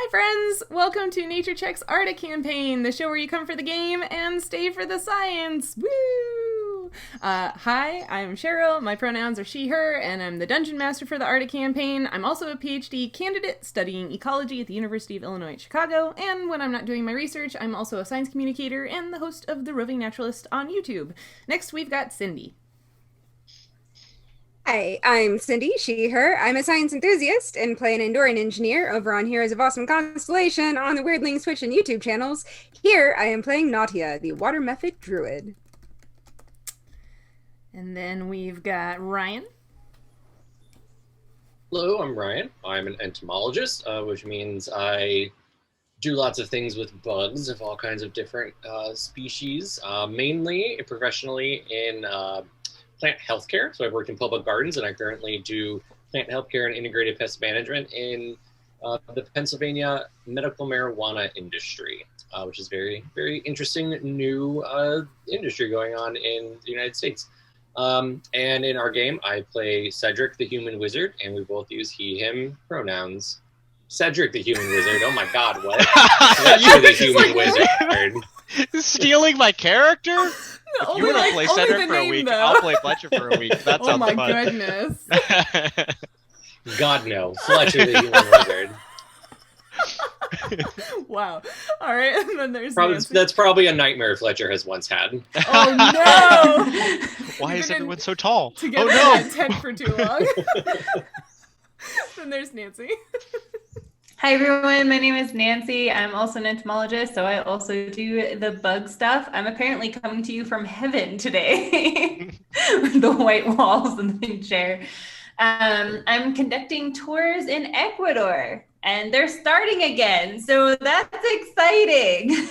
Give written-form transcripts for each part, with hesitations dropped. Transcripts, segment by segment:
Hi friends! Welcome to Nature Check's Arda Campaign, the show where you come for the game and stay for the science! Woo! Hi, I'm Sheryl, my pronouns are she, her, and I'm the Dungeon Master for the Arda Campaign. I'm also a PhD candidate studying ecology at the University of Illinois at Chicago, and when I'm not doing my research, I'm also a science communicator and the host of the Roving Naturalist on YouTube. Next, we've got Cindy. Hi, I'm Cindy, she, her. I'm a science enthusiast and play an Andorian engineer over on Heroes of Awesome Constellation on the Weirdlings Twitch and YouTube channels. Here, I am playing Nautia, the water mephic druid. And then we've got Ryan. Hello, I'm Ryan. I'm an entomologist, which means I do lots of things with bugs of all kinds of different species, mainly professionally in plant healthcare. So I've worked in public gardens, and I currently do plant healthcare and integrated pest management in the Pennsylvania medical marijuana industry, which is very, very interesting new industry going on in the United States. And in our game, I play Cedric, the human wizard, and we both use he, him pronouns. Cedric, the human wizard. Oh my God, what? Fletcher, the human wizard. Stealing my character? If you want to play Cedric for a week, though. I'll play Fletcher for a week. That sounds Oh my fun. goodness. God no, Fletcher, the human wizard. Wow. All right, and then there's Nancy. That's probably a nightmare Fletcher has once had. Oh no! Why You've is been everyone so tall? together Oh no! in that tent for too long. Then there's Nancy. Hi everyone, my name is Nancy. I'm also an entomologist, so I also do the bug stuff. I'm apparently coming to you from heaven today with the white walls and the chair. I'm conducting tours in Ecuador, and they're starting again, so that's exciting.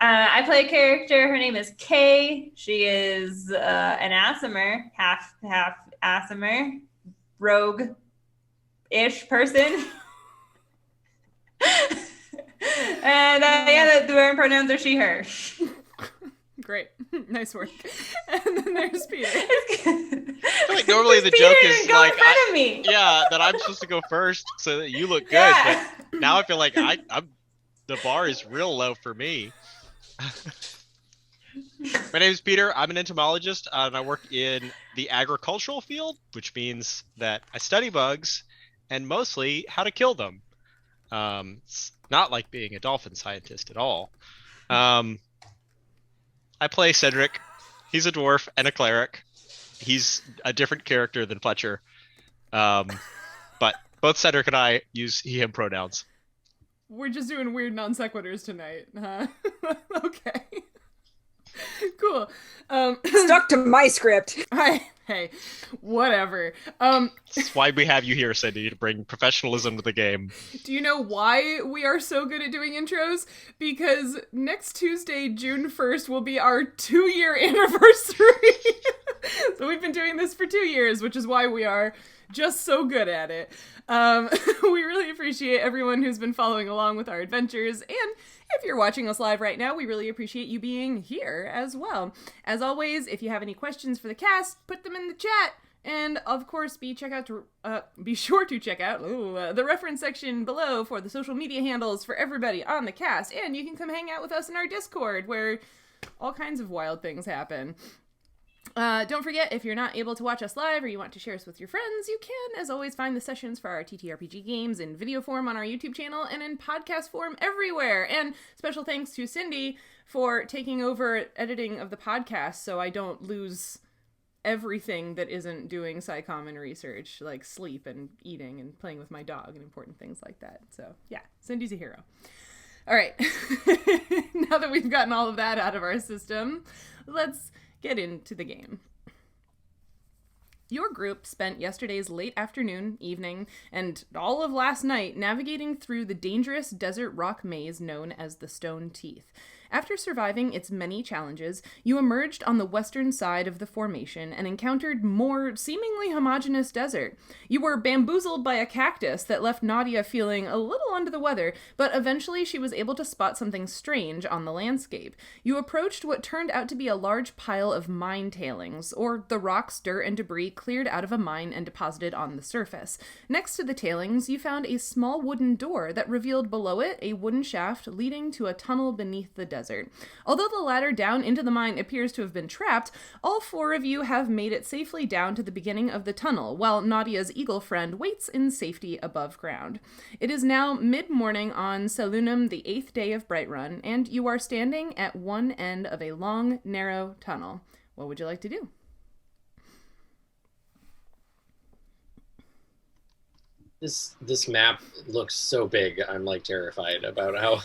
I play a character. Her name is Kay. She is an Aasimar, half Aasimar, rogue-ish person. And yeah, the pronouns are she, her. Great. Nice work. And then there's Peter. I feel like normally the joke is like, that I'm supposed to go first so that you look good. Yeah. But now I feel like I'm the bar is real low for me. My name is Peter. I'm an entomologist, and I work in the agricultural field, which means that I study bugs and mostly how to kill them. It's not like being a dolphin scientist at all. I play Cedric. He's a dwarf and a cleric. He's a different character than Fletcher. But both Cedric and I use he, him pronouns. We're just doing weird non sequiturs tonight, huh? Okay. Cool. Stuck to my script. Hey, whatever. That's why we have you here, Cindy, to bring professionalism to the game. Do you know why we are so good at doing intros? Because next Tuesday, June 1st, will be our 2-year anniversary. So we've been doing this for 2 years, which is why we are just so good at it. We really appreciate everyone who's been following along with our adventures, and if you're watching us live right now, we really appreciate you being here as well. As always, if you have any questions for the cast, put them in the chat. And of course, be sure to check out the reference section below for the social media handles for everybody on the cast. And you can come hang out with us in our Discord, where all kinds of wild things happen. Don't forget, if you're not able to watch us live or you want to share us with your friends, you can, as always, find the sessions for our TTRPG games in video form on our YouTube channel and in podcast form everywhere. And special thanks to Cindy for taking over editing of the podcast so I don't lose everything that isn't doing SciComm and research, like sleep and eating and playing with my dog and important things like that. So, yeah, Cindy's a hero. All right. Now that we've gotten all of that out of our system, let's get into the game. Your group spent yesterday's late afternoon, evening, and all of last night navigating through the dangerous desert rock maze known as the Stone Teeth. After surviving its many challenges, you emerged on the western side of the formation and encountered more seemingly homogeneous desert. You were bamboozled by a cactus that left Nautia feeling a little under the weather, but eventually she was able to spot something strange on the landscape. You approached what turned out to be a large pile of mine tailings, or the rocks, dirt, and debris cleared out of a mine and deposited on the surface. Next to the tailings, you found a small wooden door that revealed below it a wooden shaft leading to a tunnel beneath the desert. Although the ladder down into the mine appears to have been trapped, all 4 of you have made it safely down to the beginning of the tunnel, while Nautia's eagle friend waits in safety above ground. It is now mid-morning on Selunum, the 8th day of Brightrun, and you are standing at one end of a long, narrow tunnel. What would you like to do? This map looks so big. I'm like terrified about how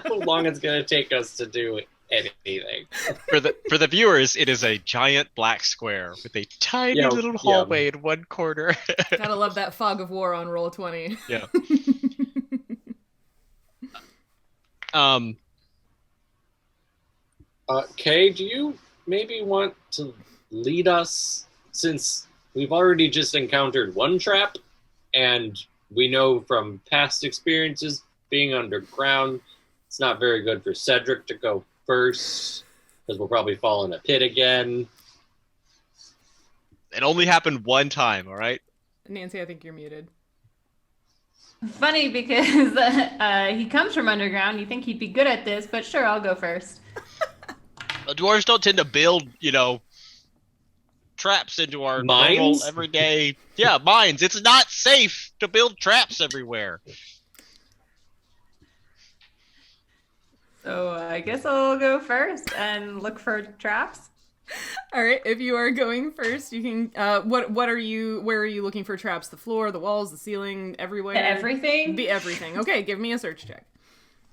long it's gonna take us to do anything. For the viewers, it is a giant black square with a tiny little hallway in one corner. Gotta love that fog of war on Roll20. Yeah. Kay, do you maybe want to lead us, since we've already just encountered one trap, and we know from past experiences being underground, it's not very good for Cedric to go first, because we'll probably fall in a pit again. It only happened one time, all right? Nancy, I think you're muted. Funny because he comes from underground. You think he'd be good at this, but sure, I'll go first. Dwarves don't tend to build, traps into our Mines? normal everyday... Yeah, mines. It's not safe to build traps everywhere. So I guess I'll go first and look for traps. All right, if you are going first, you can. Where are you looking for traps? The floor, the walls, the ceiling, everywhere. Everything. Everything. Okay, give me a search check.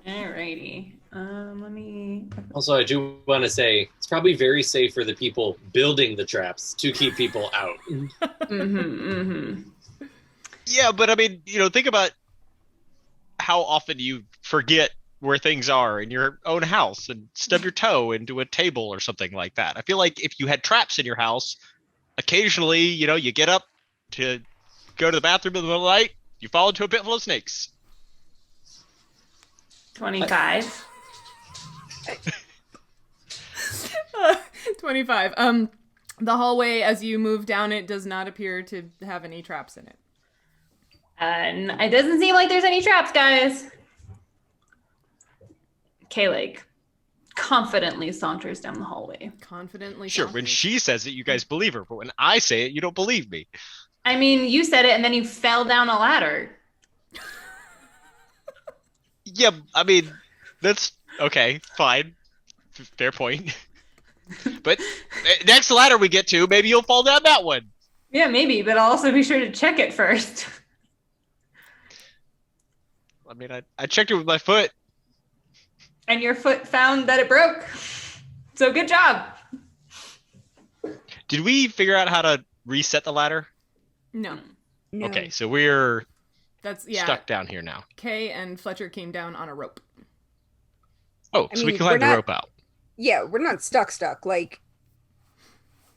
Alrighty. Let me. Also, I do want to say it's probably very safe for the people building the traps to keep people out. Yeah, but I mean, think about how often you forget where things are in your own house and stub your toe into a table or something like that. I feel like if you had traps in your house, occasionally, you get up to go to the bathroom in the middle of the night, you fall into a pit full of snakes. 25. 25. The hallway, as you move down it, does not appear to have any traps in it. It doesn't seem like there's any traps, guys. K-Lake confidently saunters down the hallway. Confidently. Sure, when she says it, you guys believe her, but when I say it, you don't believe me. I mean, you said it and then you fell down a ladder. Yeah, I mean, that's okay, fine. Fair point. But next ladder we get to, maybe you'll fall down that one. Yeah, maybe, but I'll also be sure to check it first. I mean, I checked it with my foot. And your foot found that it broke. So good job. Did we figure out how to reset the ladder? No. Okay, so we're That's stuck down here now. Kay and Fletcher came down on a rope. Oh, so we can climb the rope out. Yeah, we're not stuck. Like,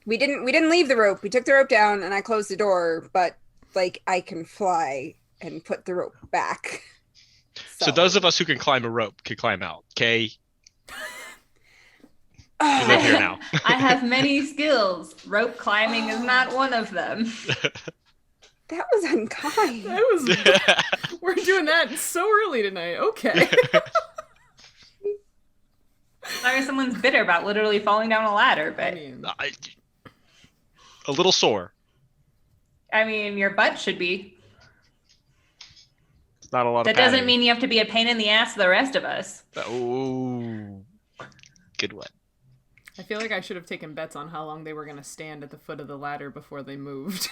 we didn't leave the rope. We took the rope down and I closed the door, but like I can fly and put the rope back. So those of us who can climb a rope can climb out. Kay, you live here now. I have many skills. Rope climbing is not one of them. That was unkind. We're doing that so early tonight. Okay. I mean, someone's bitter about literally falling down a ladder, but a little sore. I mean, your butt should be. It's not a lot that of padding. doesn't mean you have to be a pain in the ass to the rest of us. Oh, good one. I feel like I should have taken bets on how long they were going to stand at the foot of the ladder before they moved.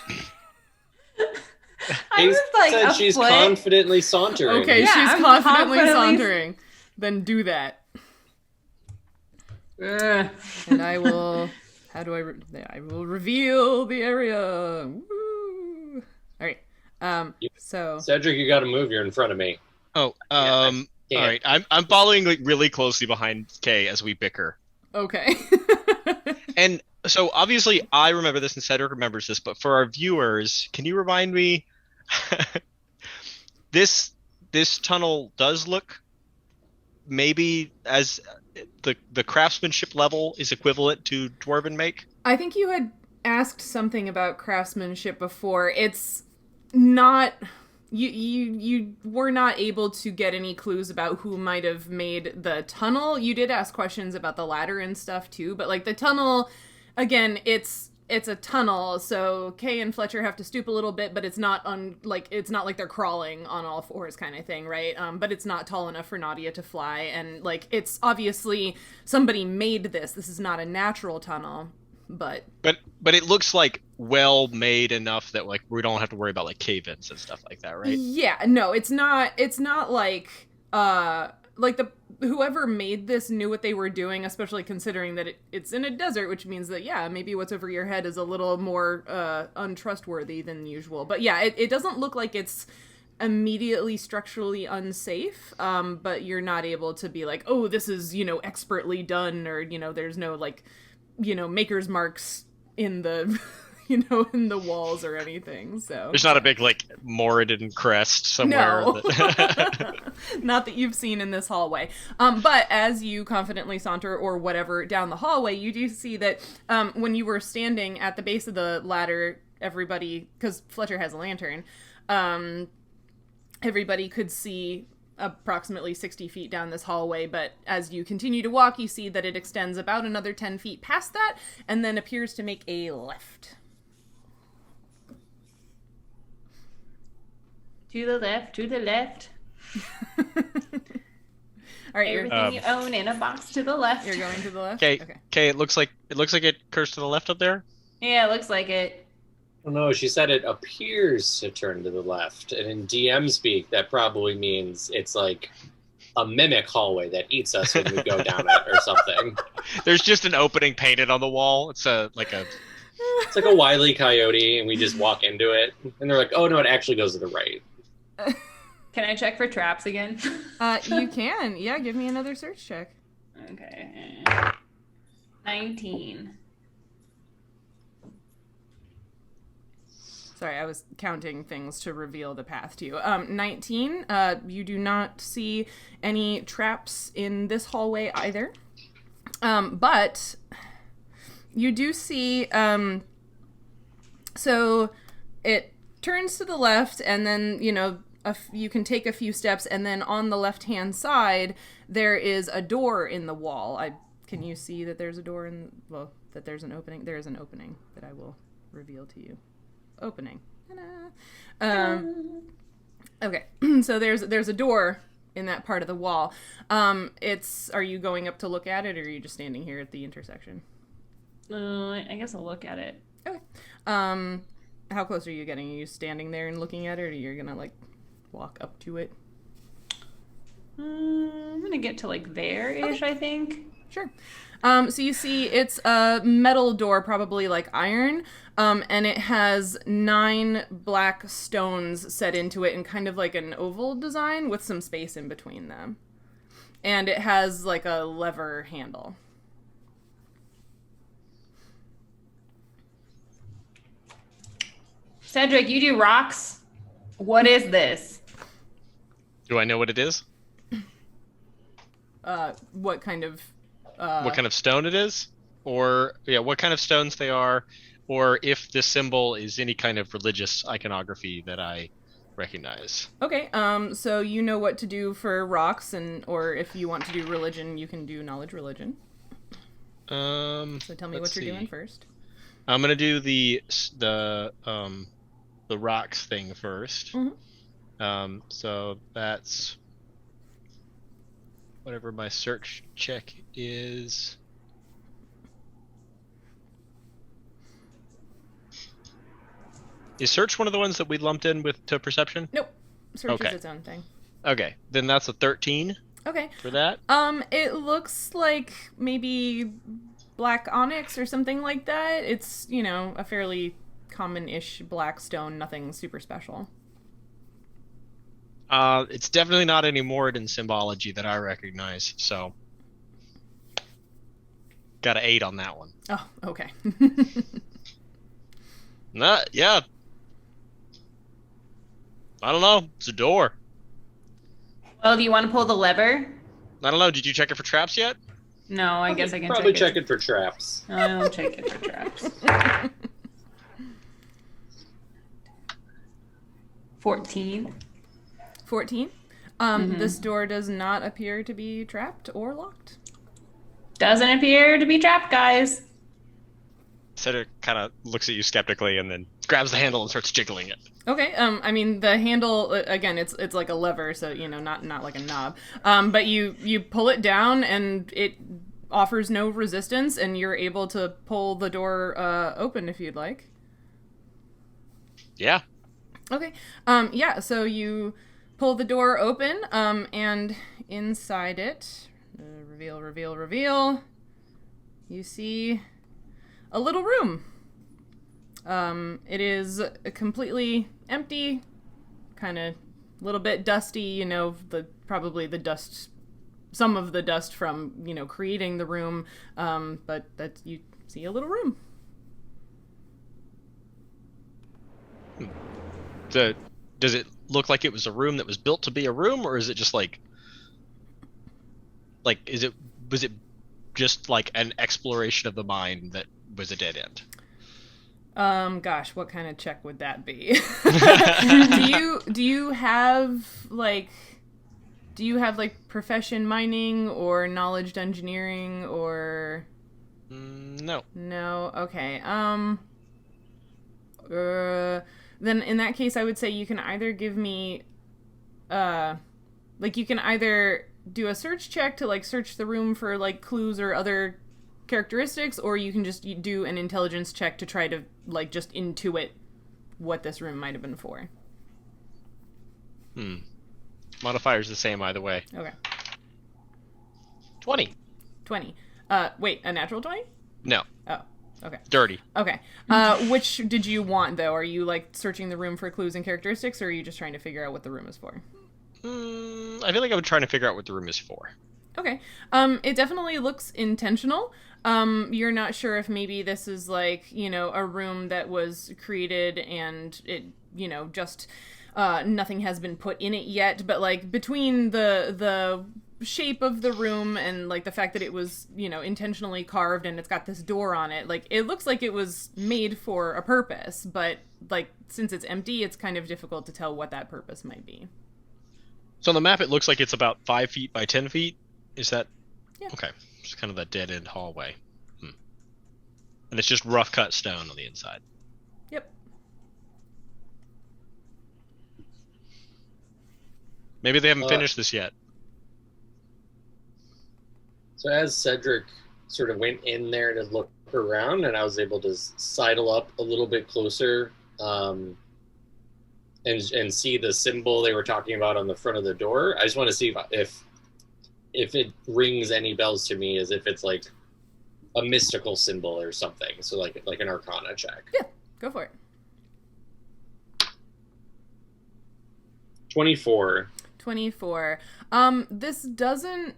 I was like, said she's confidently sauntering. Okay, Yeah, she's I'm confidently confidently sauntering. Then do that. Ugh. And I will... How do I will reveal the area. Woo! All right. So... Cedric, you got to move. You're in front of me. Oh, Yeah. All right, I'm following like really closely behind Kay as we bicker. Okay. And so obviously I remember this and Cedric remembers this, but for our viewers, can you remind me this tunnel does look maybe as the craftsmanship level is equivalent to dwarven make? I think you had asked something about craftsmanship before. It's not you were not able to get any clues about who might have made the tunnel. You did ask questions about the ladder and stuff too, but like the tunnel, again, it's a tunnel, so Kay and Fletcher have to stoop a little bit, but it's not like they're crawling on all fours kind of thing, right? But it's not tall enough for Nautia to fly, and like it's obviously somebody made this. This is not a natural tunnel, but it looks like well made enough that like we don't have to worry about like cave-ins and stuff like that, right? Yeah, no, it's not like the whoever made this knew what they were doing, especially considering that it's in a desert, which means that, yeah, maybe what's over your head is a little more untrustworthy than usual. But yeah, it doesn't look like it's immediately structurally unsafe, but you're not able to be like, oh, this is, expertly done, or, there's no, like, maker's marks in the... in the walls or anything, so... There's not a big, like, Moradin crest somewhere. No. Not that you've seen in this hallway. But as you confidently saunter, or whatever, down the hallway, you do see that when you were standing at the base of the ladder, everybody... Because Fletcher has a lantern, everybody could see approximately 60 feet down this hallway, but as you continue to walk, you see that it extends about another 10 feet past that, and then appears to make a left. To the left, to the left. All right, Everything you own in a box to the left. You're going to the left? Okay, it looks like it curves to the left up there. Yeah, it looks like it. Oh no, she said it appears to turn to the left, and in DM speak, that probably means it's like a mimic hallway that eats us when we go down it or something. There's just an opening painted on the wall. It's like a Wile E. Coyote, and we just walk into it, and they're like, oh no, it actually goes to the right. Can I check for traps again? You can. Yeah, give me another search check. Okay. 19. Sorry, I was counting things to reveal the path to you. 19, you do not see any traps in this hallway either. But you do see, so it turns to the left, and then, you can take a few steps, and then on the left-hand side, there is a door in the wall. Can you see that there's a door that there's an opening? There is an opening that I will reveal to you. Opening. Okay, so there's a door in that part of the wall. Are you going up to look at it, or are you just standing here at the intersection? I guess I'll look at it. Okay. How close are you getting? Are you standing there and looking at it, or you're gonna like walk up to it? I'm gonna get to like there-ish, okay. I think. Sure. So you see it's a metal door, probably like iron, and it has 9 black stones set into it in kind of like an oval design with some space in between them. And it has like a lever handle. Cedric, you do rocks? What is this? Do I know what it is? What kind of stone it is? Or, what kind of stones they are, or if the symbol is any kind of religious iconography that I recognize. Okay, so you know what to do for rocks, or if you want to do religion, you can do knowledge religion. So tell me what you're doing first. I'm gonna do the rocks thing first. Mm-hmm. So that's whatever my search check is. Is search one of the ones that we lumped in to perception? Nope. Search is its own thing. Okay, then that's a 13. Okay. For that? It looks like maybe black onyx or something like that. It's, a fairly common-ish black stone, nothing super special. It's definitely not any more than symbology that I recognize, so got an 8 on that one. Oh, okay. Yeah. I don't know. It's a door. Well, do you want to pull the lever? I don't know. Did you check it for traps yet? No, I guess I can probably check check it for traps. I don't check it for traps. 14. 14. This door does not appear to be trapped or locked. Doesn't appear to be trapped, guys. Cedric kind of looks at you skeptically and then grabs the handle and starts jiggling it. Okay. I mean, the handle again, it's like a lever, so not like a knob. But you pull it down and it offers no resistance, and you're able to pull the door open if you'd like. Yeah. Okay. Yeah. So you pull the door open, and inside it, reveal. You see a little room. It is completely empty, kind of a little bit dusty, probably the dust, some of the dust from, creating the room, but that you see a little room. Does it look like it was a room that was built to be a room, or is it just was it just like an exploration of the mind that was a dead end? Gosh, what kind of check would that be? Do you have profession mining or knowledge engineering or? No. No. Okay. Then in that case, I would say you can either give me, you can either do a search check to search the room for clues or other characteristics, or you can just do an intelligence check to try to just intuit what this room might have been for. Modifier's the same either way. Okay. 20. Wait, a natural 20? No. Oh, okay. Dirty. Okay. Which did you want, though? Are you searching the room for clues and characteristics, or are you just trying to figure out what the room is for? I feel like I'm trying to figure out what the room is for. Okay. It definitely looks intentional. You're not sure if maybe this is a room that was created and it, just nothing has been put in it yet, but between the shape of the room and the fact that it was, intentionally carved and it's got this door on it, it looks like it was made for a purpose, but since it's empty, it's kind of difficult to tell what that purpose might be. So on the map, it looks like it's about 5 feet by 10 feet. Is that? Yeah. Okay. It's kind of that dead-end hallway. And it's just rough cut stone on the inside. Yep. Maybe they haven't finished this yet. So as Cedric sort of went in there to look around, and I was able to sidle up a little bit closer, and see the symbol they were talking about on the front of the door. I just want to see if it rings any bells to me, as if it's a mystical symbol or something. So like an Arcana check. Yeah, go for it. 24. This doesn't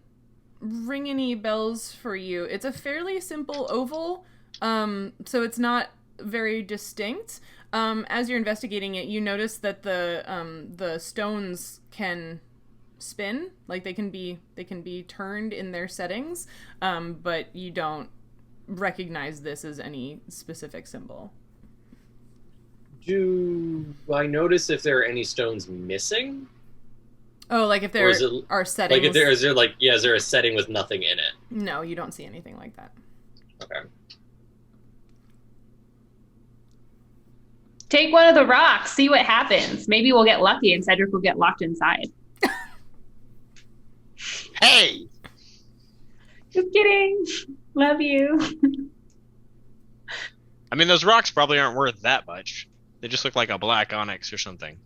ring any bells for you. It's a fairly simple oval, so it's not very distinct. As you're investigating it, you notice that the stones can spin, they can be turned in their settings, but you don't recognize this as any specific symbol. Do I notice if there are any stones missing? Oh, if there are settings. Is there a setting with nothing in it? No, you don't see anything like that. Okay. Take one of the rocks, see what happens. Maybe we'll get lucky and Cedric will get locked inside. Hey! Just kidding. Love you. I mean, those rocks probably aren't worth that much. They just look like a black onyx or something.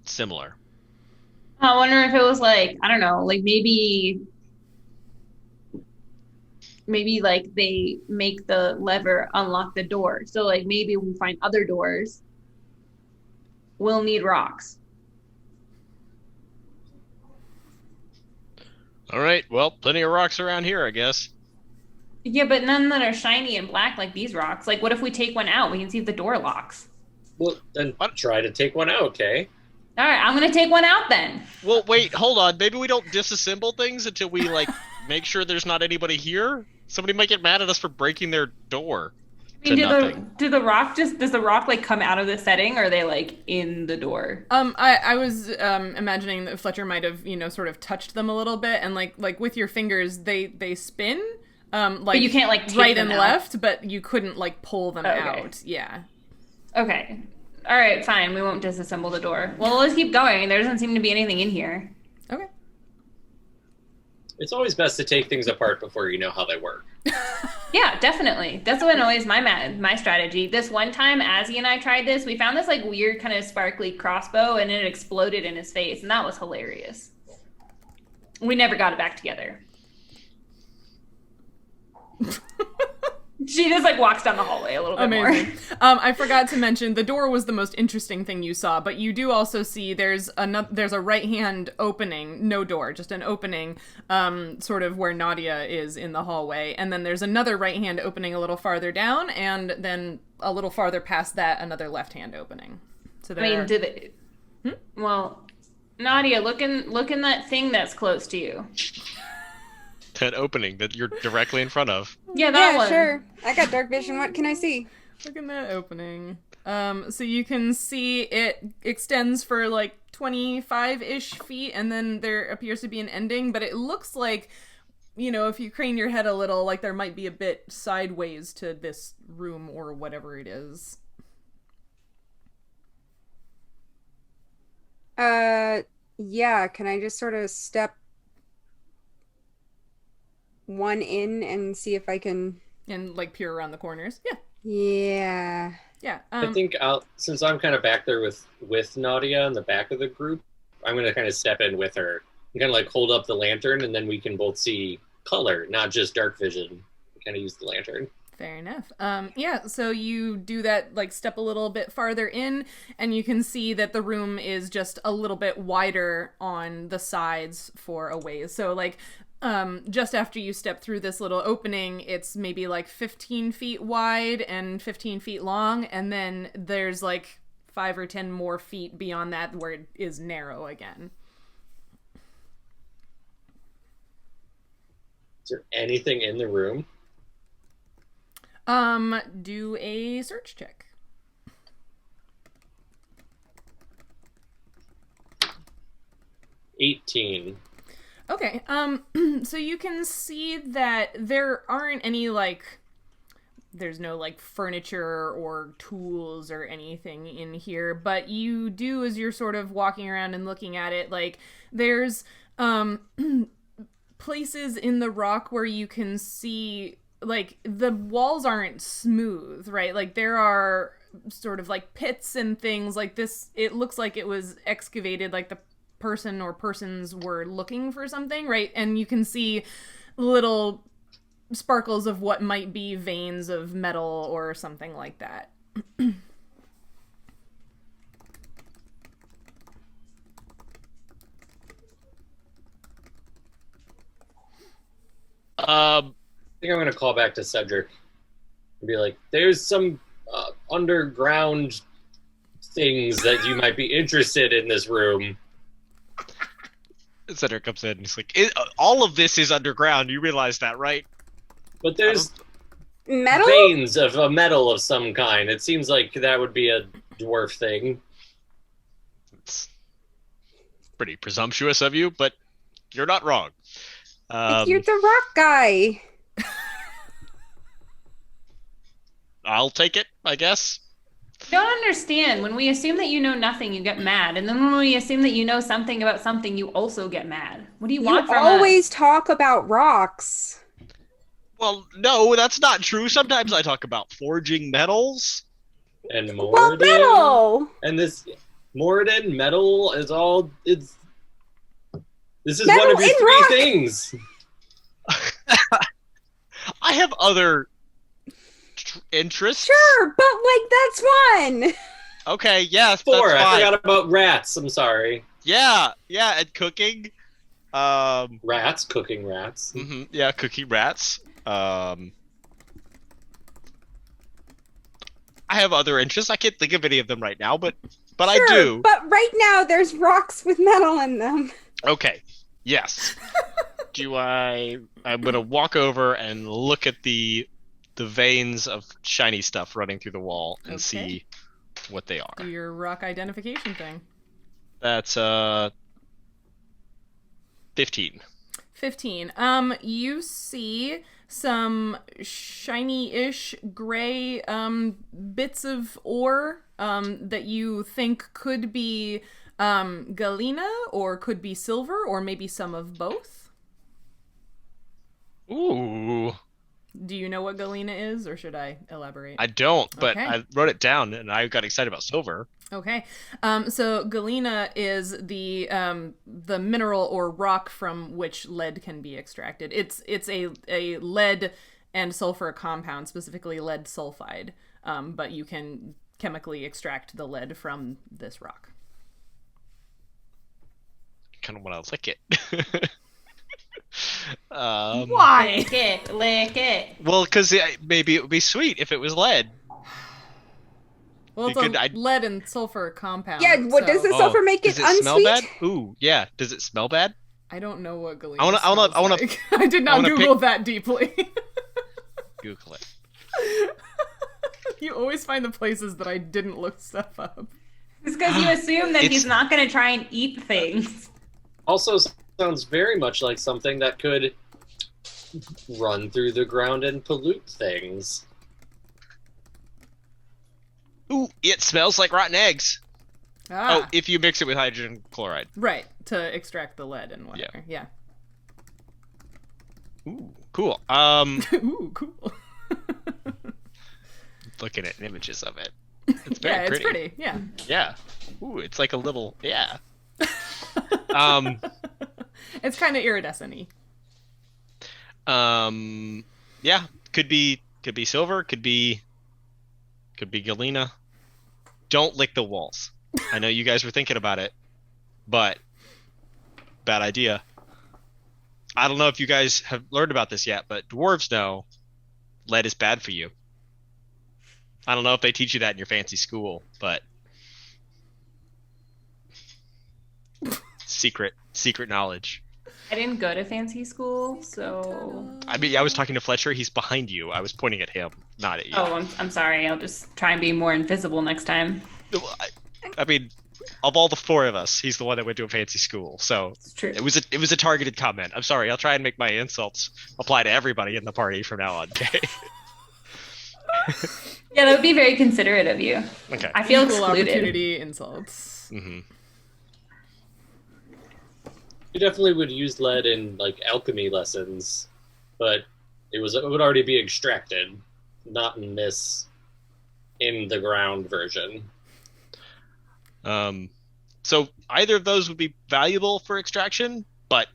Similar. I wonder if it was I don't know, maybe they make the lever unlock the door. So maybe when we find other doors, we'll need rocks. All right, well, plenty of rocks around here, I guess. Yeah, but none that are shiny and black like these rocks. Like, what if we take one out? We can see if the door locks. Well, then What? try to take one out, okay? All right, I'm gonna take one out then. Well, wait, hold on. Maybe we don't disassemble things until we, like, make sure there's not anybody here? Somebody might get mad at us for breaking their door. I mean, To nothing. does the rock like come out of the setting, or are they like in the door? I was imagining that Fletcher might have, sort of touched them a little bit, and like with your fingers, they spin, like But you can't like take right them and out. left, but you couldn't like pull them Okay. out. Yeah. Okay. All right, fine. We won't disassemble the door. Well, let's keep going. There doesn't seem to be anything in here. Okay. It's always best to take things apart before you know how they work. Yeah, definitely. That's been always my strategy. This one time, Azzy and I tried this. We found this like weird kind of sparkly crossbow, and it exploded in his face, and that was hilarious. We never got it back together. She just like walks down the hallway a little bit Amazing. more. I forgot to mention the door was the most interesting thing you saw, but you do also see there's a right hand opening, no door, just an opening, sort of where Nautia is in the hallway, and then there's another right hand opening a little farther down, and then a little farther past that, another left hand opening. So there. I mean, did it? Well, Nadia, look in that thing that's close to you. That opening that you're directly in front of. Yeah, that Yeah, one. sure. I got dark vision. What can I see? Look at that opening. So you can see it extends for like 25-ish feet, and then there appears to be an ending, but it looks like, if you crane your head a little, like there might be a bit sideways to this room or whatever it is. Yeah, can I just sort of step one in and see if I can... And like peer around the corners. Yeah. Yeah. Yeah. I think since I'm kind of back there with Nautia in the back of the group, I'm going to kind of step in with her and kind of like hold up the lantern, and then we can both see color, not just dark vision. We kind of use the lantern. Fair enough. Yeah, so you do that, like, step a little bit farther in, and you can see that the room is just a little bit wider on the sides for a ways. So, like, just after you step through this little opening, it's maybe, like, 15 feet wide and 15 feet long, and then there's, like, 5 or 10 more feet beyond that where it is narrow again. Is there anything in the room? Do a search check. $18. Okay, so you can see that there aren't any, like, there's no, like, furniture or tools or anything in here, but you do, as you're sort of walking around and looking at it, like, there's, places in the rock where you can see, like, the walls aren't smooth, right? Like, there are sort of, like, pits and things like this. It looks like it was excavated, like the person or persons were looking for something, right? And you can see little sparkles of what might be veins of metal or something like that. I think I'm going to call back to Cedric and be like, there's some underground things that you might be interested in this room. Cedric comes in and he's like, all of this is underground. You realize that, right? But there's Metal? veins of a metal of some kind. It seems like that would be a dwarf thing. It's pretty presumptuous of you, but you're not wrong. You're the rock guy. I'll take it, I guess. I don't understand. When we assume that you know nothing, you get mad. And then when we assume that you know something about something, you also get mad. What do you want You from always us? talk about rocks. Well, no, that's not true. Sometimes I talk about forging metals. And Well, Moradin. metal! And this Moradin metal is all. This is Metal one of your and three rock. things. I have other interests. Sure, but like that's one. Okay, yes, Four. that's I fine. forgot about rats. I'm sorry. Yeah, and cooking. Rats, cooking rats. Yeah, cookie rats. I have other interests. I can't think of any of them right now, but Sure, I do. But right now, there's rocks with metal in them. Okay. Yes. I'm gonna walk over and look at the veins of shiny stuff running through the wall and see what they are. Do your rock identification thing. That's 15. 15. You see some shiny-ish gray bits of ore that you think could be galena or could be silver or maybe some of both. Ooh. Do you know what galena is, or should I elaborate? I don't, but Okay. I wrote it down and I got excited about silver. Okay, so galena is the mineral or rock from which lead can be extracted. It's a lead and sulfur compound, specifically lead sulfide, but you can chemically extract the lead from this rock. Kind of want to lick it. Why? Lick it. Well, because maybe it would be sweet if it was lead. Well, it's You could- a lead and sulfur compound. Yeah, what does the sulfur make it does it unsweet? smell bad? Ooh, yeah. Does it smell bad? I don't know what galena I wanna- like. I did not wanna Google that deeply. Google it. You always find the places that I didn't look stuff up. It's because you assume that It's- he's not going to try and eat things. Also sounds very much like something that could run through the ground and pollute things. Ooh, it smells like rotten eggs. Ah, Oh, if you mix it with hydrogen chloride. right, to extract the lead and whatever. Yeah. Ooh, cool. Ooh, cool. Looking at images of it. It's very Yeah, it's pretty. pretty. Yeah. Yeah. Ooh, it's like a little, yeah. It's kind of iridescent-y. Yeah, could be silver, could be galena. Don't lick the walls. I know you guys were thinking about it, but bad idea. I don't know if you guys have learned about this yet, but dwarves know lead is bad for you. I don't know if they teach you that in your fancy school, but secret knowledge. I didn't go to fancy school, so. I mean, I was talking to Fletcher. He's behind you. I was pointing at him, not at you. Oh, I'm sorry. I'll just try and be more invisible next time. I mean, of all the four of us, he's the one that went to a fancy school. So It's true. it was a targeted comment. I'm sorry. I'll try and make my insults apply to everybody in the party from now on. Okay. Yeah, that would be very considerate of you. Okay. I feel Equal excluded. opportunity insults. Mm-hmm. You definitely would use lead in like alchemy lessons, but it would already be extracted, not in this in the ground version. So either of those would be valuable for extraction, but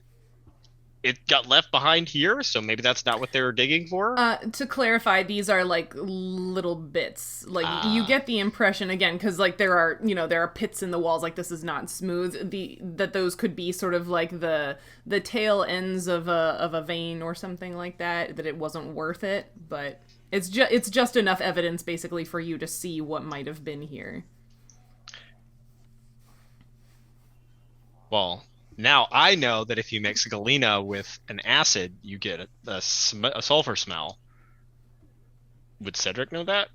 it got left behind here, so maybe that's not what they were digging for. To clarify, these are like little bits. Like you get the impression again, because like there are pits in the walls. Like this is not smooth. That those could be sort of like the tail ends of a vein or something like that. That it wasn't worth it, but it's just enough evidence basically for you to see what might have been here. Well, now I know that if you mix galena with an acid, you get a sulfur smell. Would Cedric know that?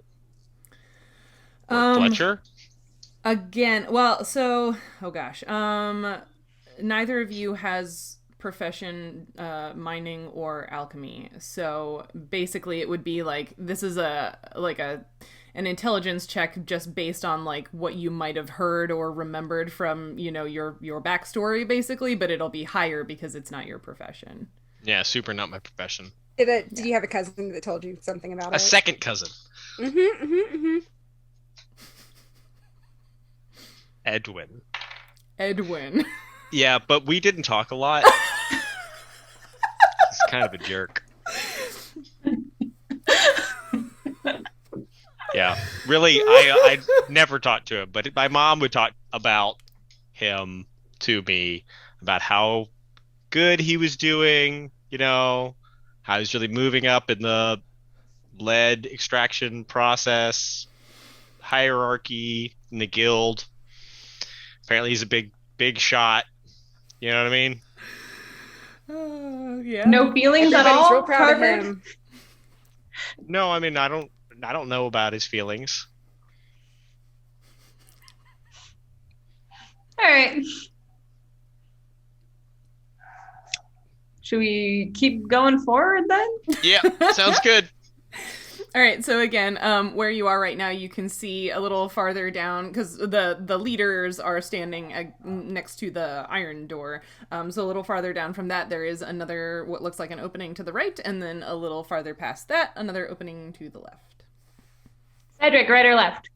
Or Fletcher? Again, well, so oh gosh, neither of you has profession mining or alchemy. So basically, it would be like this is an intelligence check just based on like what you might have heard or remembered from your backstory, basically. But it'll be higher because it's not your profession. Yeah, super not my profession. Did you have a cousin that told you something about it? A second cousin. Edwin. Yeah, but we didn't talk a lot. He's kind of a jerk. Yeah, really, I never talked to him, but my mom would talk about him to me, about how good he was doing, how he's really moving up in the lead extraction process, hierarchy in the guild. Apparently he's a big shot. You know what I mean? Yeah. No feelings at Everybody's all, real proud of Harvard? him. No, I mean I don't know about his feelings. All right. Should we keep going forward then? Yeah, sounds good. All right, so again, where you are right now, you can see a little farther down, because the leaders are standing next to the iron door. So a little farther down from that, there is another, what looks like an opening to the right, and then a little farther past that, another opening to the left. Cedric, right or left?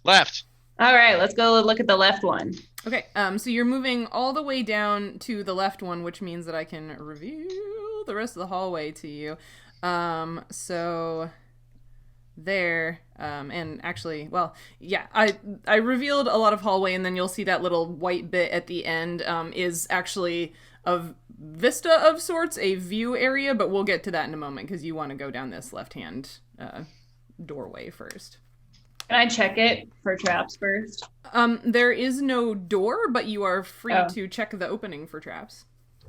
Left. All right, let's go look at the left one. Okay, so you're moving all the way down to the left one, which means that I can reveal the rest of the hallway to you. So there, and actually, well, yeah, I revealed a lot of hallway, and then you'll see that little white bit at the end is actually a vista of sorts, a view area, but we'll get to that in a moment, because you want to go down this left-hand doorway first. Can I check it for traps first? There is no door, but you are free to check the opening for traps.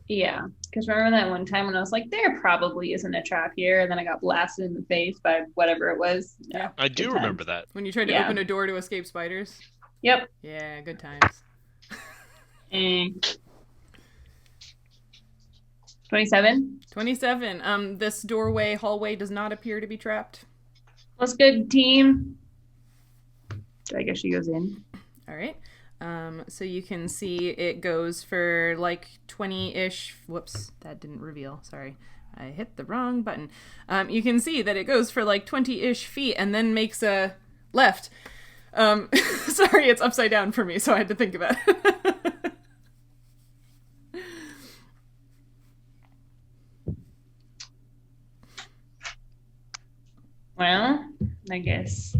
Yeah, because remember that one time when I was like, there probably isn't a trap here, and then I got blasted in the face by whatever it was. Yeah. I do remember that. When you tried to open a door to escape spiders? Yep. Yeah, good times. 27? 27. This hallway does not appear to be trapped. What's good, team? I guess she goes in. All right. So you can see it goes for like 20-ish. Whoops, that didn't reveal. Sorry. I hit the wrong button. You can see that it goes for like 20-ish feet and then makes a left. Sorry, it's upside down for me, so I had to think about it. Well, I guess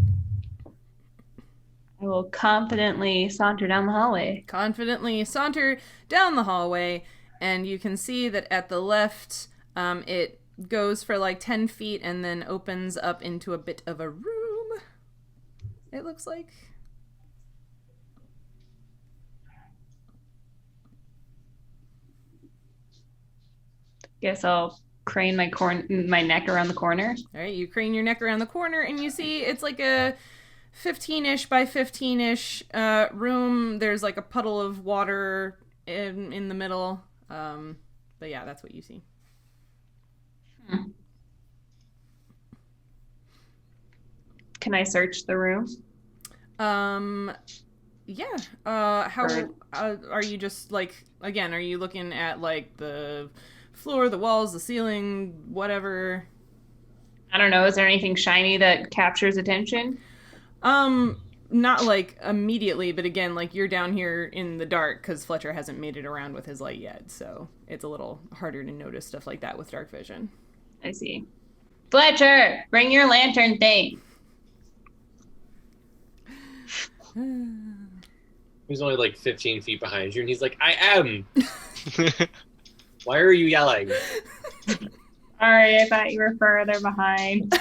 I will confidently saunter down the hallway. Confidently saunter down the hallway, and you can see that at the left, it goes for like 10 feet and then opens up into a bit of a room, it looks like. Guess I'll crane my neck around the corner. All right, you crane your neck around the corner, and you see it's like a 15-ish by 15-ish room. There's like a puddle of water in the middle. But yeah, that's what you see. Can I search the room? Yeah. How are you just like, again, are you looking at like the floor, the walls, the ceiling, whatever? I don't know. Is there anything shiny that captures attention? Not like immediately, but again, like you're down here in the dark because Fletcher hasn't made it around with his light yet, so it's a little harder to notice stuff like that with dark vision. I see. Fletcher, bring your lantern thing. He's only like 15 feet behind you, and he's like, I am! Why are you yelling? Sorry, I thought you were further behind.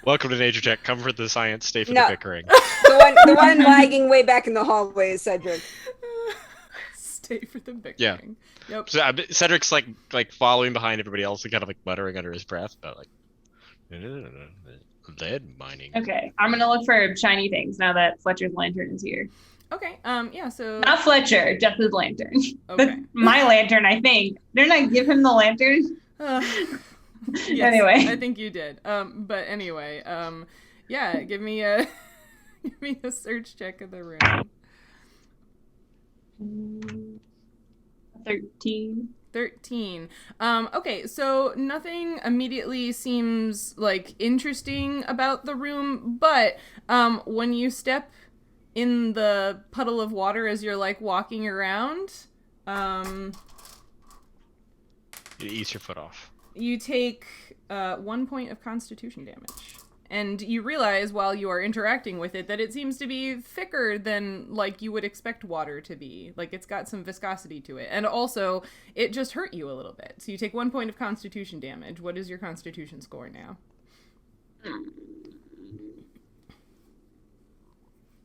Welcome to Nature Tech. Come for the science, stay for the bickering. The one lagging way back in the hallway is Cedric. Stay for the bickering. Yeah. Yep. So Cedric's like following behind everybody else and kind of like muttering under his breath about like lead mining. Okay, I'm gonna look for shiny things now that Fletcher's lantern is here. Okay. Yeah. So. Not Fletcher, just his lantern. Okay. That's my lantern, I think. Didn't I give him the lantern? Yes, anyway, I think you did. But anyway, yeah. Give me a search check of the room. 13. 13. Okay, so nothing immediately seems like interesting about the room, but when you step in the puddle of water as you're like walking around, You ease your foot off. you take 1 point of constitution damage. And you realize while you are interacting with it that it seems to be thicker than, like, you would expect water to be. Like, it's got some viscosity to it. And also, it just hurt you a little bit. So you take 1 point of constitution damage. What is your constitution score now?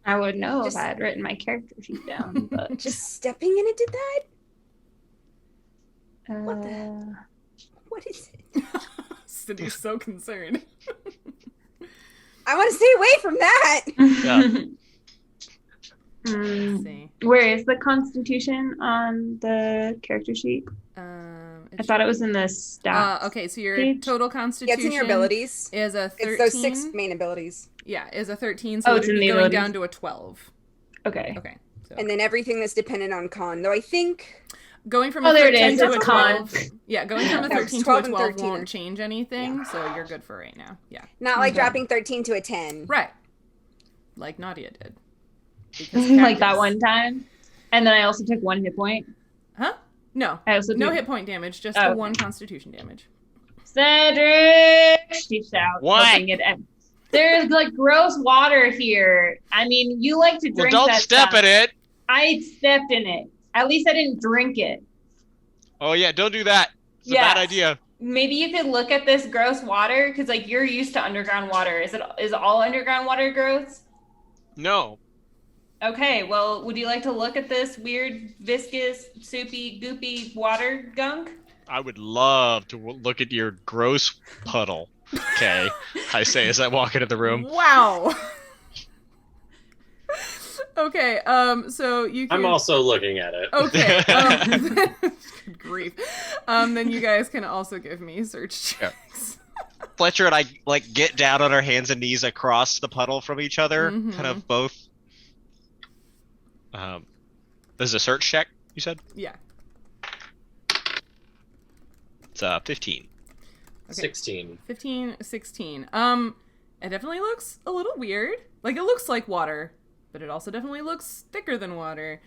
I would know if I had written my character sheet down, but Just stepping in it did that? What is it? Cindy's so concerned. I want to stay away from that. Yeah. Let's see. Where is the constitution on the character sheet? I thought it was in the stats. Okay, so your page? total Yeah, constitution it's in your abilities. is a 13. It's those 6 main abilities. Yeah, is a 13, so Oh, it's it'd in be the going abilities. down to a 12. Okay. Okay. So And then everything that's dependent on con. Though I think going from Oh, a there it 13 is. to It's a con. 12. Yeah, going from a No, 13 to a 12 and 12 13. won't change anything, so you're good for right now. Yeah. not like Okay. dropping 13 to a 10. Right. Like Nautia did. Because Like that cactus. one time. And then I also took 1 hit point. Huh? No. I also No took hit point damage, just Oh. the 1 constitution damage. Cedric! She shouts, What? hoping it ends. There's like gross water here. I mean, you like to Well, drink don't that step stuff. in it. I stepped in it. At least I didn't drink it. Oh yeah, don't do that. It's a Yes. bad idea. Maybe you could look at this gross water because like you're used to underground water. Is all underground water gross? No. Okay, well, would you like to look at this weird, viscous, soupy, goopy water gunk? I would love to look at your gross puddle. Okay, I say as I walk into the room. Wow. Okay, so you can... I'm also looking at it. Okay. Good grief. Then you guys can also give me search Yeah. checks. Fletcher and I like get down on our hands and knees across the puddle from each other, Mhm. kind of both. This is a search check, you said? Yeah. It's 15. Okay. 16. 15, 16. It definitely looks a little weird. Like, it looks like water, but it also definitely looks thicker than water.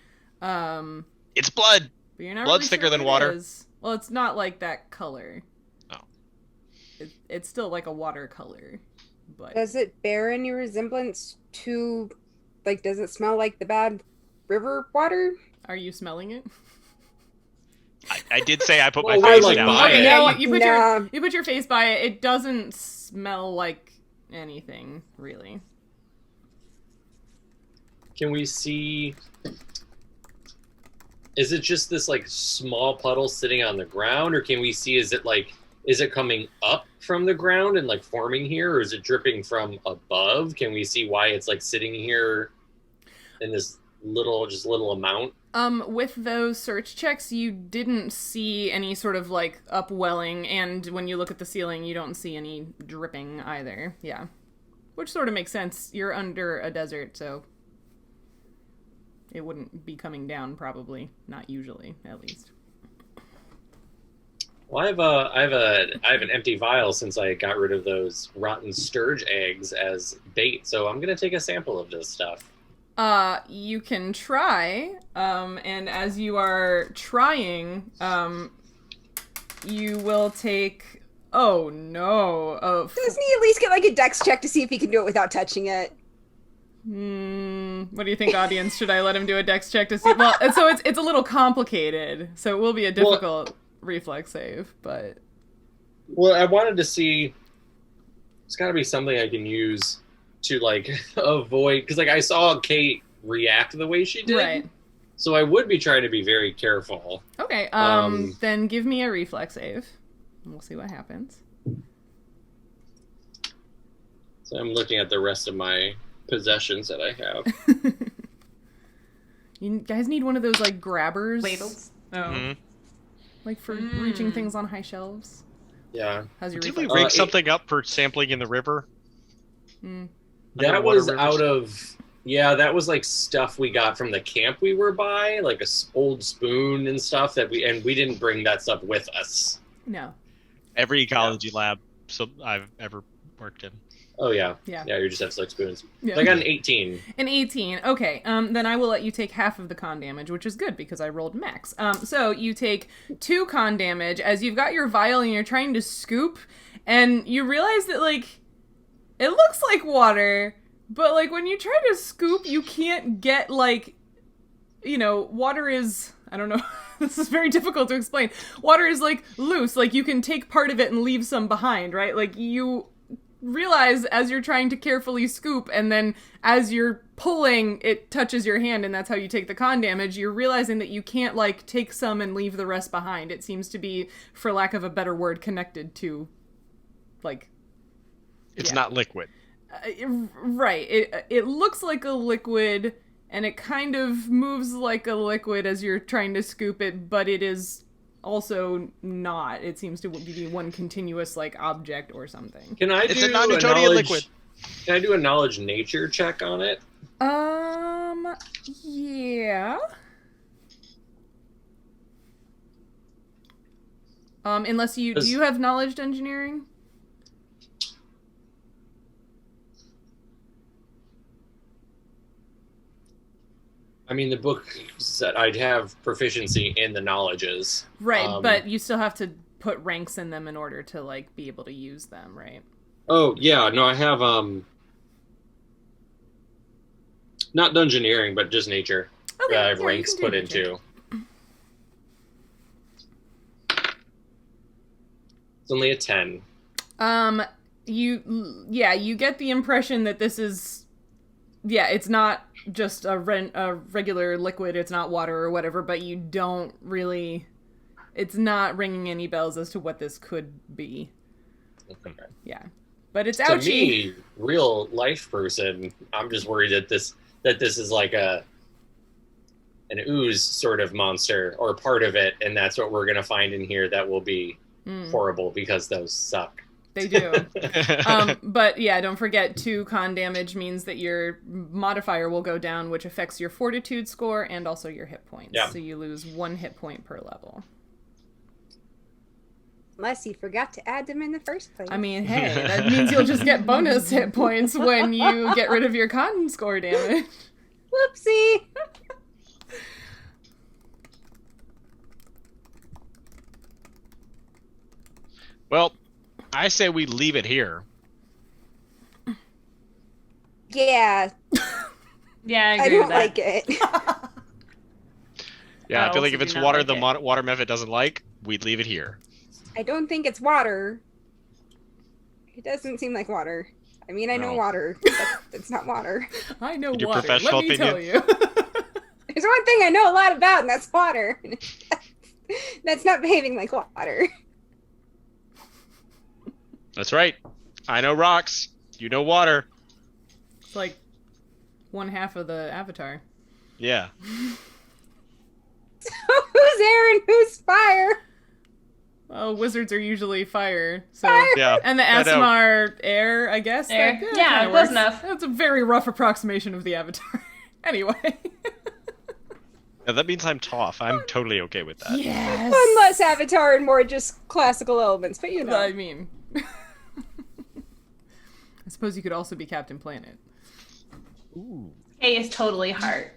It's blood. But you're not Blood's really thicker sure than what it water. is. Well, it's not like that color. Oh. It's still like a water color, but Does it bear any resemblance to, like, does it smell like the bad river water? are you smelling it? I did say I put my Well, face we're, like, down. by Okay, it. yeah, No, you put your face by it. It doesn't smell like anything, really. Can we see? Is it just this like small puddle sitting on the ground, or can we see? Is it coming up from the ground and like forming here, or is it dripping from above? Can we see why it's like sitting here in this little amount? With those search checks, you didn't see any sort of, like, upwelling, and when you look at the ceiling, you don't see any dripping either. Yeah. Which sort of makes sense. You're under a desert, so it wouldn't be coming down, probably. Not usually, at least. Well, I have an empty vial since I got rid of those rotten sturge eggs as bait, so I'm gonna take a sample of this stuff. You can try, and as you are trying, you will take... Oh, no. Doesn't he at least get, like, a dex check to see if he can do it without touching it? What do you think, audience? Should I let him do a dex check to see? Well, so it's a little complicated, so it will be a difficult reflex save, but... Well, I wanted to see. It's got to be something I can use to like avoid, because like I saw Kate react the way she did, Right. so I would be trying to be very careful. Okay, then give me a reflex save. And we'll see what happens. So I'm looking at the rest of my possessions that I have. You guys need one of those, like, grabbers. Ladles. Oh. Mhm. Like for reaching things on high shelves. Yeah, How's your Did we reflex? rig something up for sampling in the river? that Underwater was rivers? out of. Yeah, that was like stuff we got from the camp we were by, like a old spoon and stuff that we didn't bring that stuff with us. No. Every ecology lab I've ever worked in. Oh yeah, Yeah. you just have 6 spoons. Yeah. So I got an 18. An 18. Okay, then I will let you take half of the con damage, which is good because I rolled max. So you take 2 con damage as you've got your vial and you're trying to scoop, and you realize that, like, It looks like water, but like when you try to scoop, you can't get like, water is, I don't know, this is very difficult to explain. Water is like loose, like you can take part of it and leave some behind, right? Like you realize as you're trying to carefully scoop, and then as you're pulling, it touches your hand, and that's how you take the con damage. You're realizing that you can't like take some and leave the rest behind. It seems to be, for lack of a better word, connected to like... It's not liquid. Right. It looks like a liquid, and it kind of moves like a liquid as you're trying to scoop it, but it is also not. It seems to be one continuous like object or something. Can I It's do a non-Newtonian liquid. Can I do a knowledge nature check on it? Yeah. Unless do you have knowledge engineering? I mean, the book said I'd have proficiency in the knowledges. Right, but you still have to put ranks in them in order to like be able to use them, right? Oh, yeah, no, I have not dungeoneering, but just nature. Okay, That I have yeah, ranks you can put do into. It's only a 10. You get the impression that this is, it's not just a regular liquid, it's not water or whatever, but you don't really, it's not ringing any bells as to what this could be. Okay. Yeah. But it's To ouchy. me, real life person, I'm just worried that this is like an ooze sort of monster or part of it, and that's what we're gonna find in here that will be horrible because those suck. They do. But yeah, don't forget 2 con damage means that your modifier will go down, which affects your fortitude score and also your hit points. Yeah. So you lose 1 hit point per level. Unless you forgot to add them in the first place. I mean, hey, that means you'll just get bonus hit points when you get rid of your con score damage. Whoopsie! Well, I say we leave it here. Yeah, Yeah, I I agree don't with that. like it. Yeah, I I feel like also if it's do not water like the it. water method doesn't like, we'd leave it here. I don't think it's water. It doesn't seem like water. I mean, I know No. water, but it's not water. I know In your water. Let professional me tell you. There's one thing I know a lot about, and that's water. That's not behaving like water. That's right. I know rocks. You know water. It's like 1/2 of the Avatar. Yeah. Who's air and who's fire? Well, wizards are usually fire, so... Yeah. And the I know. Asmar air, I guess? Air. That Yeah, kinda close works. enough. That's a very rough approximation of the Avatar. Anyway. Yeah, that means I'm Toph. I'm totally okay with that. Yes! One less avatar and more just classical elements, but you know. I mean... I suppose you could also be Captain Planet. Ooh, K is totally heart.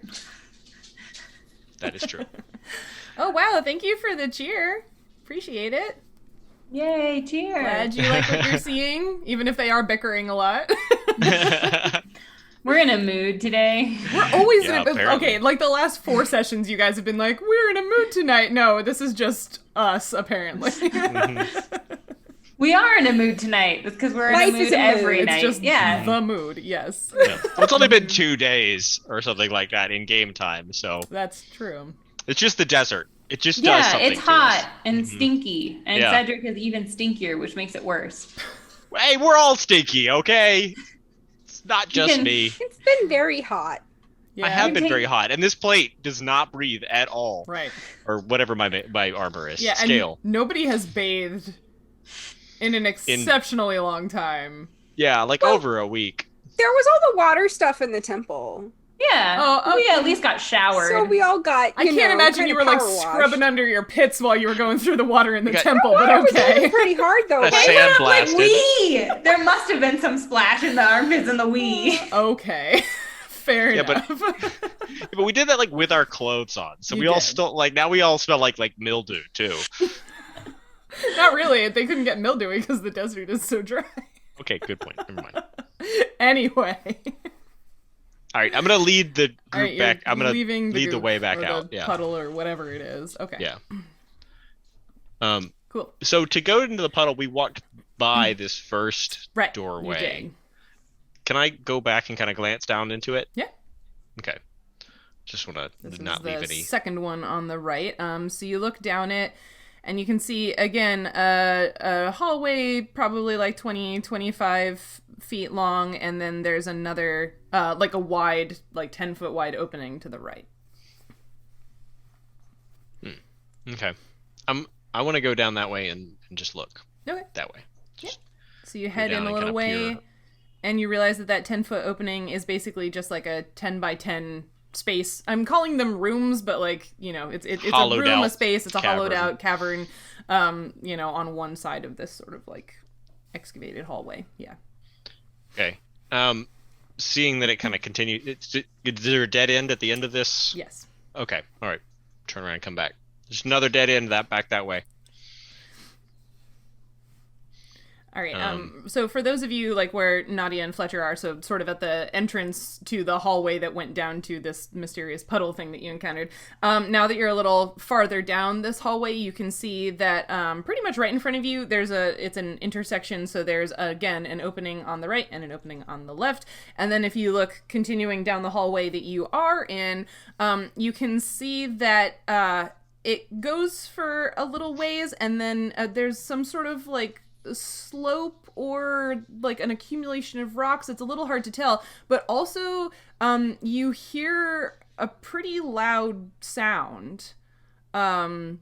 that is true. Oh, wow, thank you for the cheer. Appreciate it. Yay, cheer. Glad you like what you're seeing, even if they are bickering a lot. We're in a mood today. We're always Yeah, in a... apparently. Okay, like the last 4 sessions, you guys have been like, we're in a mood tonight. No, this is just us, apparently. We are in a mood tonight because we're in Life a mood is a mood. every It's night. just Yeah. the mood, yes. Yeah. Well, it's only been 2 days or something like that in game time, so That's true. it's just the desert. It just does Yeah, something it's to hot us. and stinky, and Yeah. Cedric is even stinkier, which makes it worse. Hey, we're all stinky, okay? It's not You just can- me. It's been very hot. Yeah, I have You been take- very hot, and this plate does not breathe at all, Right. or whatever my armor is. Yeah, Scale. and nobody has bathed in an exceptionally long time. Yeah, like Well- over a week. There was all the water stuff in the temple. Yeah. Oh, We okay. at least got showered. So we all got, I can't imagine you were like scrubbing under your pits while you were going through the water in the You got- temple, but Water was okay. really pretty hard though. That's right? sand Like blasted. we. There must have been some splash in the armpits and the wee. Okay. Fair Yeah, but- enough. But we did that like with our clothes on, so You we all did. still like now we all smell like mildew too. Not really. They couldn't get mildewy because the desert is so dry. Okay, good point. Never mind. Anyway. All right, I'm gonna lead the All right, group back. I'm gonna leaving lead the group way back or out. the Yeah. puddle or whatever it is. Okay. Yeah. Cool. So to go into the puddle, we walked by this first Right. doorway. You did. Can I go back and kind of glance down into it? Yeah. Okay. Just want This to not is leave the any. second one on the right. So you look down it, and you can see, again, a hallway probably like 20, 25 feet long, and then there's another, like a wide, like 10-foot wide opening to the right. Okay. I want to go down that way and just look. Okay. That way. So you head down in a and little kinda way, peer. and you realize that 10-foot opening is basically just like a 10 by 10 space. I'm calling them rooms, but like, you know, it's a Hollowed room, a out space. It's a hollowed cavern. out cavern, you know, on one side of this sort of like excavated hallway. Yeah. Okay. Seeing that it kind of continued, is there a dead end at the end of this? Yes. Okay. All right. Turn around and come back. There's another dead end back that way. All right. So for those of you like where Nautia and Fletcher are, so sort of at the entrance to the hallway that went down to this mysterious puddle thing that you encountered. Now that you're a little farther down this hallway, you can see that pretty much right in front of you, it's an intersection. So there's again an opening on the right and an opening on the left. And then if you look continuing down the hallway that you are in, you can see that it goes for a little ways, and then there's some sort of like slope or like an accumulation of rocks. It's a little hard to tell, but also you hear a pretty loud sound, like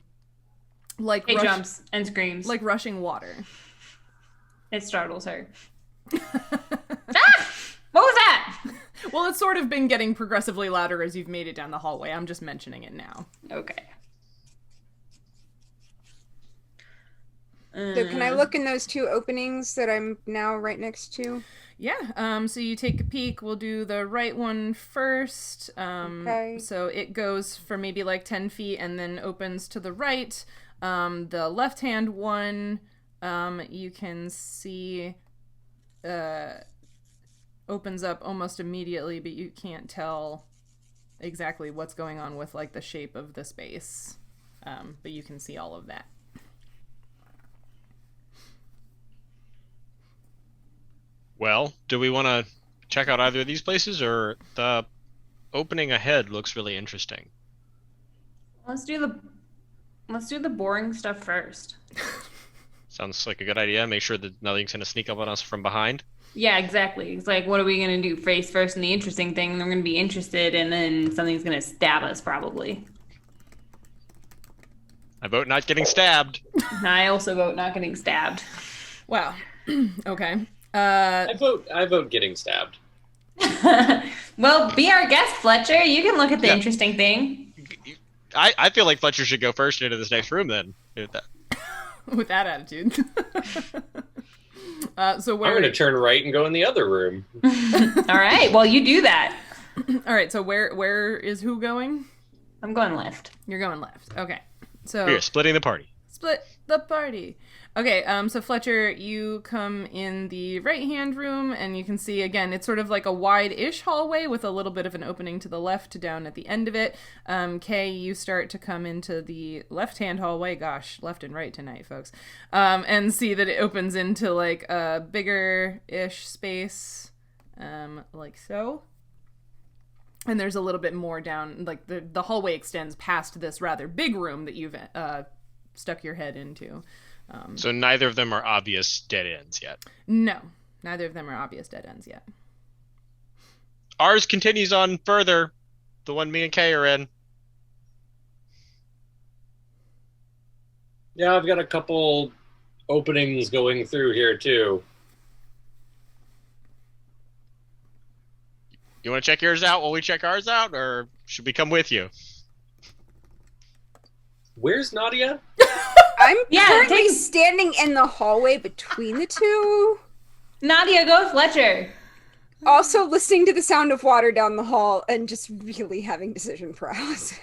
It jumps and screams. like rushing water. It startles her. Ah! What was that? Well, it's sort of been getting progressively louder as you've made it down the hallway. I'm just mentioning it now. Okay. So can I look in those two openings that I'm now right next to? Yeah, so you take a peek. We'll do the right one first. Okay. So it goes for maybe like 10 feet and then opens to the right. The left-hand one, you can see opens up almost immediately, but you can't tell exactly what's going on with like the shape of the space. But you can see all of that. Well, do we want to check out either of these places, or the opening ahead looks really interesting? Let's do the boring stuff first. Sounds like a good idea. Make sure that nothing's going to sneak up on us from behind. Yeah, exactly. It's like, what are we going to do? Face first in the interesting thing, and we're going to be interested, and then something's going to stab us, probably. I vote not getting stabbed. I also vote not getting stabbed. Wow. Okay. I vote getting stabbed. Well, be our guest, Fletcher. You can look at the Yeah. interesting thing. I feel like Fletcher should go first into this next room then. With that attitude. So I'm where? going to turn right and go in the other room. All right. Well, you do that. All right. So where is who going? I'm going left. You're going left. Okay. So We're splitting the party. split the party. Okay. So Fletcher, you come in the right-hand room, and you can see again, it's sort of like a wide-ish hallway with a little bit of an opening to the left down at the end of it. Kay, you start to come into the left-hand hallway. Gosh, left and right tonight, folks. And see that it opens into like a bigger-ish space, like so. And there's a little bit more down, like the hallway extends past this rather big room that you've stuck your head into. So neither of them are obvious dead ends yet. No, neither of them are obvious dead ends yet. Ours continues on further. The one me and Kay are in. Yeah, I've got a couple openings going through here too. You want to check yours out while we check ours out, or should we come with you? Where's Nautia? I'm Yeah, currently take- standing in the hallway between the two, Nautia, go Fletcher. also listening to the sound of water down the hall and just really having decision paralysis.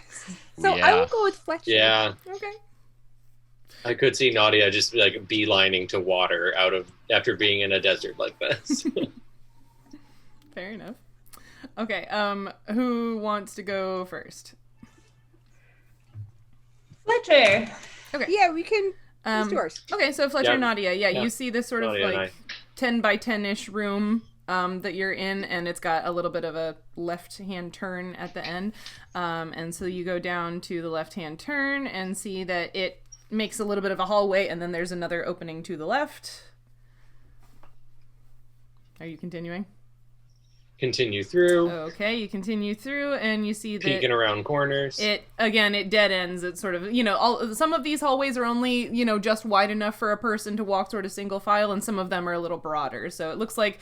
So I Yeah. will go with Fletcher. Yeah, Okay. I could see Nautia just like beelining to water after being in a desert like this. Fair enough. Okay, who wants to go first? Fletcher. Okay. Yeah, we can. Let's do ours. Okay, so Fletcher and Yeah. Nautia, Yeah. you see this sort of Nautia and like 10 by 10-ish room that you're in, and it's got a little bit of a left-hand turn at the end. And so you go down to the left-hand turn and see that it makes a little bit of a hallway, and then there's another opening to the left. Are you continuing? Continue through. Okay, you continue through, and you see that Peeking around corners. it dead ends. It's sort of, some of these hallways are only, just wide enough for a person to walk sort of single file, and some of them are a little broader. So it looks like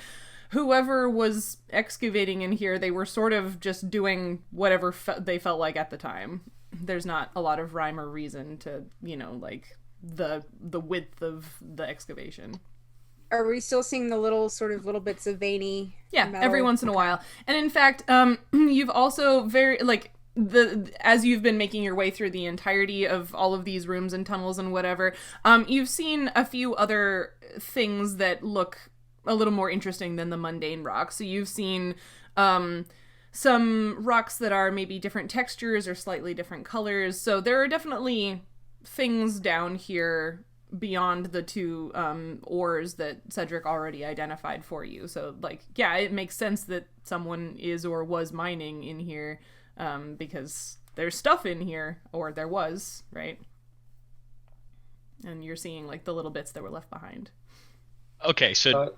whoever was excavating in here, they were sort of just doing whatever they felt like at the time. There's not a lot of rhyme or reason to, like the width of the excavation. Are we still seeing the little bits of veiny? Yeah, metal? every once in a while. And in fact, you've also as you've been making your way through the entirety of all of these rooms and tunnels and whatever, you've seen a few other things that look a little more interesting than the mundane rocks. So you've seen some rocks that are maybe different textures or slightly different colors. So there are definitely things down here beyond the two ores that Cedric already identified for you. So, it makes sense that someone is or was mining in here because there's stuff in here, or there was, right? And you're seeing, the little bits that were left behind. Okay, so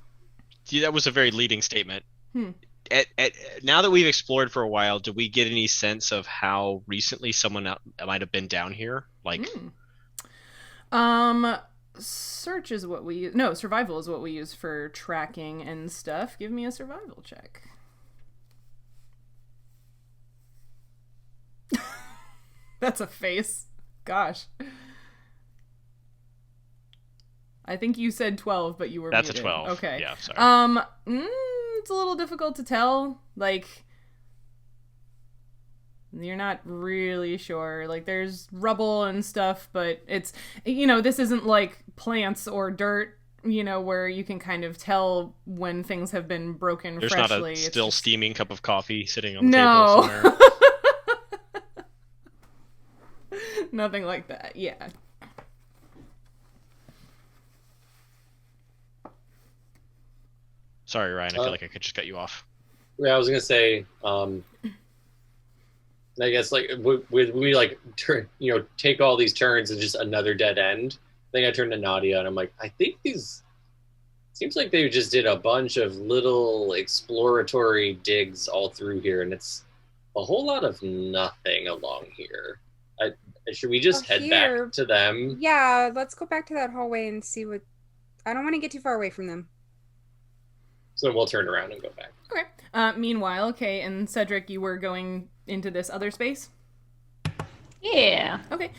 that was a very leading statement. Hmm. Now that we've explored for a while, do we get any sense of how recently someone might have been down here? Search is what we use. No, survival is what we use for tracking and stuff. Give me a survival check. That's a face. Gosh. I think you said 12, but you were That's muted. a 12. Okay. Yeah, sorry. It's a little difficult to tell. You're not really sure. There's rubble and stuff, but it's, this isn't like plants or dirt, where you can kind of tell when things have been broken There's freshly. not a It's still just... steaming cup of coffee sitting on the No. table somewhere. Nothing like that, yeah. Sorry, Ryan, I feel like I could just cut you off. Yeah, I was gonna say, I guess would we take all these turns and just another dead end? I think I turned to Nautia and I'm like, I think these seems like they just did a bunch of little exploratory digs all through here, and it's a whole lot of nothing along here. Should we just head back to them? Yeah, let's go back to that hallway and see what. I don't want to get too far away from them. So then we'll turn around and go back. Okay. Meanwhile, okay, and Cedric, you were going into this other space? Yeah. Okay.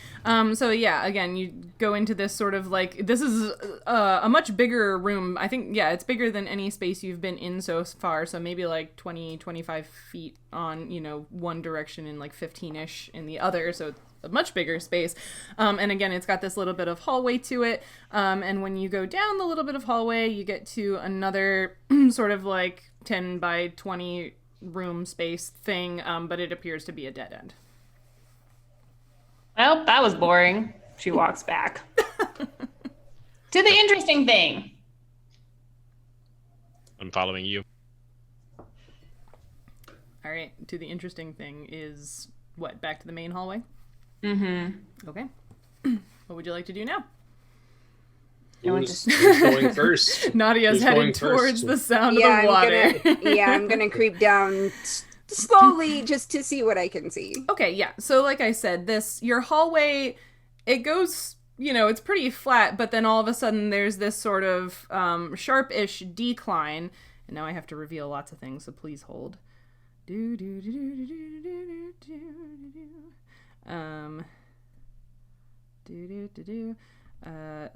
So yeah, again, you go into this sort of this is a much bigger room. I think, yeah, it's bigger than any space you've been in so far. So maybe 20, 25 feet on, one direction and 15-ish in the other. So it's a much bigger space. And again, it's got this little bit of hallway to it. And when you go down the little bit of hallway, you get to another sort of 10 by 20 room space thing. But it appears to be a dead end. Well, that was boring. She walks back. To the interesting thing. I'm following you. All right. To the interesting thing is what? Back to the main hallway? Mm-hmm. Okay. What would you like to do now? Who's going first? Nadia's Who's headed going towards first? the sound of the water. I'm gonna creep down slowly just to see what I can see. Okay, yeah. So like I said, your hallway, it goes, it's pretty flat, but then all of a sudden there's this sort of sharp-ish decline. And now I have to reveal lots of things, so please hold.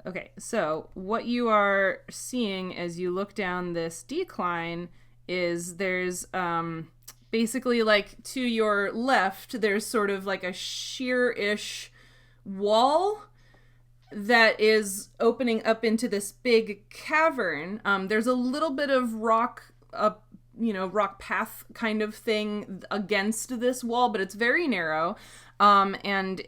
Okay, so what you are seeing as you look down this decline is there's basically to your left there's sort of a sheer-ish wall that is opening up into this big cavern. There's a little bit of rock up rock path kind of thing against this wall, but it's very narrow. And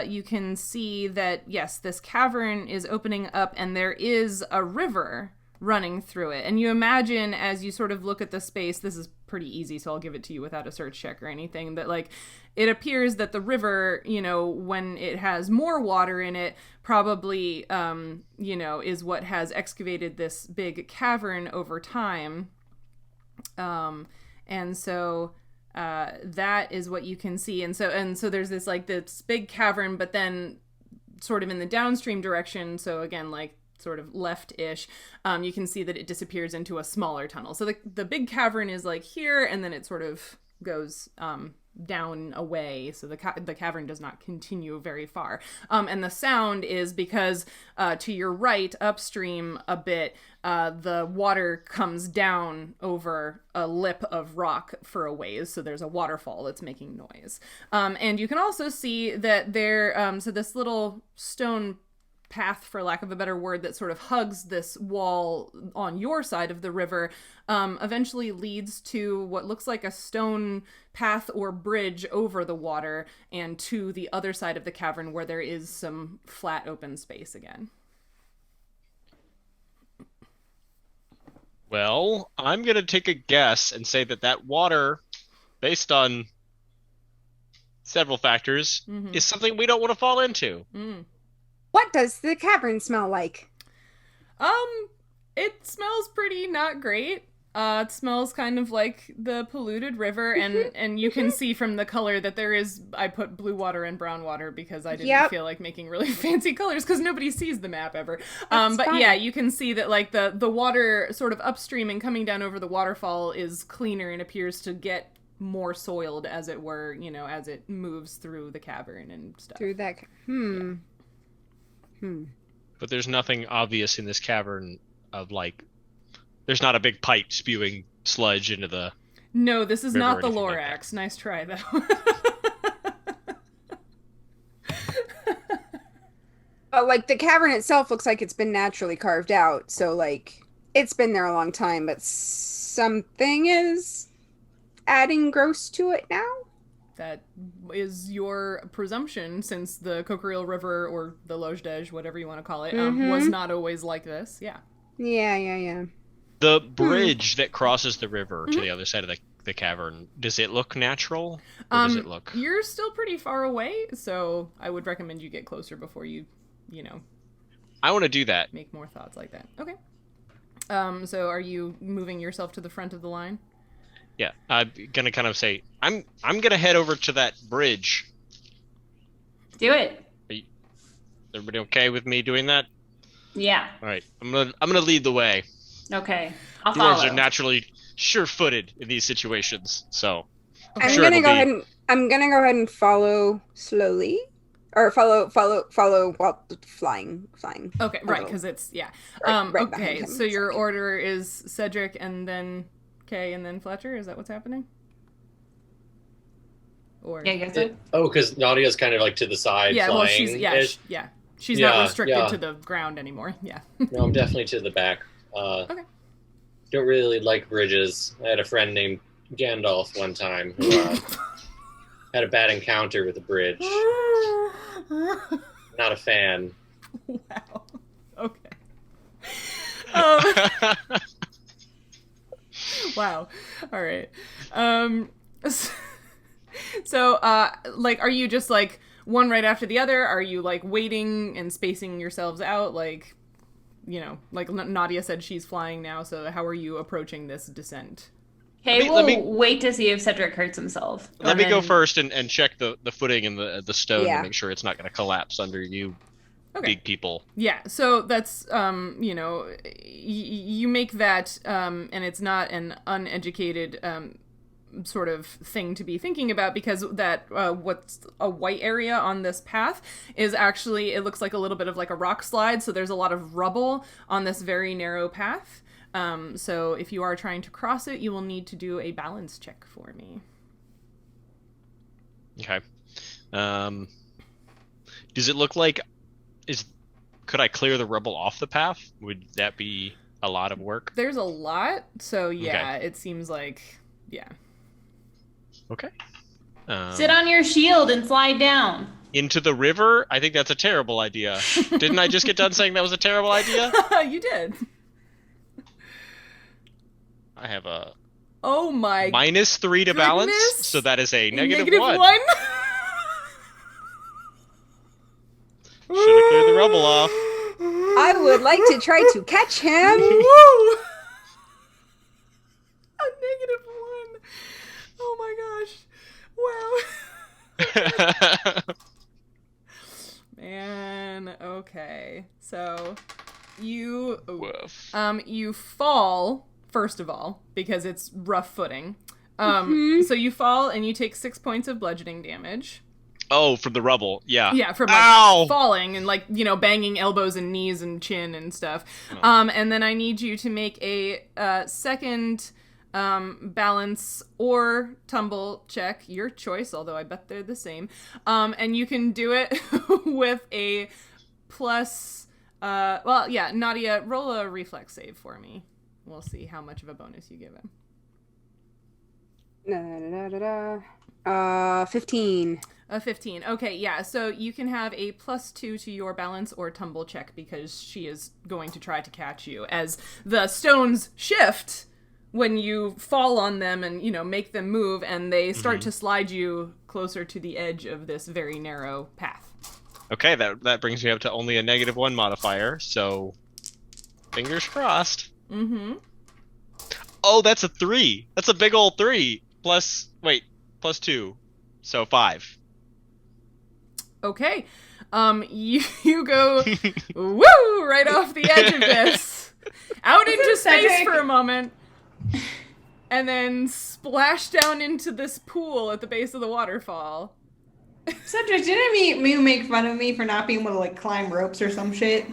you can see that, yes, this cavern is opening up and there is a river running through it. And you imagine as you sort of look at the space, this is pretty easy, so I'll give it to you without a search check or anything, that like it appears that the river, when it has more water in it, probably, is what has excavated this big cavern over time. And so that is what you can see. And so there's this like this big cavern, but then sort of in the downstream direction, so again, like sort of left-ish, you can see that it disappears into a smaller tunnel. So the big cavern is like here, and then it sort of goes down away, so the cavern does not continue very far. And the sound is because to your right, upstream a bit, the water comes down over a lip of rock for a ways, so there's a waterfall that's making noise. And you can also see that there, so this little stone path, for lack of a better word, that sort of hugs this wall on your side of the river, eventually leads to what looks like a stone path or bridge over the water and to the other side of the cavern where there is some flat open space again. Well, I'm going to take a guess and say that water, based on several factors, is something we don't want to fall into. What does the cavern smell like? It smells pretty not great. It smells kind of like the polluted river, and you can see from the color that there is, I put blue water and brown water because I didn't feel like making really fancy colors because nobody sees the map ever. But fine. Yeah, you can see that like the water sort of upstream and coming down over the waterfall is cleaner and appears to get more soiled, as it were, as it moves through the cavern and stuff. Through that. But there's nothing obvious in this cavern of like, there's not a big pipe spewing sludge into the. No, this is not the Lorax. Like nice try though. Like the cavern itself looks like it's been naturally carved out, so like it's been there a long time, but something is adding gross to it now. That is your presumption, since the Coquerel River, or the Lojdej, whatever you want to call it, was not always like this. Yeah. Yeah. The bridge that crosses the river to the other side of the cavern, does it look natural? Or does it look... You're still pretty far away, so I would recommend you get closer before you I want to do that. Make more thoughts like that. Okay. So are you moving yourself to the front of the line? Yeah, I'm gonna kind of say I'm gonna head over to that bridge. Do it. Everybody okay with me doing that? Yeah. All right, I'm gonna lead the way. Okay, I'll follow. Dwarves are naturally sure-footed in these situations, so I'm gonna go ahead and follow slowly, or follow while flying. Okay, right, because it's Right okay, so your order is Cedric and then Kay and then Fletcher? Is that what's happening? Or yeah, I guess so. Because Nautia's kind of like to the side. Yeah, flying. well, she's not restricted to the ground anymore. Yeah. No, I'm definitely to the back. Okay. Don't really like bridges. I had a friend named Gandalf one time who had a bad encounter with a bridge. Not a fan. Wow. Okay. Wow. All right. So, like, are you just, like, one right after the other? Are you, like, waiting and spacing yourselves out? Like, like Nautia said she's flying now, so how are you approaching this descent? Okay, we'll wait to see if Cedric hurts himself. Let me go first and check the footing and the stone to make sure it's not going to collapse under you. Okay. Big people. Yeah, so that's, you make that, and it's not an uneducated sort of thing to be thinking about, because that what's a white area on this path is actually, it looks like a little bit of like a rock slide, so there's a lot of rubble on this very narrow path. So if you are trying to cross it, you will need to do a balance check for me. Okay. Does it look like... Could I clear the rubble off the path? Would that be a lot of work? There's a lot, so yeah, It seems like, yeah. Okay. Sit on your shield and slide down. Into the river? I think that's a terrible idea. Didn't I just get done saying that was a terrible idea? You did. I have a Oh my -3 to balance, goodness. so that is a -1. Should have cleared the rubble off. I would like to try to catch him. Woo! A -1. Oh my gosh. Wow. Man, okay. So you Woof. you fall first of all because it's rough footing. So you fall and you take 6 points of bludgeoning damage. Oh, from the rubble. Yeah. Yeah, from Ow! falling and banging elbows and knees and chin and stuff. And then I need you to make a second balance or tumble check, your choice, although I bet they're the same. And you can do it with a plus Nautia, roll a reflex save for me. We'll see how much of a bonus you give him. 15. A 15. Okay, yeah. So you can have a +2 to your balance or tumble check because she is going to try to catch you as the stones shift when you fall on them and, make them move, and they start to slide you closer to the edge of this very narrow path. Okay, that brings me up to only a -1 modifier, so fingers crossed. Mm-hmm. Oh, that's a 3. That's a big old 3. +2. So 5. Okay. You go woo right off the edge of this, out into space Cedric? for a moment, and then splash down into this pool at the base of the waterfall. Cedric, didn't you make fun of me for not being able to climb ropes or some shit?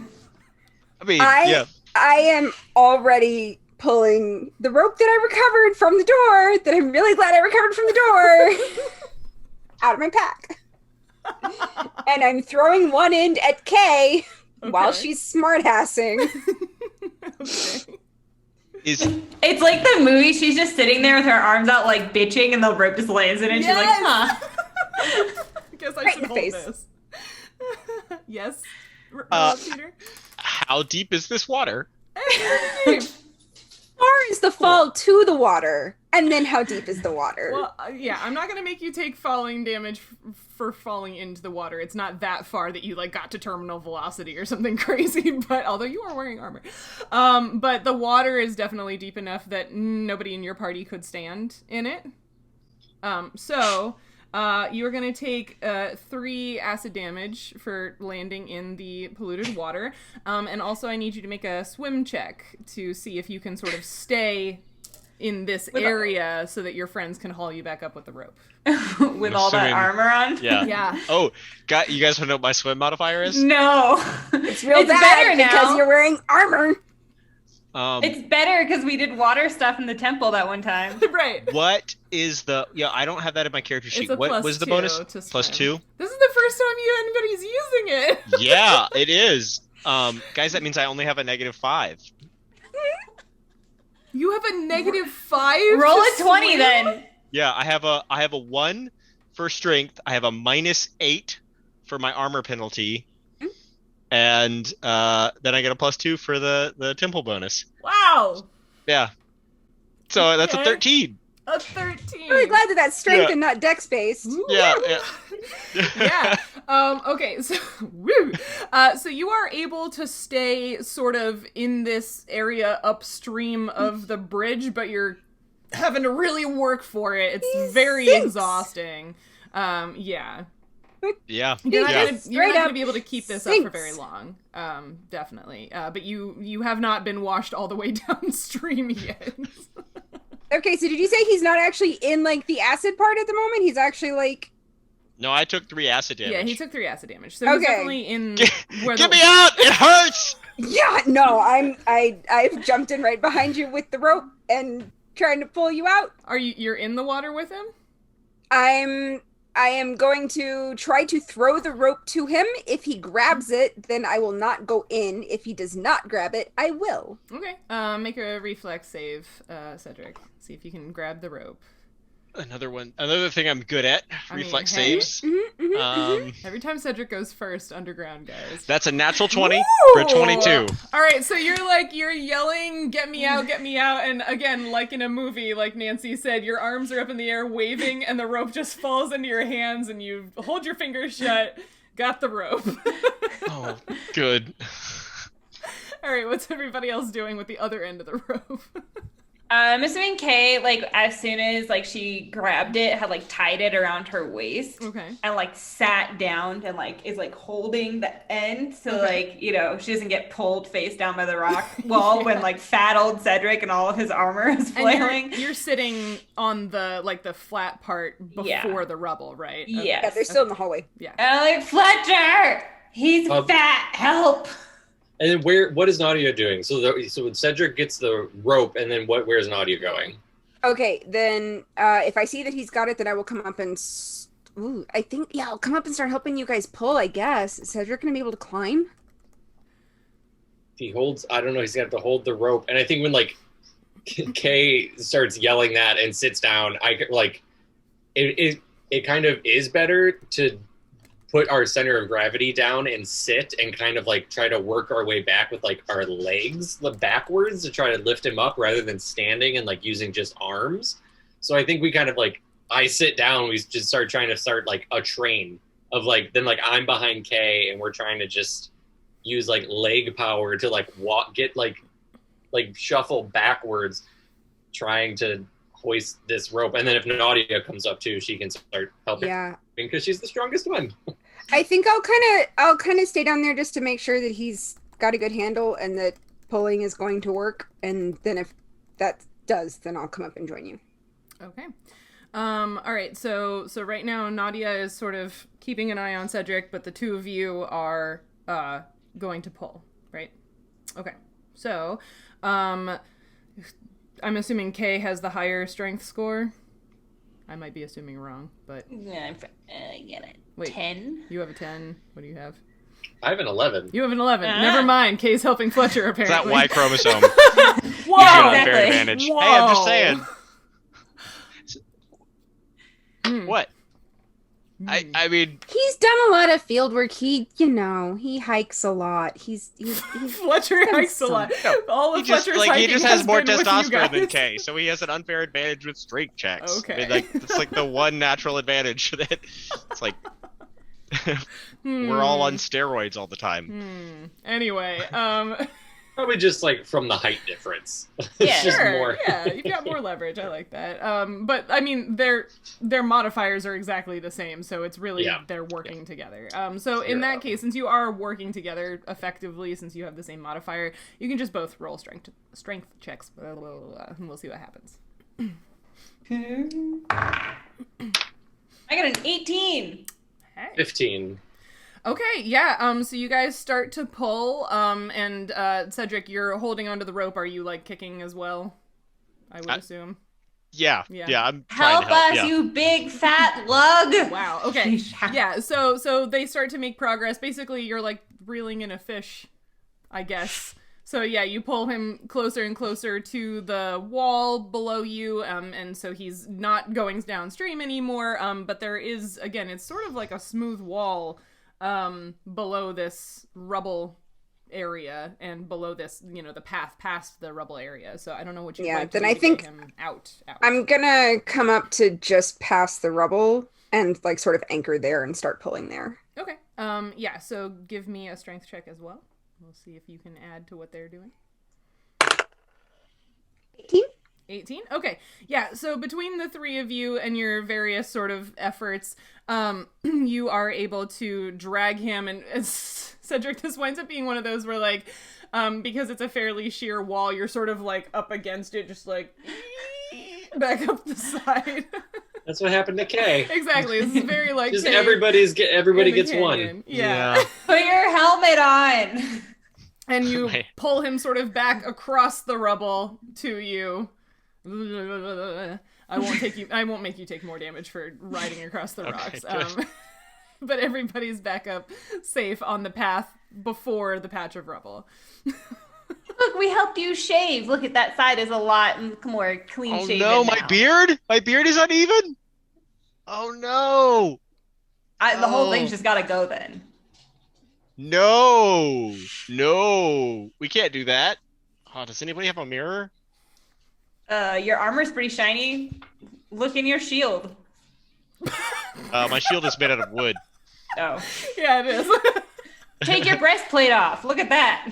I mean, I am already pulling the rope that I recovered from the door, that I'm really glad I recovered from the door, out of my pack. And I'm throwing one end at Kay while she's smart-assing. Okay. It's like the movie, she's just sitting there with her arms out like bitching and the rope just lands in it and she's like, huh. I guess I Right should in the hold face. this. Yes? Peter? How deep is this water? Or is the fall to the water? And then how deep is the water? Well, yeah, I'm not gonna make you take falling damage for falling into the water. It's not that far that you got to terminal velocity or something crazy. But although you are wearing armor, but the water is definitely deep enough that nobody in your party could stand in it. So you're gonna take 3 acid damage for landing in the polluted water, and also I need you to make a swim check to see if you can sort of stay in this area so that your friends can haul you back up with the rope. With all that armor on? Yeah. Yeah. Oh, you guys want to know what my swim modifier is? No. It's real It's bad better because now. you're wearing armor. It's better because we did water stuff in the temple that one time. Right. What is the... Yeah, I don't have that in my character sheet. It's a What was the +2 bonus? to +2? swim. This is the first time anybody's using it. Yeah, it is. Guys, that means I only have a -5. You have a -5? Roll to a 20 swim? then. Yeah, I have a 1 for strength. I have a -8 for my armor penalty. And then I get a +2 for the temple bonus. Wow. Yeah. So that's a Okay. 13. A 13. Really glad that that's strength Yeah. and not dex based. Yeah. Yeah. Okay. So, woo. So you are able to stay sort of in this area upstream of the bridge, but you're having to really work for it. It's very exhausting. Yeah. Yeah. You're not Yeah. gonna Straight up be able to keep this up for very long. Definitely. But you have not been washed all the way downstream yet. Okay, so did you say he's not actually in the acid part at the moment? He's actually No, I took 3 acid damage. Yeah, he took 3 acid damage. So he's Okay. definitely in where Get me out! It hurts! Yeah, no, I've jumped in right behind you with the rope and trying to pull you out. You're in the water with him? I am going to try to throw the rope to him. If he grabs it, then I will not go in. If he does not grab it, I will. Okay. Make a reflex save, Cedric. See if you can grab the rope. Another thing I'm good at, reflex saves. Every time Cedric goes first, underground, guys. That's a natural 20 for a 22. All right, so you're yelling, get me out, and again, like in a movie, like Nancy said, your arms are up in the air waving, and the rope just falls into your hands, and you hold your fingers shut, got the rope. Oh, good. All right, what's everybody else doing with the other end of the rope? I'm assuming Kay, like, as soon as, like, she grabbed it, had, like, tied it around her waist. Okay. And, like, sat down and, like, is, like, holding the end. So, like, you know, she doesn't get pulled face down by the rock wall when, like, fat old Cedric and all of his armor is flailing. And you're sitting on the, like, the flat part before the rubble, right? Okay. Yeah, they're still in the hallway. Yeah. And I'm like, Fletcher! He's fat! Help! And then what is Nautia doing? So Cedric gets the rope, and then where's Nautia going? Okay, then if I see that he's got it, then I will come up and... I'll come up and start helping you guys pull, I guess. Is Cedric going to be able to climb? He holds... I don't know, he's going to have to hold the rope. And I think when, like, Kay starts yelling that and sits down, it kind of is better to put our center of gravity down and sit and kind of like try to work our way back with like our legs backwards to try to lift him up rather than standing and like using just arms. So I think we kind of like, I sit down, we just start like a train of like, then like I'm behind Kay and we're trying to just use like leg power to like get like shuffle backwards trying to hoist this rope. And then if Nautia comes up too, she can start helping. Yeah. Because she's the strongest one. I think I'll kind of stay down there just to make sure that he's got a good handle and that pulling is going to work. And then if that does, then I'll come up and join you. Okay. All right. So right now Nautia is sort of keeping an eye on Cedric, but the two of you are going to pull, right? Okay. So, I'm assuming Kay has the higher strength score. I might be assuming wrong, but... Yeah, I get it. Wait, 10? You have a 10. What do you have? I have an 11. You have an 11. Never mind. Kay's helping Fletcher, apparently. It's that Y chromosome. Whoa! You get unfair advantage. Whoa. Hey, I'm just saying. What? I mean... He's done a lot of field work. He hikes a lot. He's Fletcher hikes a lot. No, All of Fletcher's hiking he just has more been with you testosterone than guys. Kay, so he has an unfair advantage with strength checks. Okay. I mean, like, it's like the one natural advantage that it's like we're all on steroids all the time. Anyway, Probably just like from the height difference. Yeah. It's just sure, more. yeah, you've got more leverage. I like that. But I mean, their modifiers are exactly the same, so it's really they're working together. So in that case, since you are working together effectively, since you have the same modifier, you can just both roll strength checks, and we'll see what happens. I got an 18. Hey. 15. Okay, yeah, so you guys start to pull, and Cedric, you're holding onto the rope. Are you, like, kicking as well? I would assume. Yeah, I'm trying Help to help. us, you big fat lug! Wow, okay. Yeah, so they start to make progress. Basically, you're, like, reeling in a fish, I guess. So, yeah, you pull him closer and closer to the wall below you, and so he's not going downstream anymore, but there is, again, it's sort of like a smooth wall below this rubble area and below this, the path past the rubble area. So I don't know what you'd like to then do I to think get him out. I'm gonna come up to just past the rubble and like sort of anchor there and start pulling there. Okay. Yeah, so give me a strength check as well. We'll see if you can add to what they're doing. 18? Okay. Yeah, so between the three of you and your various sort of efforts, you are able to drag him, and Cedric, this winds up being one of those where, like, because it's a fairly sheer wall, you're sort of, like, up against it, just, like, back up the side. That's what happened to Kay. Exactly. This is very, like, Just Kay everybody in the gets canyon. one. Yeah. Put your helmet on! And you pull him sort of back across the rubble to you. I won't make you take more damage for riding across the Okay, rocks. good. But everybody's back up safe on the path before the patch of rubble. Look, we helped you shave. Look at that side is a lot more clean Oh shaven no, now. my beard? My beard is uneven? Oh no! The whole Oh. thing's just gotta go then. No! No! We can't do that. Oh, does anybody have a mirror? Your armor's pretty shiny. Look in your shield. My shield is made out of wood. Oh. Yeah, it is. Take your breastplate off. Look at that.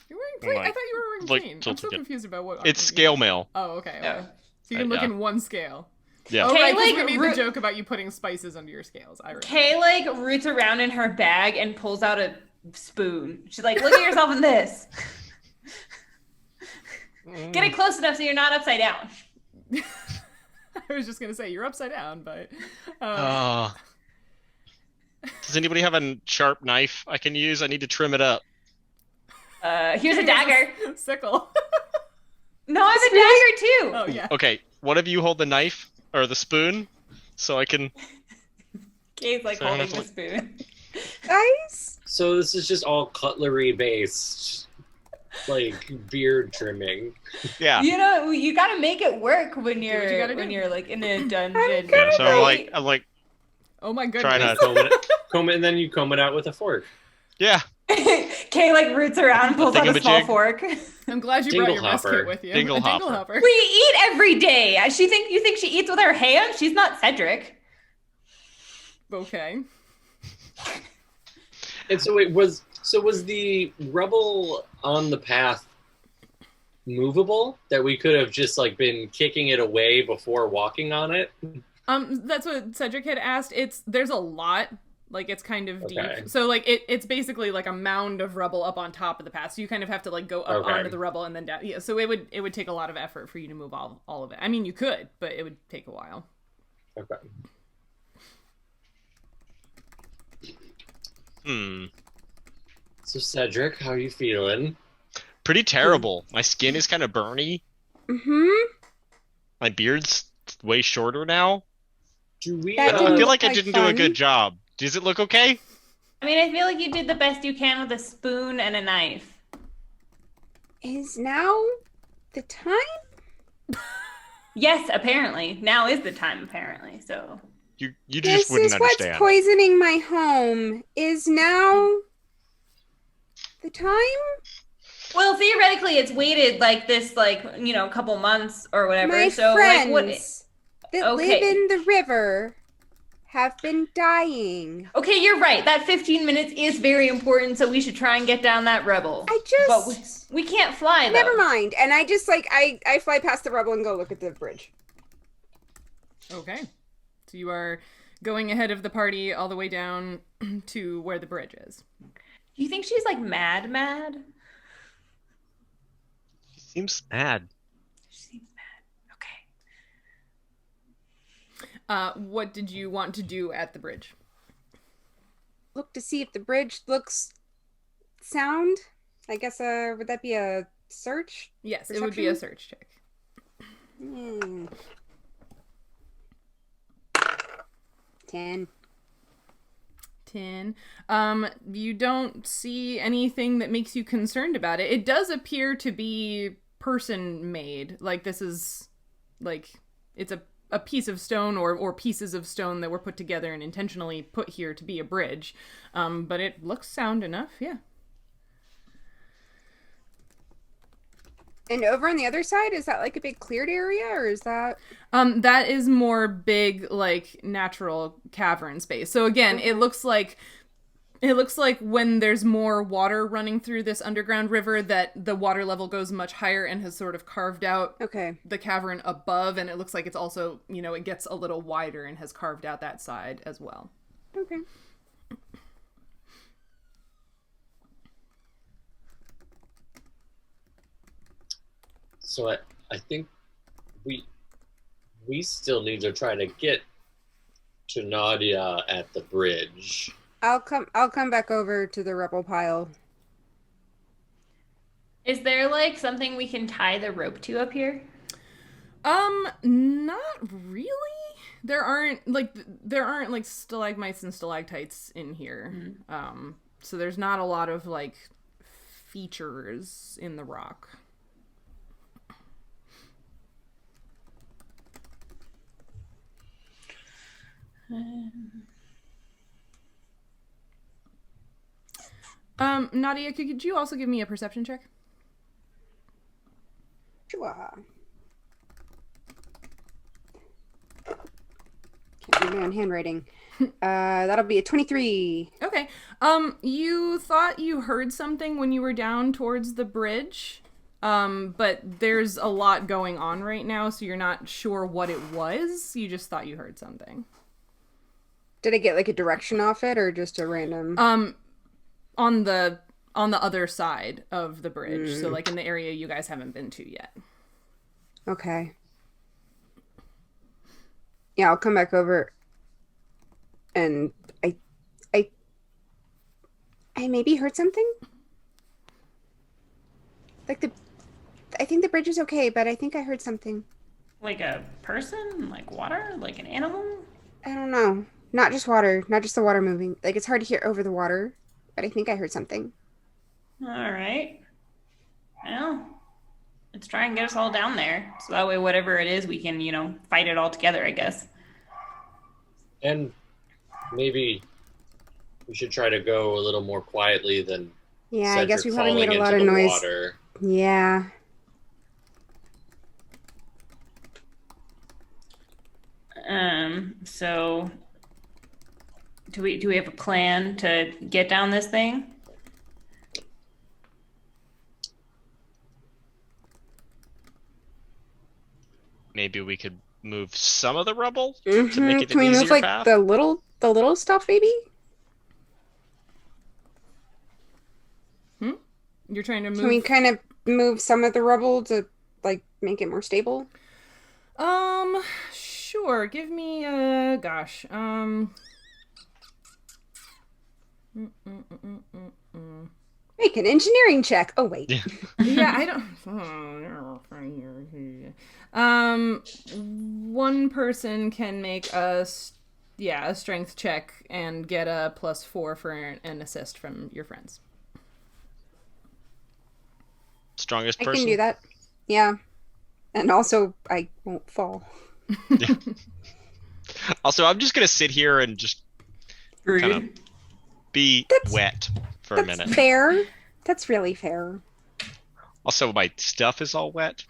You're wearing plate? I Like- thought you were wearing like green. I'm tilted so again. confused about what. It's scale mail. Oh, okay. Oh. So you can look Yeah. in one scale. Yeah. Oh, Kay, right, 'cause like, we made ru- the joke about you putting spices under your scales. I remember. Kay like roots around in her bag and pulls out a spoon. She's like, look at yourself in this. Get it close enough so you're not upside down. I was just gonna say you're upside down, but Does anybody have a sharp knife I can use? I need to trim it up. Here's a dagger. Sickle. No, I have a dagger too. Oh yeah. Okay, one of you hold the knife or the spoon so I can. Kay's like So holding that's the like- spoon. Guys, So this is just all cutlery based, like beard trimming. Yeah. You know, you gotta make it work when what you you're gotta when do. you're like in a dungeon. Yeah, so I'm like, Oh my Try goodness. not- Comb it, and then you comb it out with a fork. yeah. Kay like roots around, pulls out a small Thingamajig. fork. I'm glad you brought your mess Dinglehopper. kit with you. Dinglehopper. A dinglehopper. We eat every day. You think she eats with her hands? She's not Cedric. Okay. And so was the rubble on the path movable that we could have just like been kicking it away before walking on it? That's what Cedric had asked. There's a lot. Like it's kind of Okay. deep. So like it's basically like a mound of rubble up on top of the path. So you kind of have to like go up Okay. onto the rubble and then down. Yeah. So it would take a lot of effort for you to move all of it. I mean, you could, but it would take a while. Okay. So Cedric, how are you feeling? Pretty terrible. My skin is kind of burny. My beard's way shorter now. Do we? That I didn't feel look like I like didn't do a fun. good job. Does it look okay? I mean, I feel like you did the best you can with a spoon and a knife. is now the time? Yes, apparently. Now is the time, apparently. So You just This wouldn't is what's understand. poisoning my home. Is now the time? well, theoretically it's waited like this a couple months or whatever. My so friends like what that okay. live in the river have been dying. Okay, you're right. That 15 minutes is very important, so we should try and get down that rubble. I But just we can't fly though. never mind. And I just I fly past the rubble and go look at the bridge. Okay. So you are going ahead of the party all the way down to where the bridge is. Do you think she's like mad? He seems mad. She seems mad. Okay. What did you want to do at the bridge? Look to see if the bridge looks sound. I guess would that be a search? Yes, it would be a Perception? search check. 10. 10. You don't see anything that makes you concerned about it. It does appear to be person made. Like this is like it's a piece of stone or pieces of stone that were put together and intentionally put here to be a bridge. But it looks sound enough, yeah. And over on the other side, is that like a big cleared area, or is that? That is more big, like natural cavern space. So again, it looks like when there's more water running through this underground river, that the water level goes much higher and has sort of carved out Okay. the cavern above, and it looks like it's also, it gets a little wider and has carved out that side as well. Okay. So I think we still need to try to get to Nautia at the bridge. I'll come back over to the rubble pile. Is there like something we can tie the rope to up here? Not really. There aren't like stalagmites and stalactites in here. So there's not a lot of like features in the rock. Nautia, could you also give me a perception check? Sure. Can't read my own handwriting. That'll be a 23. Okay. You thought you heard something when you were down towards the bridge, but there's a lot going on right now, so you're not sure what it was. You just thought you heard something. Did I get like a direction off it or just a random? On the other side of the bridge, so like in the area you guys haven't been to yet. Okay. Yeah, I'll come back over. And I maybe heard something. Like I think the bridge is okay, but I think I heard something. Like a person? Like water? Like an animal? I don't know. Not just water. Not just the water moving. Like, it's hard to hear over the water, but I think I heard something. All right. Well, let's try and get us all down there. So that way, whatever it is, we can, fight it all together, I guess. And maybe we should try to go a little more quietly than Yeah, Cedric I guess we probably falling made a lot into of the noise. water. Yeah. So do we have a plan to get down this thing? Maybe we could move some of the rubble Mm-hmm. to make it Can an we easier move like path. the little stuff, maybe? You're trying to move. Can we kind of move some of the rubble to like make it more stable? Sure. Give me gosh. Make an engineering check. Oh wait. Yeah, I don't. One person can make a strength check and get a +4 for an assist from your friends. Strongest I person. can do that. Yeah. And also I won't fall. Also, I'm just gonna sit here and just kind of be wet for a minute. That's fair. That's really fair. Also, my stuff is all wet.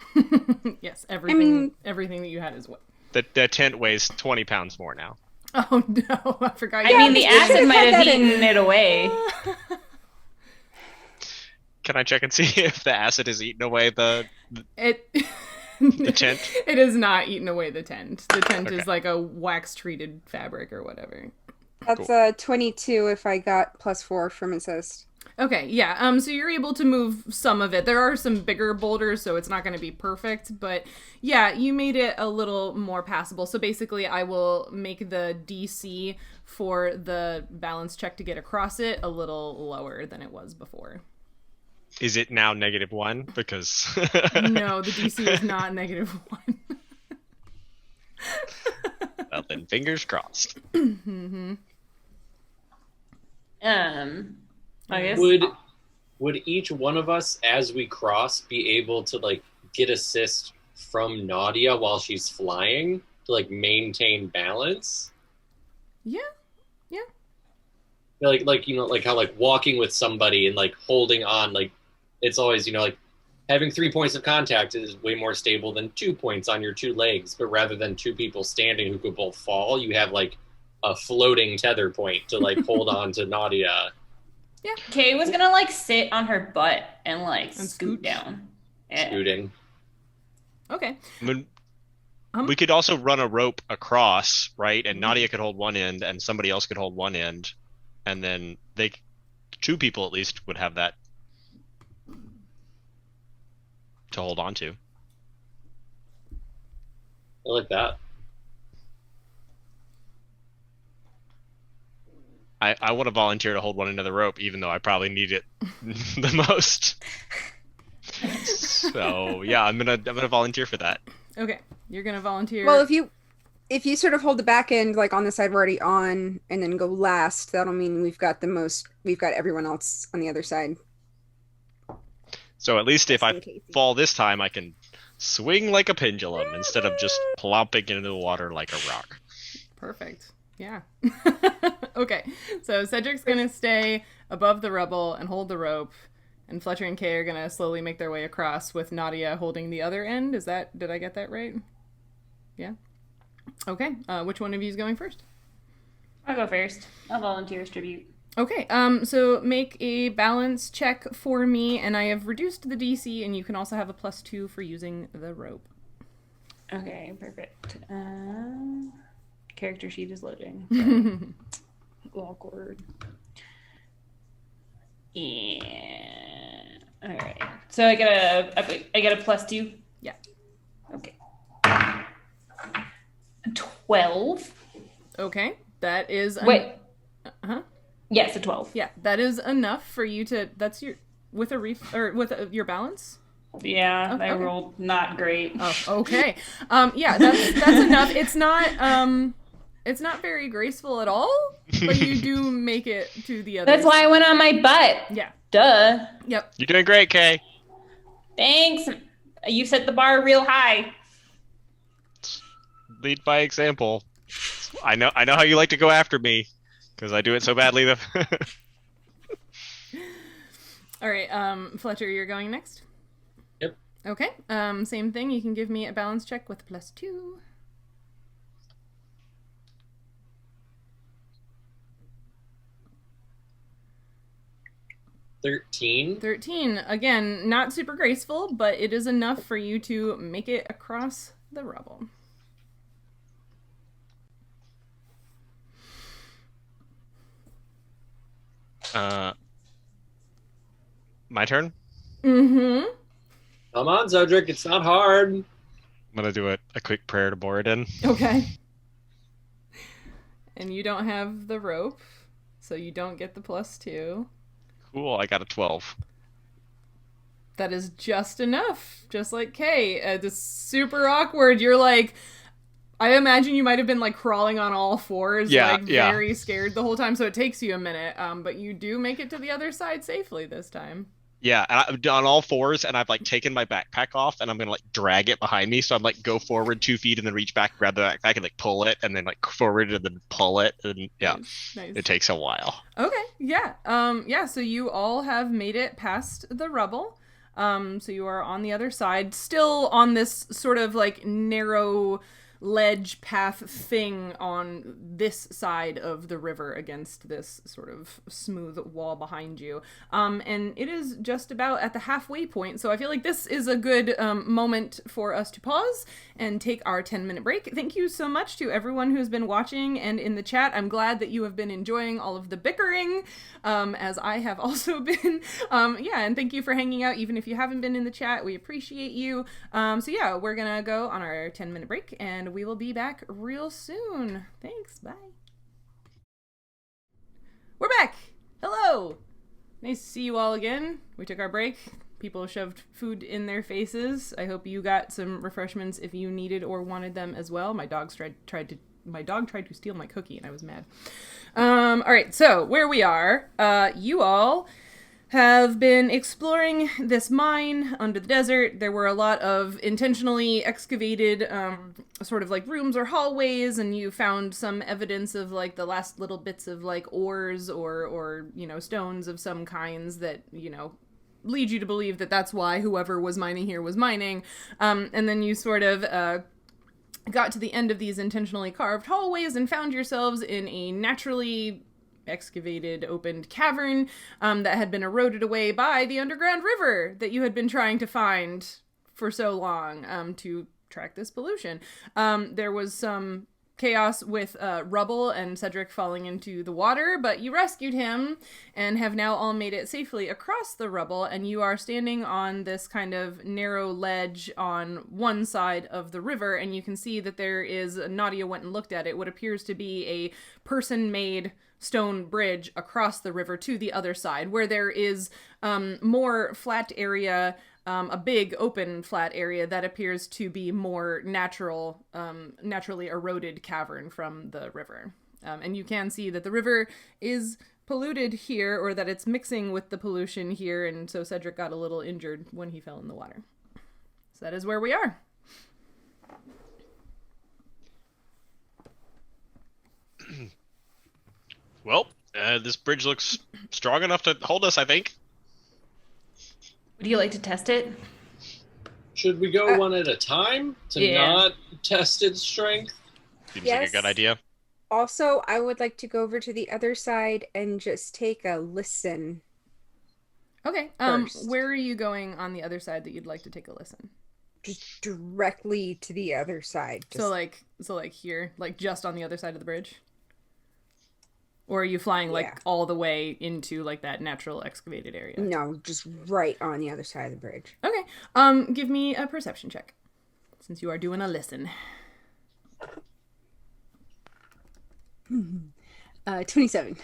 Yes, everything that you had is wet. The tent weighs 20 pounds more now. Oh no, I forgot. I mean, the we should've acid might had have that in- eaten it away. Can I check and see if the acid has eaten away the tent? It has not eaten away the tent. The tent Okay. is like a wax-treated fabric or whatever. That's a 22 if I got +4 from assist. Okay, yeah. So you're able to move some of it. There are some bigger boulders, so it's not going to be perfect, but yeah, you made it a little more passable. So basically, I will make the DC for the balance check to get across it a little lower than it was before. Is it now -1? Because No, the DC is not -1. well, then fingers crossed. I guess. Would each one of us, as we cross, be able to like get assist from Nautia while she's flying to like maintain balance? Yeah. Like like how like walking with somebody and like holding on, like it's always like having 3 points of contact is way more stable than 2 points on your 2 legs. But rather than 2 people standing who could both fall, you have like a floating tether point to like hold on to Nautia. Yeah. Kay was gonna like sit on her butt and like And scoot scooch. down. Yeah. Scooting. Okay. I mean, we could also run a rope across, right? And Nautia could hold one end, and somebody else could hold one end, and then 2 people at least would have that to hold on to. I like that. I want to volunteer to hold one end of the rope, even though I probably need it the most. So yeah, I'm gonna volunteer for that. Okay, you're gonna volunteer. Well, if you sort of hold the back end like on the side we're already on, and then go last, that'll mean we've got everyone else on the other side. So at least if Just I in case. fall this time, I can swing like a pendulum instead of just plopping into the water like a rock. Perfect. Yeah. Okay, so Cedric's gonna stay above the rubble and hold the rope, and Fletcher and Kay are gonna slowly make their way across with Nautia holding the other end. Did I get that right? Yeah. Okay, which one of you is going first? I'll go first. I'll volunteer as tribute. Okay, so make a balance check for me, and I have reduced the DC, and you can also have a +2 for using the rope. Okay, perfect. Character sheet is loading. Awkward. Yeah. All right. So I get a +2. Yeah. Okay. 12. Okay, that is... Wait. Uh-huh. Yes, a 12. Yeah, that is enough for you to... That's your... With a your balance? Yeah, Oh, I okay. rolled not great. Oh, okay. Yeah, that's enough. It's not very graceful at all, but you do make it to the other. That's why I went on my butt. Yeah. Duh. Yep. You're doing great, Kay. Thanks. You set the bar real high. Lead by example. I know how you like to go after me because I do it so badly. All right, Fletcher, you're going next? Yep. Okay, same thing. You can give me a balance check with +2. $13. 13. Again, not super graceful, but it is enough for you to make it across the rubble. My turn? Mm-hmm. Come on, Cedric, it's not hard. I'm gonna do a quick prayer to Borodin. Okay. And you don't have the rope, so you don't get the +2. Cool, I got a 12. That is just enough. Just like Kay. It's super awkward. You're like... I imagine you might have been like crawling on all fours, very scared the whole time, so it takes you a minute. But you do make it to the other side safely this time. Yeah, and I'm on all fours, and I've like taken my backpack off, and I'm gonna like drag it behind me. So I'm like go forward 2 feet, and then reach back, grab the backpack, and like pull it, and then like forward, and then pull it, and yeah, Nice. It takes a while. Okay, yeah, yeah. So you all have made it past the rubble. So you are on the other side, still on this sort of like narrow ledge path thing on this side of the river against this sort of smooth wall behind you. And it is just about at the halfway point, so I feel like this is a good moment for us to pause and take our 10-minute break. Thank you so much to everyone who's been watching and in the chat. I'm glad that you have been enjoying all of the bickering, as I have also been. Yeah, and thank you for hanging out even if you haven't been in the chat. We appreciate you. So yeah, we're gonna go on our 10-minute break, and we will be back real soon. Thanks, bye. We're back! Hello! Nice to see you all again. We took our break. People shoved food in their faces. I hope you got some refreshments if you needed or wanted them as well. My dog tried to steal my cookie, and I was mad. All right, so where we are, you all have been exploring this mine under the desert. There were a lot of intentionally excavated sort of like rooms or hallways, and you found some evidence of like the last little bits of like ores or you know, stones of some kinds that, you know, lead you to believe that that's why whoever was mining here was mining. And then you sort of got to the end of these intentionally carved hallways and found yourselves in a naturally excavated, opened cavern that had been eroded away by the underground river that you had been trying to find for so long to track this pollution. There was some chaos with Rubble and Cedric falling into the water, but you rescued him and have now all made it safely across the rubble, and you are standing on this kind of narrow ledge on one side of the river, and you can see that there is, Nautia went and looked at it, what appears to be a person-made stone bridge across the river to the other side, where there is more flat area a big open flat area that appears to be more naturally eroded cavern from the river. And you can see that the river is polluted here, or that it's mixing with the pollution here, and so Cedric got a little injured when he fell in the water. So that is where we are. Well, this bridge looks strong enough to hold us, I think. Would you like to test it? Should we go one at a time to not test its strength? Seems like a good idea. Also, I would like to go over to the other side and just take a listen. Okay. First. Where are you going on the other side that you'd like to take a listen? Just directly to the other side. So like here, like just on the other side of the bridge? Or are you flying like all the way into like that natural excavated area? No, just right on the other side of the bridge. Okay. Give me a perception check, since you are doing a listen. 27.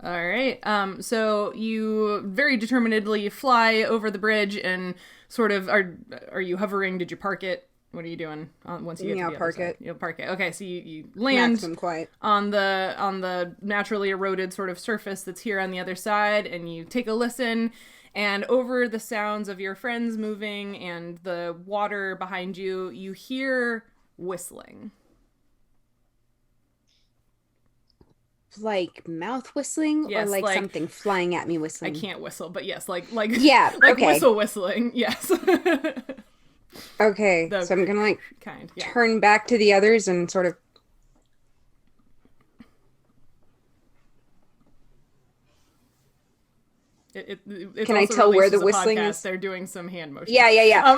All right. So you very determinedly fly over the bridge and sort of are you hovering? Did you park it? What are you doing once you get to the other park side? it. You'll park it. Okay, so you land Maximum quiet. on the naturally eroded sort of surface that's here on the other side, and you take a listen, and over the sounds of your friends moving and the water behind you, you hear whistling. Like mouth whistling, Yes, or like something flying at me I whistling? can't whistle, but yes, like Yeah, like okay. whistle whistling. Yes. Okay, The so I'm gonna like kind. Yeah. turn back to the others and sort of. It's Can I also tell where released the as a whistling podcast. is? They're doing some hand motions. Yeah.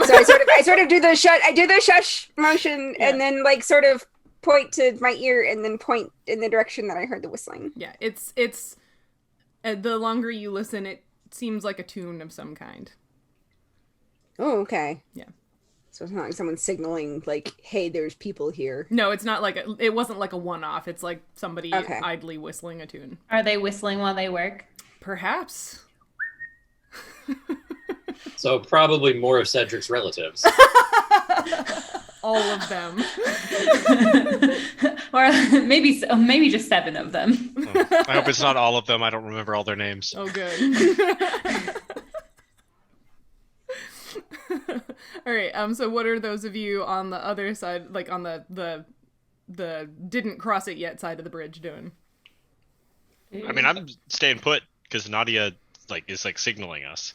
So I sort of do the shush motion, Yeah. and then like sort of point to my ear, and then point in the direction that I heard the whistling. Yeah, it's the longer you listen, it seems like a tune of some kind. Oh, okay. Yeah. So it's not like someone signaling like, "Hey, there's people here." No, it's not like it wasn't like a one-off. It's like somebody Okay. idly whistling a tune. Are they whistling while they work? Perhaps. So probably more of Cedric's relatives. All of them. Or maybe just 7 of them. I hope it's not all of them. I don't remember all their names. Oh, good. All right. So what are those of you on the other side, like on the didn't cross it yet side of the bridge doing? I mean, I'm staying put because Nautia is signaling us.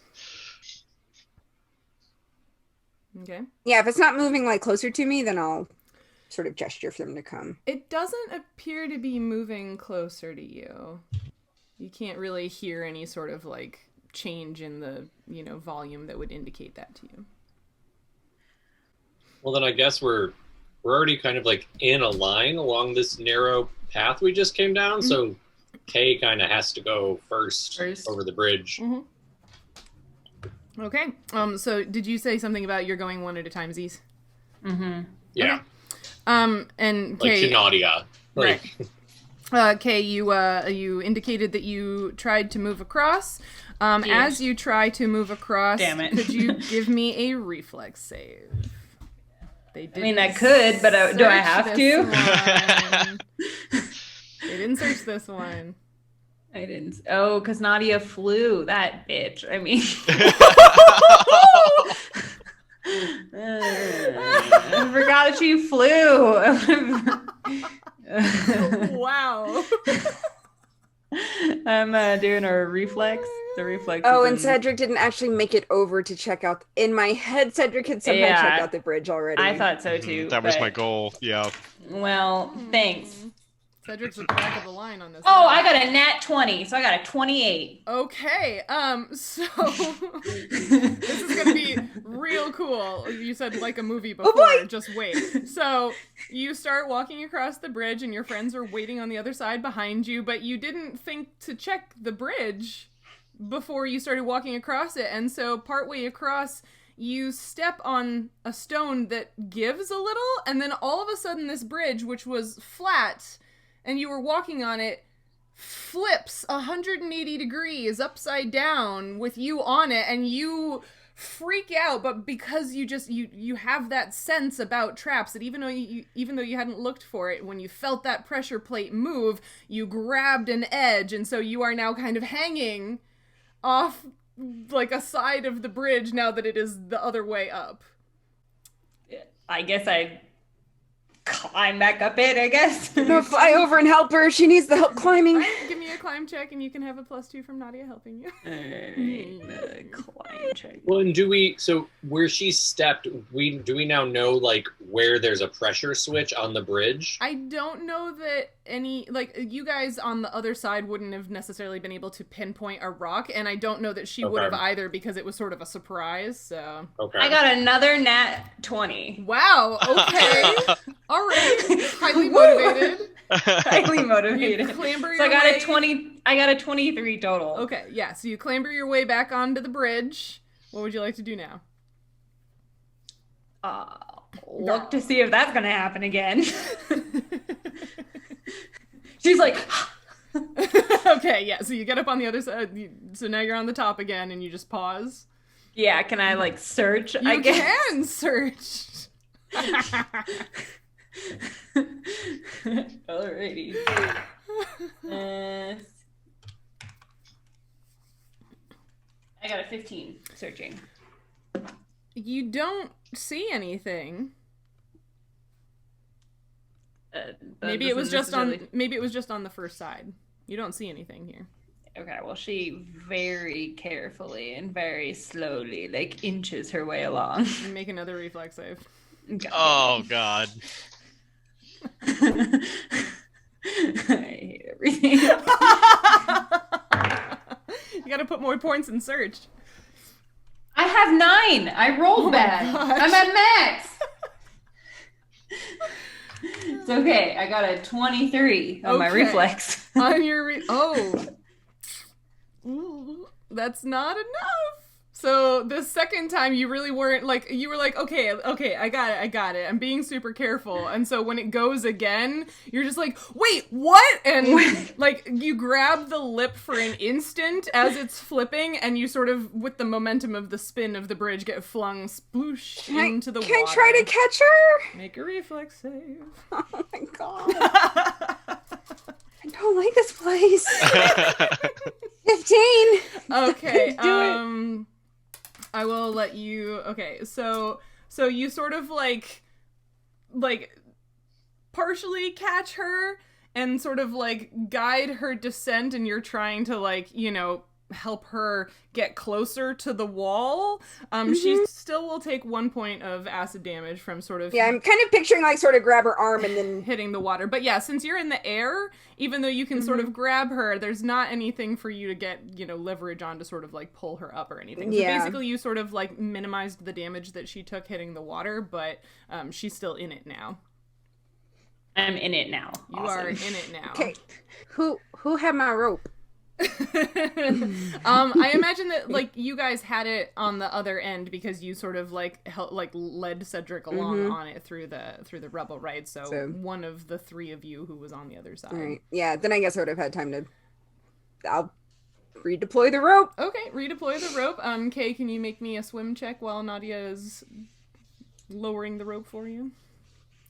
Okay. Yeah, if it's not moving like closer to me, then I'll sort of gesture for them to come. It doesn't appear to be moving closer to you. You can't really hear any sort of like change in the, volume that would indicate that to you. Well, then I guess we're already kind of like in a line along this narrow path we just came down. Mm-hmm. So Kay kind of has to go first over the bridge. Mm-hmm. Okay. So did you say something about you're going one at a time, Z's? Mm-hmm. Yeah. Okay. And Kay, like Nautia. Right. Kay, you indicated that you tried to move across. As you try to move across, damn it. Could you give me a reflex save? They didn't I could, but do I have to? They didn't search this one. I didn't. Oh, because Nautia flew. That bitch. I mean. I forgot she flew. Wow. I'm doing a reflex. The reflex. Oh, and Cedric didn't actually make it over to check out. In my head, Cedric had somehow checked out the bridge already. I thought so too. That was my goal. Yeah. Well, thanks. Cedric's at the back of the line on this. Oh, I got a nat 20, so I got a 28. Okay, so this is gonna be real cool. You said like a movie before, just wait. So you start walking across the bridge and your friends are waiting on the other side behind you, but you didn't think to check the bridge before you started walking across it, and so partway across, you step on a stone that gives a little, and then all of a sudden this bridge, which was flat, and you were walking on it, flips 180 degrees upside down with you on it, and you freak out, but because you have that sense about traps that even though you hadn't looked for it, when you felt that pressure plate move, you grabbed an edge, and so you are now kind of hanging off like a side of the bridge now that it is the other way up. I guess I climb back up it, I guess. No, fly over and help her. She needs the help climbing. Right, give me a climb check, and you can have a +2 from Nautia helping you. Alright, climb check. Well, and so where she stepped, do we now know, like, where there's a pressure switch on the bridge? I don't know that you guys on the other side wouldn't have necessarily been able to pinpoint a rock, and I don't know that she would have either because it was sort of a surprise, so. Okay. I got another nat 20. Wow, okay. All right. Highly motivated. Highly motivated. You clamber So your I got a 23 total. Okay, yeah, so you clamber your way back onto the bridge. What would you like to do now? Look to see if that's gonna happen again. She's like, Okay, yeah, so you get up on the other side, so now you're on the top again, and you just pause. yeah, can I like search? You I guess. can search. Alrighty. I got a 15 searching. You don't see anything. Maybe it was just on the first side. You don't see anything here. Okay, well, she very carefully and very slowly, like, inches her way along. Make another reflex save. Oh, God. I hate everything. You gotta put more points in search. I have 9. I rolled bad. I'm at max. It's okay. I got a 23 on my reflex. On your Ooh, that's not enough. So the second time you really weren't like, you were like, okay, I got it. I'm being super careful. And so when it goes again, you're just like, wait, what? And like you grab the lip for an instant as it's flipping, and you sort of, with the momentum of the spin of the bridge, get flung sploosh into the water. Can I try to catch her? Make a reflex save. Oh my god. I don't like this place. 15. Okay, Do it. I will let you. Okay, so you sort of like partially catch her and sort of like guide her descent, and you're trying to like, you know, help her get closer to the wall. She still will take 1 point of acid damage from sort of... Yeah, I'm kind of picturing like sort of grab her arm and then... hitting the water. But yeah, since you're in the air, even though you can sort of grab her, there's not anything for you to get, you know, leverage on to sort of like pull her up or anything. So basically you sort of like minimized the damage that she took hitting the water, but she's still in it now. I'm in it now. You are in it now. Okay, who had my rope? I imagine that like you guys had it on the other end because you sort of like led Cedric along on it through the rubble, right? So one of the three of you who was on the other side. Right. Yeah, then I guess I would have had time to... I'll redeploy the rope. Okay, redeploy the rope. Kay, can you make me a swim check while Nautia is lowering the rope for you?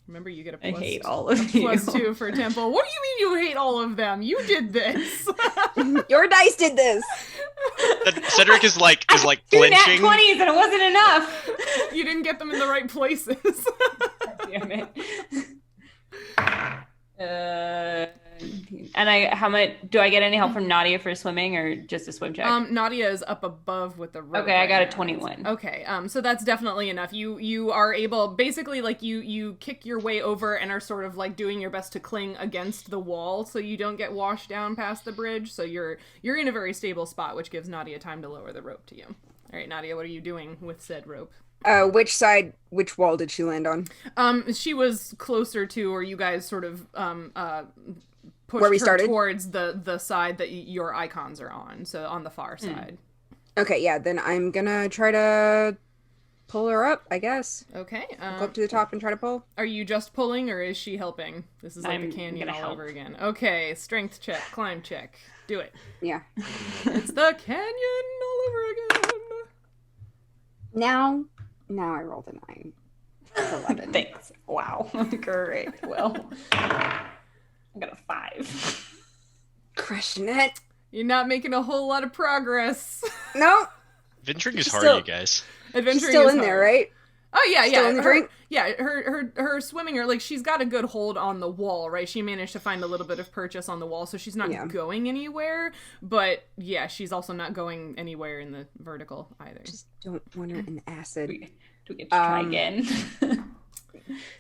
Remember, you get a plus, I hate all of you. +2 for Temple. What do you mean you hate all of them? You did this. Your dice did this. Cedric is like Two flinching. nat 20s and it wasn't enough. You didn't get them in the right places. Damn it. And how much do I get any help from Nautia for swimming or just a swim check? Nautia is up above with the rope. Okay, I got a now. 21. Okay, so that's definitely enough. You are able, basically, like you kick your way over and are sort of like doing your best to cling against the wall so you don't get washed down past the bridge. So you're in a very stable spot, which gives Nautia time to lower the rope to you. All right, Nautia, what are you doing with said rope? Which wall did she land on? She was closer to, or you guys sort of pushed where we her started towards the side that your icons are on, so on the far side. Okay, yeah, then I'm gonna try to pull her up, I guess. Okay. Go up to the top and try to pull. Are you just pulling, or is she helping? This is like the canyon all over again. Okay, strength check, climb check. Do it. Yeah. It's the canyon all over again. Now I rolled a 9. That's 11. Thanks. Wow. Great. Well, I got a 5. Crushing it. You're not making a whole lot of progress. No, Adventuring is She's hard, still- you guys. Adventuring she's still is in there, hard. right? Oh yeah, Still in the drink? Her swimming, or like she's got a good hold on the wall, right? She managed to find a little bit of purchase on the wall, so she's not Yeah. going anywhere. But yeah, she's also not going anywhere in the vertical either. Just don't want her in acid. Do we get to try again?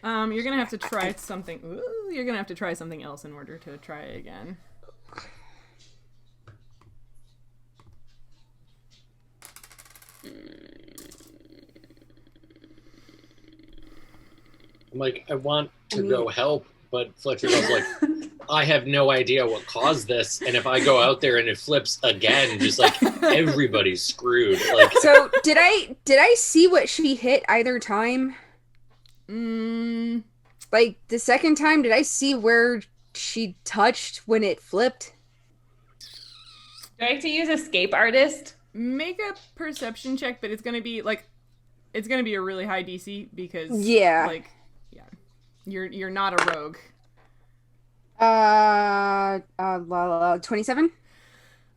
You're gonna have to try something. Ooh, you're gonna have to try something else in order to try again. I'm like, I want to go help, but Fletcher was like, I have no idea what caused this, and if I go out there and it flips again, just like everybody's screwed. Like, So did I see what she hit either time? Like the second time, did I see where she touched when it flipped? Do I have to use escape artist? Make a perception check, but it's gonna be a really high DC because Yeah. like yeah, you're not a rogue. 27.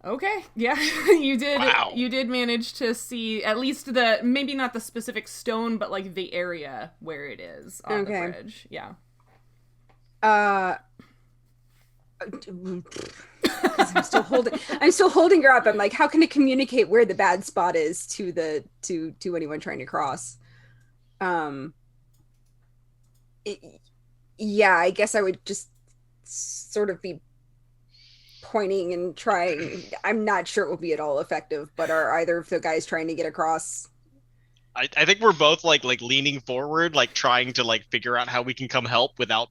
Okay, yeah, you did. Wow. You did manage to see at least maybe not the specific stone, but like the area where it is on the bridge. Yeah. I'm still holding her up. I'm like, how can it communicate where the bad spot is to anyone trying to cross? Yeah, I guess I would just sort of be pointing and trying. I'm not sure it will be at all effective, but are either of the guys trying to get across? I think we're both like leaning forward, like trying to like figure out how we can come help without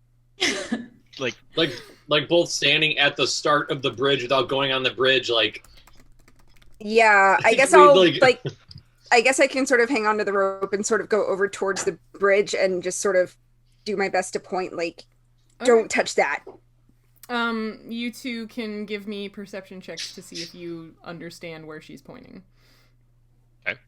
like both standing at the start of the bridge without going on the bridge. Like, Yeah, I guess We'd I'll like- I guess I can sort of hang onto the rope and sort of go over towards the bridge and just sort of do my best to point like, don't touch that. You two can give me perception checks to see if you understand where she's pointing. Okay.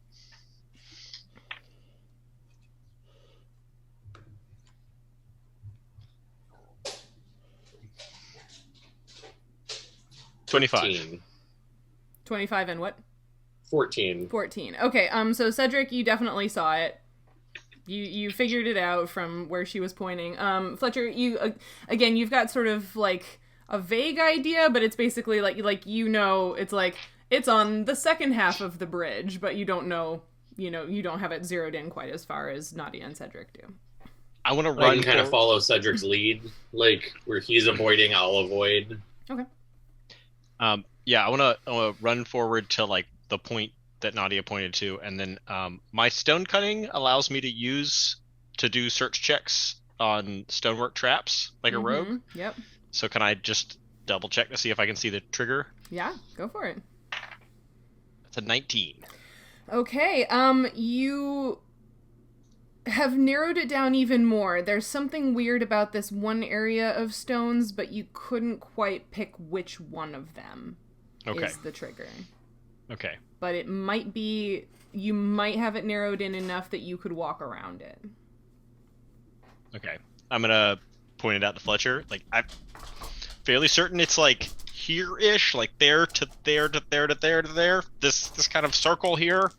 $25. 25 and what? 14. 14. Okay, so Cedric, you definitely saw it. You figured it out from where she was pointing. Fletcher, you again, you've got sort of like a vague idea, but it's basically like you know, it's like it's on the second half of the bridge, but you don't know, you don't have it zeroed in quite as far as Nautia and Cedric do. I want to I run can kind of follow Cedric's lead, like where he's avoiding, I'll avoid. Okay. Yeah, I want to run forward to like the point that Nautia pointed to, and then my stone cutting allows me to do search checks on stonework traps like a rogue. Yep. So can I just double check to see if I can see the trigger? Yeah, go for it. That's a 19. Okay, you have narrowed it down even more. There's something weird about this one area of stones, but you couldn't quite pick which one of them is the trigger. Okay. But it might be, you might have it narrowed in enough that you could walk around it. Okay. I'm gonna point it out to Fletcher. Like, I'm fairly certain it's like here-ish, like there to there to there to there to there. This kind of circle here.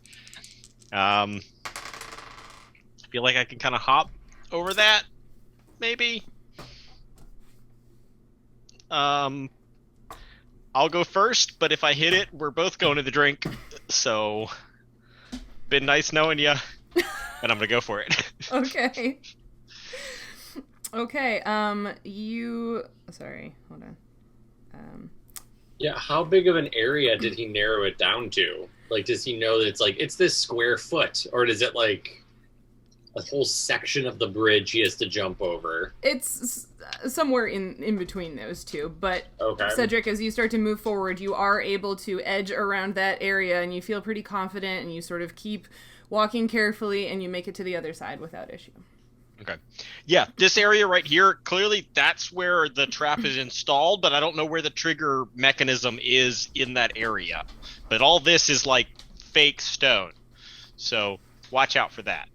I feel like I can kind of hop over that, maybe. I'll go first, but if I hit it, we're both going to the drink. So, been nice knowing ya, and I'm gonna go for it. Okay. Okay, sorry, hold on. Yeah, how big of an area did he narrow it down to? Like, does he know that it's this square foot, or does it like a whole section of the bridge he has to jump over? It's somewhere in between those two, but Okay. Cedric, as you start to move forward, you are able to edge around that area, and you feel pretty confident, and you sort of keep walking carefully, and you make it to the other side without issue. Okay. Yeah, this area right here, clearly that's where the trap is installed, but I don't know where the trigger mechanism is in that area. But all this is like fake stone. So watch out for that.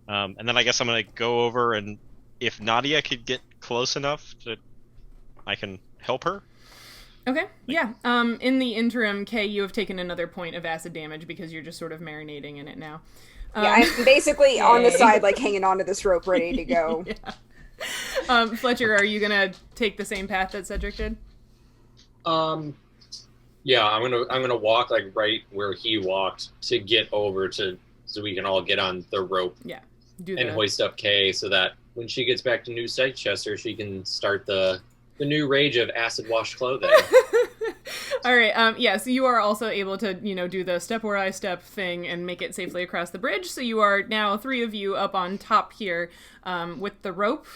And then I guess I'm gonna go over, and if Nautia could get close enough that I can help her. Okay, yeah. In the interim, Kay, you have taken another point of acid damage because you're just sort of marinating in it now. Yeah, I'm basically on the side, like, hanging onto this rope, ready to go. Yeah. Fletcher, are you gonna take the same path that Cedric did? Yeah, I'm gonna walk like right where he walked to get over so we can all get on the rope. Yeah. And hoist up Kay so that when she gets back to New Chester, she can start the new rage of acid washed clothing. All right. Yeah. So you are also able to, do the step where I step thing and make it safely across the bridge. So you are now 3 of you up on top here, with the rope.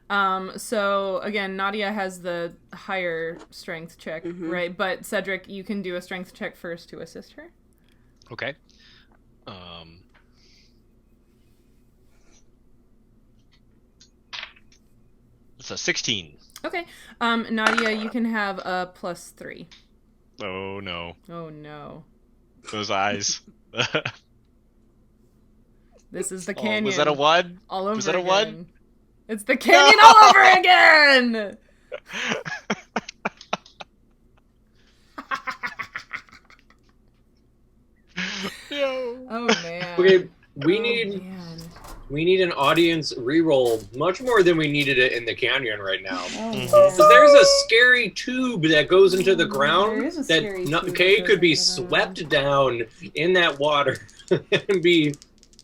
So again, Nautia has the higher strength check, right? But Cedric, you can do a strength check first to assist her. Okay. It's a 16. Okay. Nautia, you can have a +3. Oh no. Oh no. Those eyes. This is the canyon. Was that a 1? All over Was that a again. 1? It's the canyon all over again! No. Oh man. Okay, Man. we need an audience reroll much more than we needed it in the canyon right now. Oh, So there's a scary tube that goes into the ground There is a scary that tube Kay that could be goes into the swept down in that water and be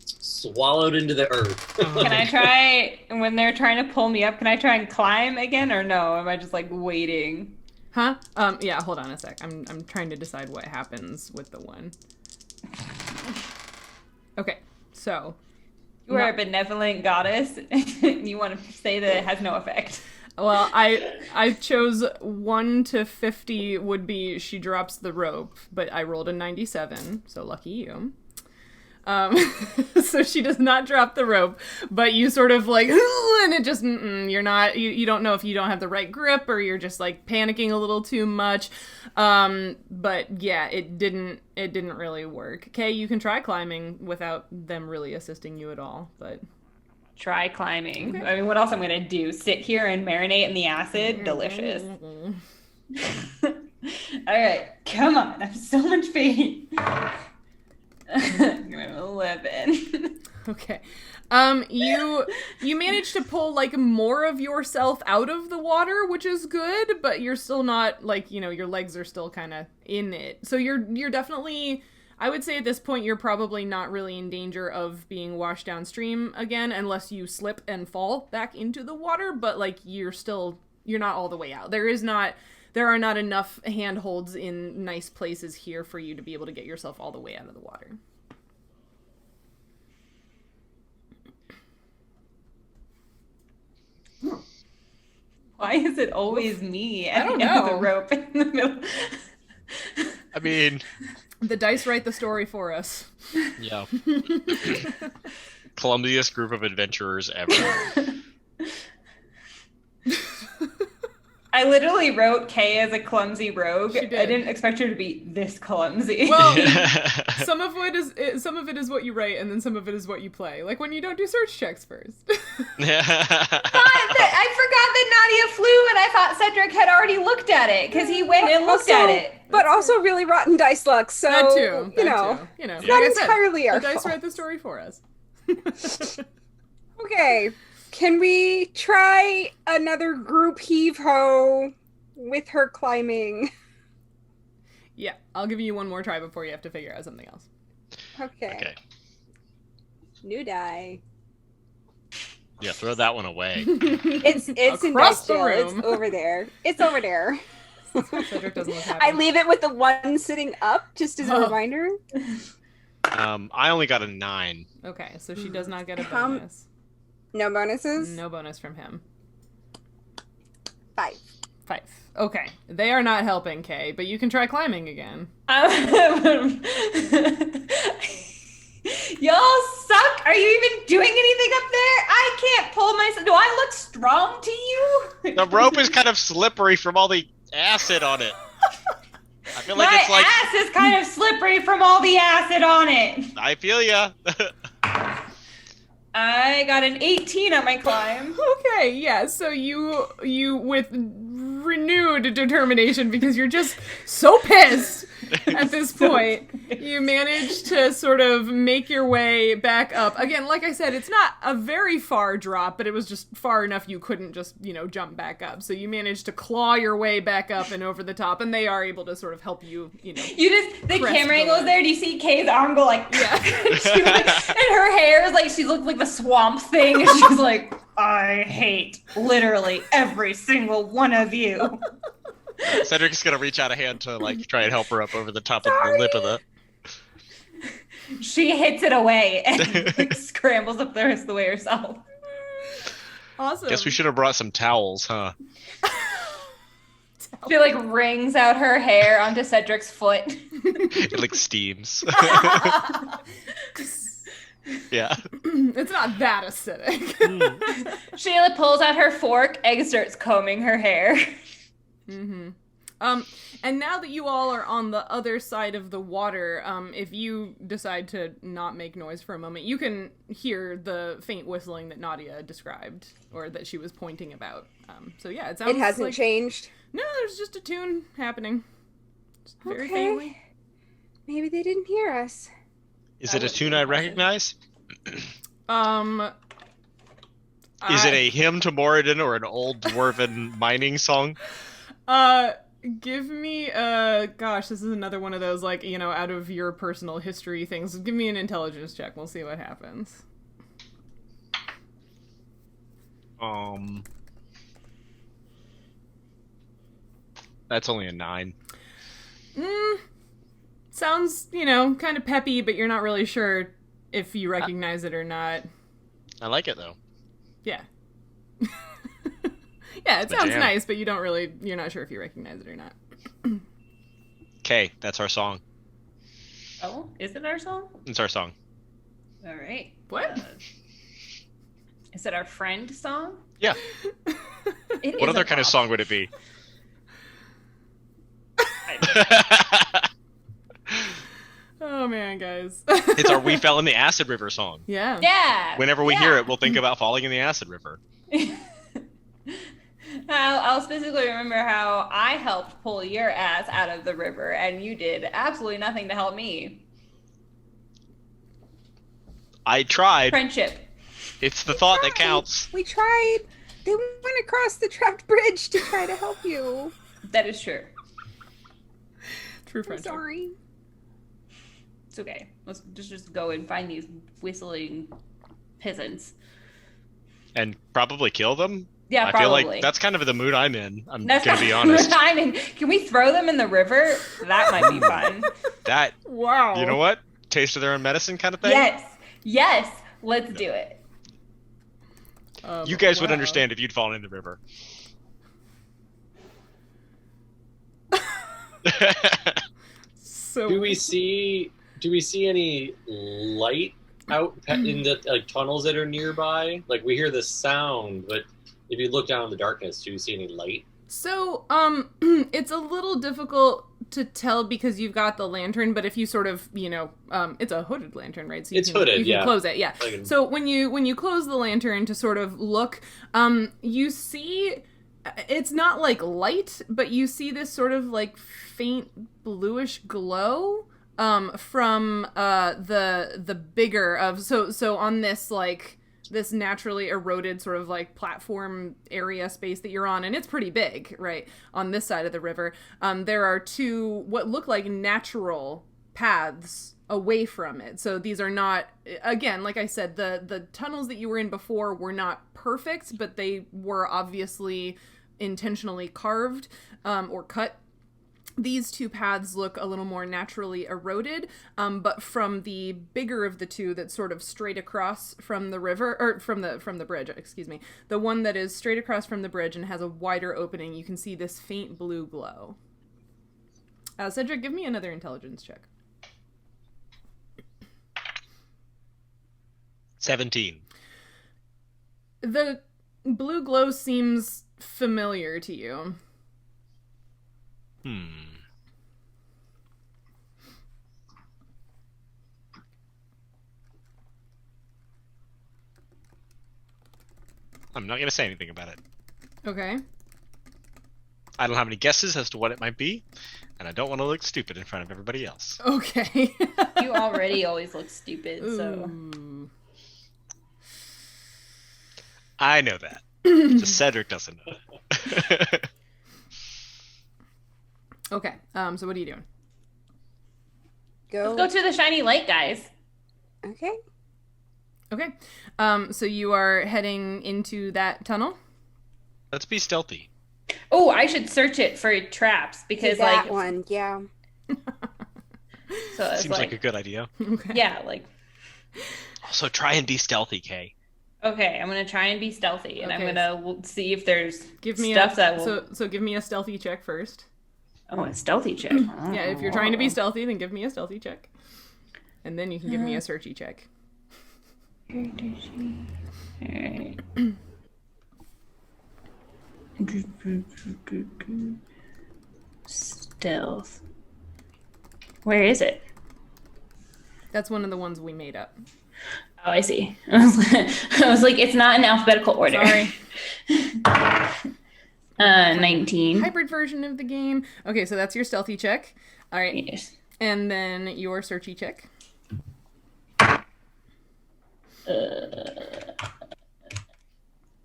swallowed into the earth. Can I try, when they're trying to pull me up, can I try and climb again, or no? Am I just like waiting? Huh? Yeah, hold on a sec. I'm trying to decide what happens with the one. Okay, so. You are a benevolent goddess, and you want to say that it has no effect. Well, I chose 1 to 50 would be she drops the rope, but I rolled a 97, so lucky you. So she does not drop the rope, but you sort of like, and it just, you're not, you don't know if you don't have the right grip or you're just like panicking a little too much. But yeah, it didn't really work. Kay, you can try climbing without them really assisting you at all, but. Try climbing. Okay. I mean, what else I'm going to do? Sit here and marinate in the acid? Delicious. All right, come on. I have so much faith. 11. Okay. You managed to pull like more of yourself out of the water, which is good, but you're still not like, your legs are still kind of in it. So you're definitely, I would say at this point you're probably not really in danger of being washed downstream again unless you slip and fall back into the water, but like you're not all the way out. There are not enough handholds in nice places here for you to be able to get yourself all the way out of the water. Why is it always me I at don't the end of the know. rope in the middle? I mean, The dice write the story for us. yeah. Clumsiest group of adventurers ever. I literally wrote Kay as a clumsy rogue. She did. I didn't expect her to be this clumsy. Well, some of it is what you write, and then some of it is what you play. Like when you don't do search checks first. I forgot that Nautia flew, and I thought Cedric had already looked at it because he went and looked at it. But also really rotten dice luck, so That too. you know, It's not entirely our the dice fault. write the story for us. Okay, can we try another group heave-ho with her climbing? Yeah, I'll give you one more try before you have to figure out something else. Okay. New die. Yeah, throw that one away. It's in Across dice the jail. room. It's over there. It's over there. Cedric doesn't look happy. I leave it with the one sitting up, just as a reminder. I only got a 9. Okay, so she does not get a How- bonus. No bonuses? No bonus from him. 5. 5. Okay, they are not helping, Kay, but you can try climbing again. Y'all suck. Are you even doing anything up there? I can't pull myself. Do I look strong to you? The rope is kind of slippery from all the acid on it. feel like My it's like ass is kind of slippery from all the acid on it. I feel ya. I got an 18 on my climb. Okay, yeah, so you with renewed determination, because you're just so pissed at this point, you manage to sort of make your way back up. Again, like I said, it's not a very far drop, but it was just far enough you couldn't just, jump back up. So you managed to claw your way back up and over the top, and they are able to sort of help you, You just, the crest camera the angles ledge. there, do you see Kay's arm go like, Yeah. she like, and her hair is like, she looked like the swamp thing, and she's like, I hate literally every single one of you. Cedric's gonna reach out a hand to like try and help her up over the top of the lip of the. She hits it away and like scrambles up the rest of the way herself. Awesome. Guess we should have brought some towels, huh? She like wrings out her hair onto Cedric's foot. It like steams. Yeah. It's not that acidic. Shayla pulls out her fork, Egg starts combing her hair. Mm-hmm. And now that you all are on the other side of the water, if you decide to not make noise for a moment, you can hear the faint whistling that Nautia described, or that she was pointing about. So yeah, it sounds It hasn't like... changed. No, there's just a tune happening. Just very Okay. faintly. Maybe they didn't hear us. Is it a tune I recognize? Is it a hymn to Moradin or an old dwarven mining song? Give me gosh, this is another one of those, like, out of your personal history things. Give me an intelligence check. We'll see what happens. That's only a 9. Sounds, kind of peppy, but you're not really sure if you recognize it or not. I like it though. Yeah. Yeah, it my sounds jam. nice, but you're not sure if you recognize it or not. Okay, that's our song. Oh, is it our song? It's our song. All right. What? Is it our friend song? Yeah. It What is other a kind of pop. song would it be? Oh man, guys. It's our We Fell in the Acid River song. Yeah. Yeah. Whenever we hear it, we'll think about falling in the acid river. I'll specifically remember how I helped pull your ass out of the river, and you did absolutely nothing to help me. I tried. Friendship. It's the thought that counts. We tried. They went across the trapped bridge to try to help you. That is true. True I'm friendship. sorry. It's okay. Let's just go and find these whistling peasants. And probably kill them? Yeah, I probably. feel like that's kind of the mood I'm in. I'm That's gonna not be honest. the time. Can we throw them in the river? That might be fun. That, Wow. you know what? Taste of their own medicine kind of thing? Yes. Let's do it. You guys would Wow. understand if you'd fallen in the river. So Do we see any light out in the tunnels that are nearby? Like, we hear the sound, but if you look down in the darkness, do you see any light? So, it's a little difficult to tell because you've got the lantern, but if you sort of, it's a hooded lantern, right? So It's hooded, you can yeah. close it, yeah. I can- So when you close the lantern to sort of look, you see, it's not like light, but you see this sort of like faint bluish glow, from, the bigger of, so on this, like, this naturally eroded sort of like platform area space that you're on, and it's pretty big, right? On this side of the river, there are two what look like natural paths away from it. So these are not, again, like I said, the tunnels that you were in before were not perfect, but they were obviously intentionally carved or cut. These two paths look a little more naturally eroded, but from the bigger of the two that's sort of straight across from the river, or from the bridge, excuse me, the one that is straight across from the bridge and has a wider opening, you can see this faint blue glow. Cedric, give me another intelligence check. 17. The blue glow seems familiar to you. I'm not gonna say anything about it. Okay. I don't have any guesses as to what it might be, and I don't want to look stupid in front of everybody else. Okay. You already always look stupid, so. Ooh. I know that. Just Cedric doesn't know. Okay. So what are you doing? Go. Let's go to the shiny light, guys. Okay. Okay. So you are heading into that tunnel? Let's be stealthy. Oh, I should search it for traps because, that like, one, yeah. so it's Seems like a good idea. Okay. yeah, like, Also, try and be stealthy, Kay. okay, I'm gonna try and be stealthy, and Okay. I'm gonna see if there's Give me stuff that will. so give me a stealthy check first. Oh, a stealthy check. Yeah, if you're trying to be stealthy, then give me a stealthy check. And then you can give me a searchy check. Alright. Stealth. Where is it? That's one of the ones we made up. Oh, I see. I was like, it's not in alphabetical order. Sorry. 19. Hybrid version of the game. Okay, so that's your stealthy check. All right. Yes. And then your searchy check.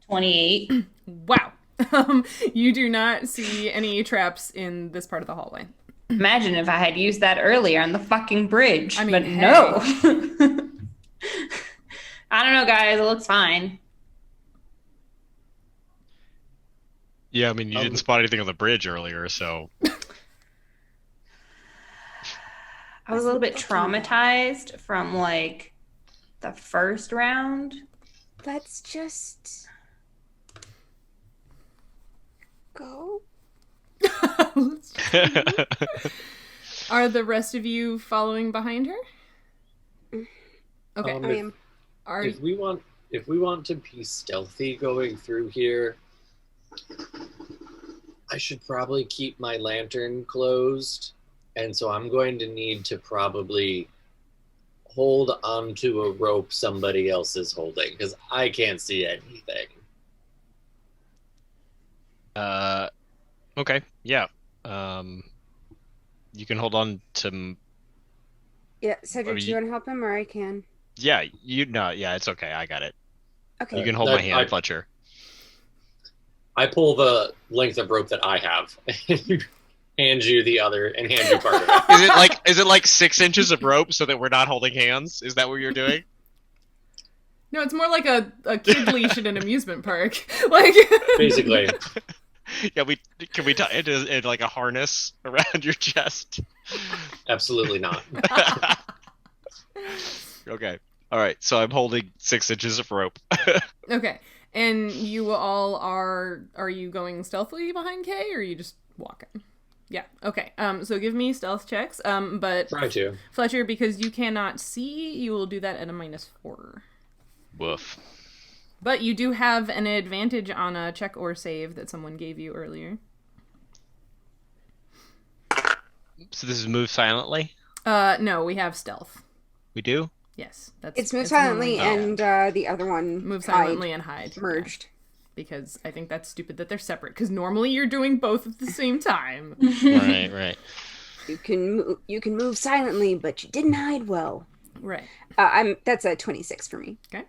28. Wow. You do not see any traps in this part of the hallway. Imagine if I had used that earlier on the fucking bridge. I mean, but hey. no. I don't know, guys. It looks fine. Yeah, I mean, you didn't spot anything on the bridge earlier, so... I was a little bit traumatized from, like, the first round. Let's just go. Are the rest of you following behind her? Okay. I am. Are If we want to be stealthy going through here, I should probably keep my lantern closed, and so I'm going to need to probably hold onto a rope somebody else is holding, because I can't see anything. Okay, yeah. You can hold on to... Yeah, Cedric, Or do you- you want to help him, or I can? Yeah, yeah, it's okay, I got it. Okay. You can hold No, my hand, Fletcher. I pull the length of rope that I have, and hand you the other, and hand you part of it. Is it like 6 inches of rope so that we're not holding hands? Is that what you're doing? No, it's more like a kid leash at an amusement park. Like Basically. Yeah, can we tie it in like a harness around your chest? Absolutely not. Okay. All right. So I'm holding 6 inches of rope. Okay. And you all are you going stealthily behind Kay, or are you just walking? Yeah. Okay. So give me stealth checks. But Try to. Fletcher, because you cannot see, you will do that at a -4. Woof. But you do have an advantage on a check or save that someone gave you earlier. So this is move silently. No, we have stealth. We do. Yes, that's It's move it's silently, normally- and the other one move hide, silently and hide merged. yeah. Because I think that's stupid that they're separate. Because normally you're doing both at the same time. Right. You can move silently, but you didn't hide well. Right. That's a 26 for me. Okay.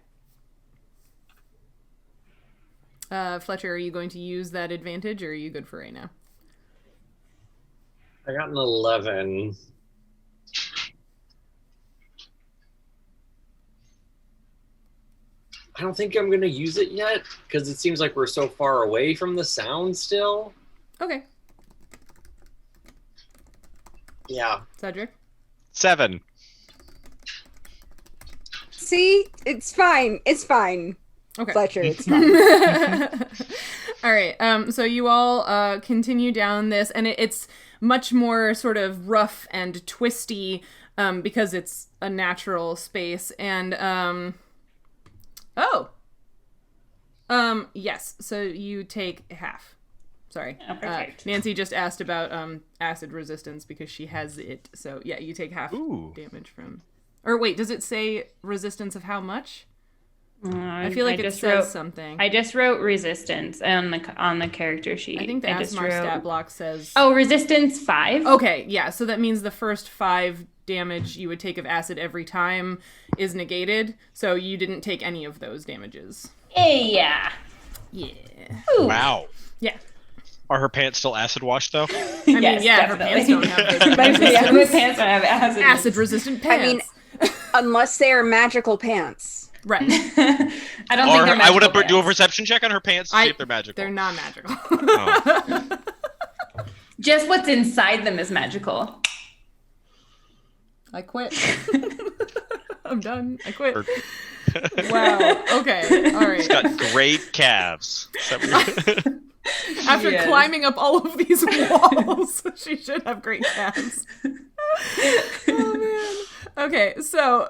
Fletcher, are you going to use that advantage, or are you good for right now? I got an 11. I don't think I'm going to use it yet, because it seems like we're so far away from the sound still. Okay. Yeah. Cedric? 7. See, it's fine. It's fine. Okay. Fletcher, it's fine. All right. So you all continue down this, and it's much more sort of rough and twisty because it's a natural space. And yes. So you take half. Sorry. Oh, perfect. Nancy just asked about acid resistance because she has it. So yeah, you take half Ooh. damage from. Or wait, does it say resistance of how much? I feel like it says something. I just wrote resistance on the character sheet. I think the Asmar stat block says... Oh, resistance 5? Okay, yeah, so that means the first 5 damage you would take of acid every time is negated, so you didn't take any of those damages. Yeah. Yeah. Ooh. Wow. Yeah. Are her pants still acid washed, though? I mean, yeah, her pants don't have my pants don't have acid. Acid-resistant pants. I mean, unless they are magical pants. Right. I don't think they're magical. I would have do a perception check on her pants to see if they're magical. They're not magical. Oh. Just what's inside them is magical. I quit. I'm done. I quit. Wow. Okay. All right. She's got great calves. After climbing up all of these walls, she should have great calves. Oh, man. Okay, so...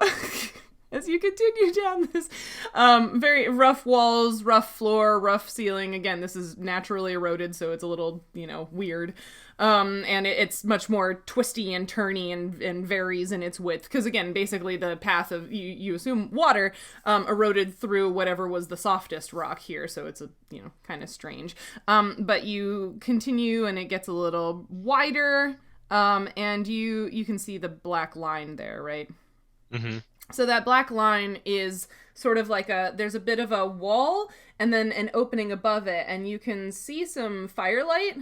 as you continue down this very rough walls, rough floor, rough ceiling. Again, this is naturally eroded, so it's a little, weird. And it's much more twisty and turny and varies in its width. Because, again, basically the path of, you assume, water eroded through whatever was the softest rock here. So it's, kind of strange. But you continue, and it gets a little wider. And you can see the black line there, right? Mm-hmm. So that black line is sort of like there's a bit of a wall and then an opening above it, and you can see some firelight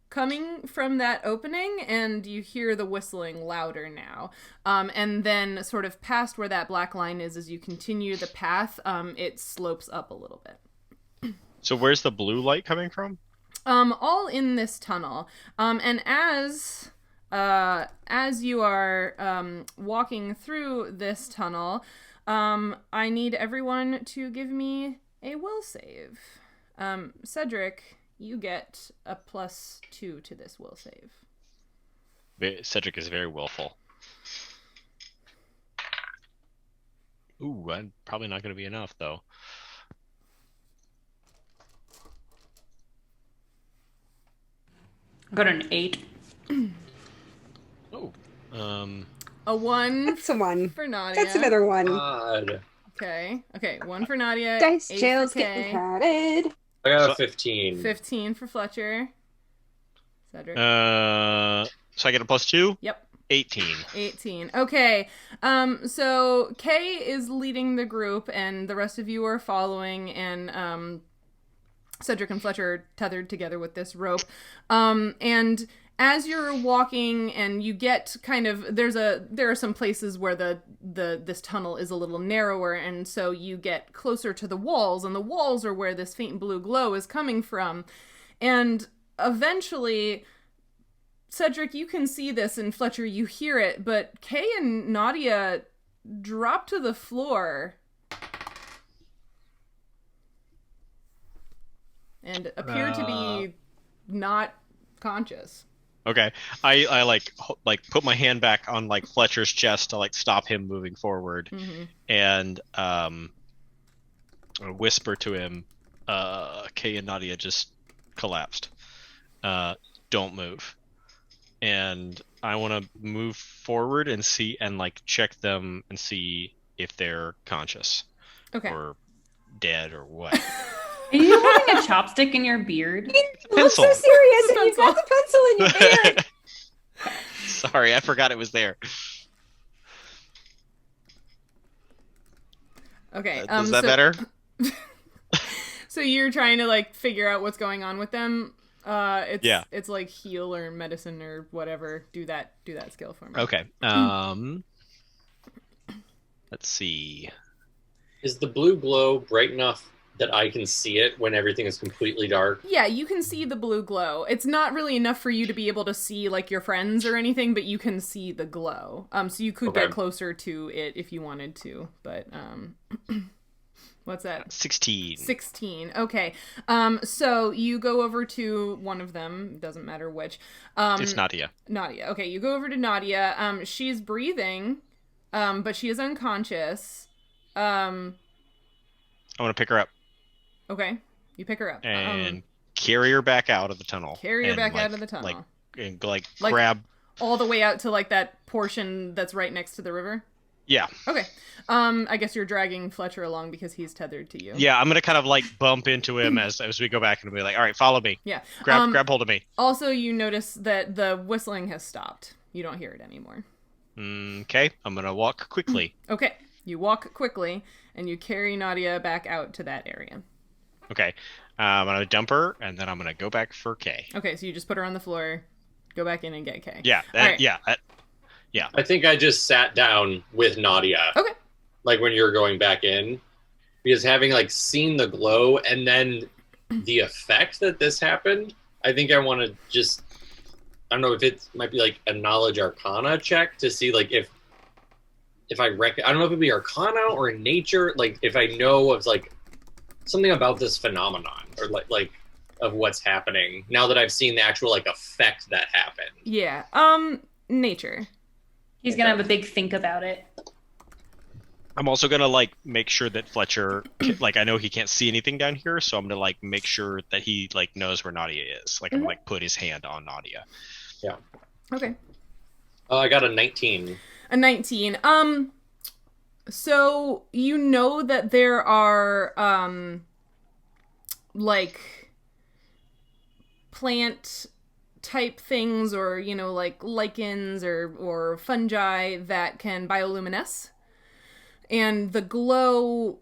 coming from that opening, and you hear the whistling louder now. And then sort of past where that black line is, as you continue the path, it slopes up a little bit. So where's the blue light coming from? All in this tunnel. And as you are walking through this tunnel, I need everyone to give me a will save. Cedric, you get a +2 to this will save. Cedric is very willful. Ooh, I'm probably not going to be enough, though. Got an 8. Oh. A 1. That's a 1. For Nautia. That's another 1. God. Okay, 1 for Nautia. Dice 8 jails for getting Kay. crowded. I got a 15. 15 for Fletcher. Cedric. So I get a +2? Yep. 18. 18. Okay. So Kay is leading the group, and the rest of you are following, and Cedric and Fletcher are tethered together with this rope. And as you're walking, and you get kind of there are some places where this tunnel is a little narrower, and so you get closer to the walls, and the walls are where this faint blue glow is coming from. And eventually, Cedric, you can see this, and Fletcher, you hear it, but Kay and Nautia drop to the floor and appear to be not conscious. Okay, I like put my hand back on like Fletcher's chest to like stop him moving forward, and whisper to him, Kay and Nautia just collapsed. Don't move. And I want to move forward and see and like check them and see if they're conscious, or dead or what. Are you holding a chopstick in your beard? You look so serious, and you've got the pencil in your beard. Sorry, I forgot it was there. Okay. Is that better? So you're trying to like figure out what's going on with them. It's like heal or medicine or whatever. Do that skill for me. Okay. Let's see. Is the blue glow bright enough that I can see it when everything is completely dark? Yeah, you can see the blue glow. It's not really enough for you to be able to see like your friends or anything, but you can see the glow. So you could get closer to it if you wanted to, but what's that? 16. 16. Okay. So you go over to one of them. Doesn't matter which. It's Nautia. Nautia. Okay, you go over to Nautia. She's breathing, but she is unconscious. I want to pick her up. Okay, you pick her up. And carry her back out of the tunnel. Carry her back out of the tunnel. Like grab... all the way out to like that portion that's right next to the river? Yeah. Okay. I guess you're dragging Fletcher along because he's tethered to you. Yeah, I'm gonna kind of like bump into him as we go back and be like, all right, follow me. Yeah. Grab hold of me. Also, you notice that the whistling has stopped. You don't hear it anymore. Okay, I'm gonna walk quickly. Okay. You walk quickly, and you carry Nautia back out to that area. Okay. I'm gonna dump her, and then I'm gonna go back for Kay. Okay, so you just put her on the floor, go back in and get Kay. Yeah. Right. Yeah. I think I just sat down with Nautia. Okay. Like when you're going back in, because having like seen the glow and then the effect that this happened, I think I want to just, I don't know if it might be like a knowledge arcana check to see like if I don't know if it'd be arcana or nature, like if I know of like something about this phenomenon or like of what's happening now that I've seen the actual like effect that happened. Yeah. Nature. He's gonna have a big think about it. I'm also gonna like make sure that Fletcher, like I know he can't see anything down here, so I'm gonna like make sure that he like knows where Nautia is. Like I'm like put his hand on Nautia. Yeah. Okay. I got a 19. A 19. So you know that there are like plant type things or like lichens or fungi that can bioluminesce. And the glow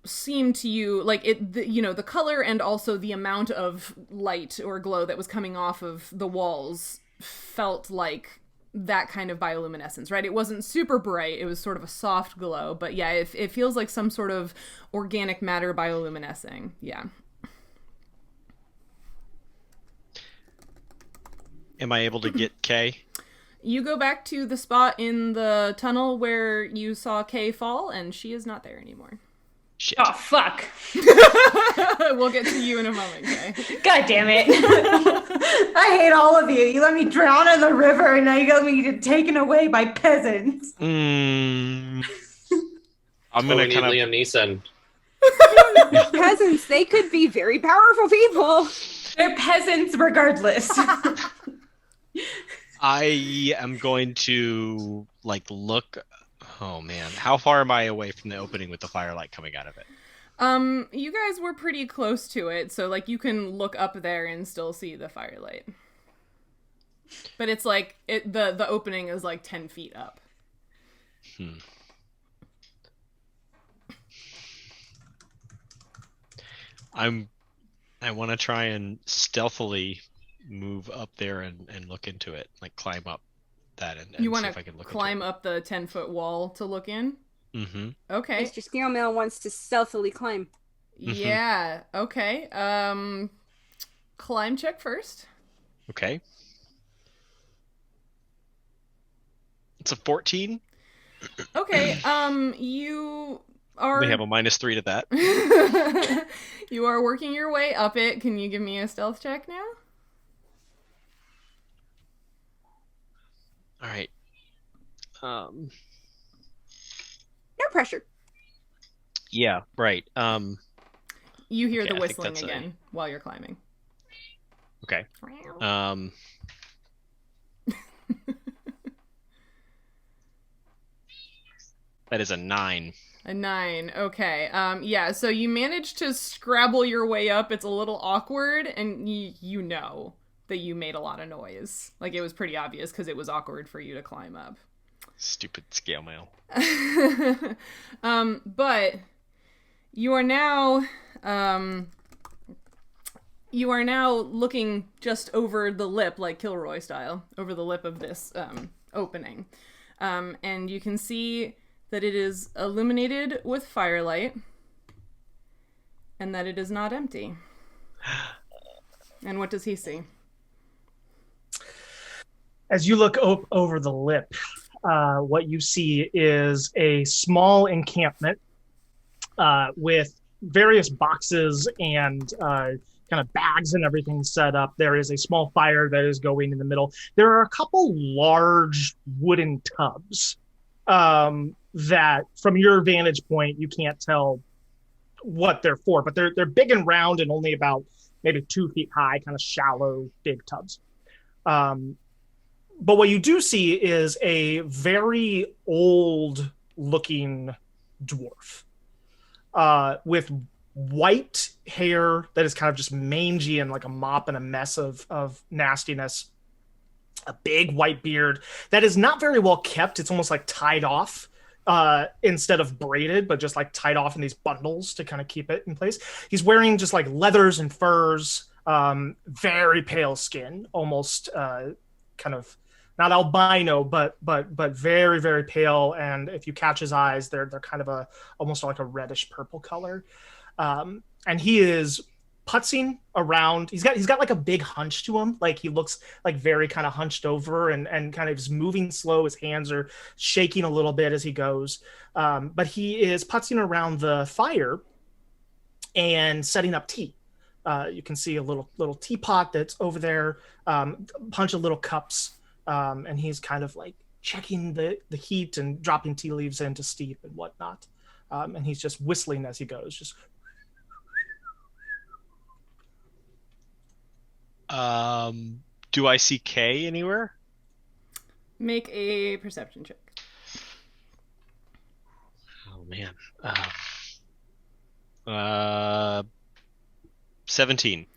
seemed to you like the color and also the amount of light or glow that was coming off of the walls felt like that kind of bioluminescence, right? It wasn't super bright. It was sort of a soft glow, but yeah, it feels like some sort of organic matter bioluminescing. Yeah. Am I able to get Kay? You go back to the spot in the tunnel where you saw Kay fall, and she is not there anymore. Shit. Oh, fuck. We'll get to you in a moment, Kay. God damn it. I hate all of you. You let me drown in the river, and now you got me taken away by peasants. I'm gonna kind of Liam Neeson. Peasants, they could be very powerful people. They're peasants regardless. I am going to like look. Oh man, how far am I away from the opening with the firelight coming out of it? You guys were pretty close to it, so like you can look up there and still see the firelight. But it's like the opening is like 10 feet up. I want to try and stealthily move up there and look into it, like climb up that and you see want if I can to look climb up the 10-foot wall to look in? Mm-hmm. Okay. Mr. Snail Mail wants to stealthily climb. Yeah. Okay. Climb check first. Okay. It's a 14. Okay. You are. We have a -3 to that. You are working your way up it. Can you give me a stealth check now? All right. No pressure. Yeah. Right. You hear Okay, the I think whistling that's again while you're climbing. Okay. That is a 9. A 9. Okay. Yeah, so you managed to scrabble your way up. It's a little awkward, and you know that you made a lot of noise. Like, it was pretty obvious because it was awkward for you to climb up. Stupid scale mail. But you are now looking just over the lip, like Kilroy style, over the lip of this opening. And you can see that it is illuminated with firelight and that it is not empty. And what does he see? As you look over the lip, what you see is a small encampment with various boxes and kind of bags and everything set up. There is a small fire that is going in the middle. There are a couple large wooden tubs that, from your vantage point, you can't tell what they're for, but they're big and round and only about maybe 2 feet high, kind of shallow, big tubs. But what you do see is a very old looking dwarf with white hair that is kind of just mangy and like a mop and a mess of nastiness. A big white beard that is not very well kept. It's almost like tied off instead of braided, but just like tied off in these bundles to kind of keep it in place. He's wearing just like leathers and furs, very pale skin, almost kind of not albino, but very, very pale. And if you catch his eyes, they're kind of almost like a reddish purple color. And he is putzing around. He's got like a big hunch to him. Like he looks like very kind of hunched over and kind of is moving slow. His hands are shaking a little bit as he goes. But he is putzing around the fire and setting up tea. You can see a little teapot that's over there, a bunch of little cups. And he's kind of like checking the heat and dropping tea leaves in to steep and whatnot. And he's just whistling as he goes, just do I see K anywhere? Make a perception check. Oh man. 17.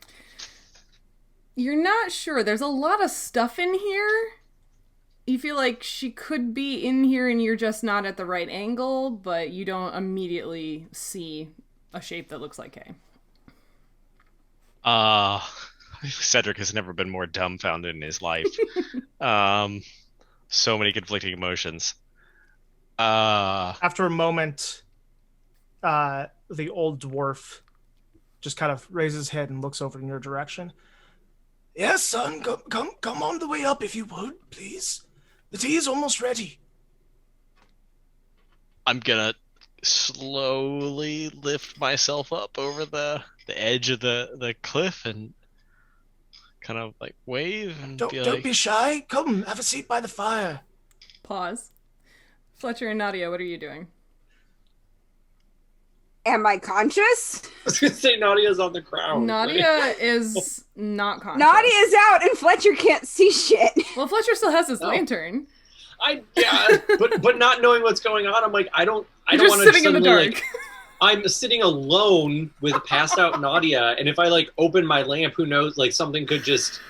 You're not sure. There's a lot of stuff in here. You feel like she could be in here and you're just not at the right angle, but you don't immediately see a shape that looks like K. Cedric has never been more dumbfounded in his life. So many conflicting emotions. After a moment, the old dwarf just kind of raises his head and looks over in your direction. Yes, son, come on the way up if you would, please. The tea is almost ready. I'm gonna slowly lift myself up over the edge of the cliff and kind of like wave and don't be shy. Come, have a seat by the fire. Pause. Fletcher and Nautia, what are you doing? Am I conscious? I was gonna say Nadia's on the ground. Nautia is not conscious. Naughty is out and Fletcher can't see shit. Well, Fletcher still has his lantern. But not knowing what's going on, I'm like, I don't You're want just to sitting in the dark. like, I'm sitting alone with a passed out Nautia, and if I like open my lamp, who knows? Like something could just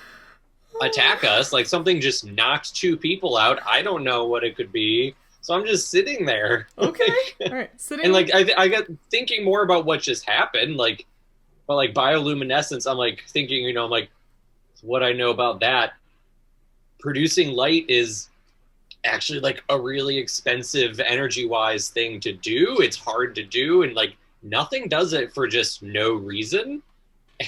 attack us. Like something just knocked 2 people out. I don't know what it could be. So I'm just sitting there. Okay. All right. Sitting. And like I got thinking more about what just happened, like about like bioluminescence. I'm like thinking, I'm like, what I know about that. Producing light is actually like a really expensive energy-wise thing to do. It's hard to do, and like nothing does it for just no reason.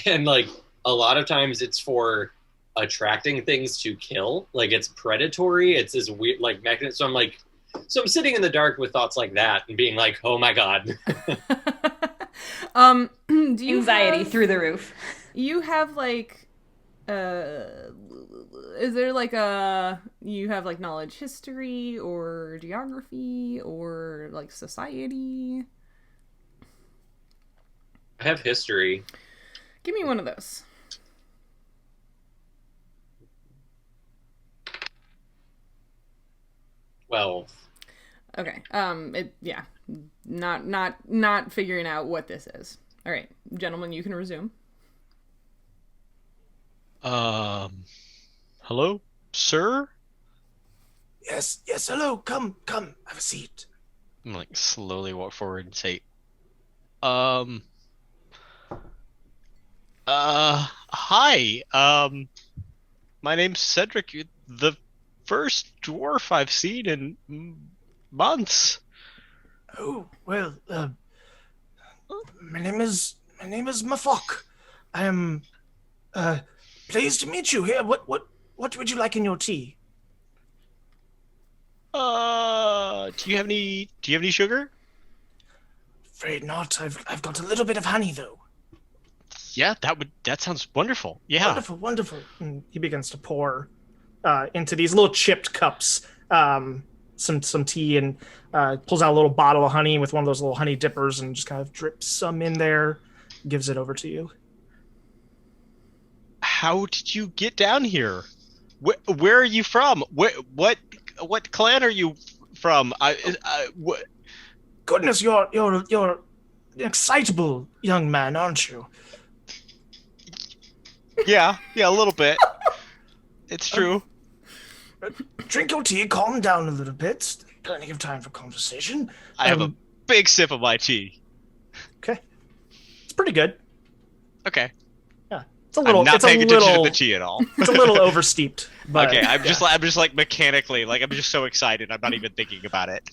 And like a lot of times it's for attracting things to kill. Like it's predatory. It's this weird like mechanism. So I'm sitting in the dark with thoughts like that and being like, oh my god. Do you Anxiety through the roof. You have like is there like you have like knowledge history or geography or like society? I have history. Give me one of those. Well, okay. Not figuring out what this is. All right, gentlemen, you can resume. Hello, sir? Yes, hello. Come, have a seat. I'm like slowly walk forward and say, hi. My name's Cedric. You're the first dwarf I've seen in months. Oh, well, my name is Mafock. I am pleased to meet you here. What would you like in your tea? Do you have any sugar? Afraid not. I've got a little bit of honey though. Yeah, that sounds wonderful. Yeah. Wonderful. And he begins to pour into these little chipped cups some tea and pulls out a little bottle of honey with one of those little honey dippers and just kind of drips some in there, gives it over to you. How did you get down here? Where are you from? What clan are you from? Goodness, you're an excitable young man, aren't you? Yeah, a little bit. It's true. Drink your tea, calm down a little bit. Plenty of time for conversation. I have a big sip of my tea. Okay. It's pretty good. Okay. Yeah. It's a little. I'm not it's paying a attention little, to the tea at all. It's a little oversteeped. But, Okay, I'm just like mechanically, like I'm just so excited. I'm not even thinking about it.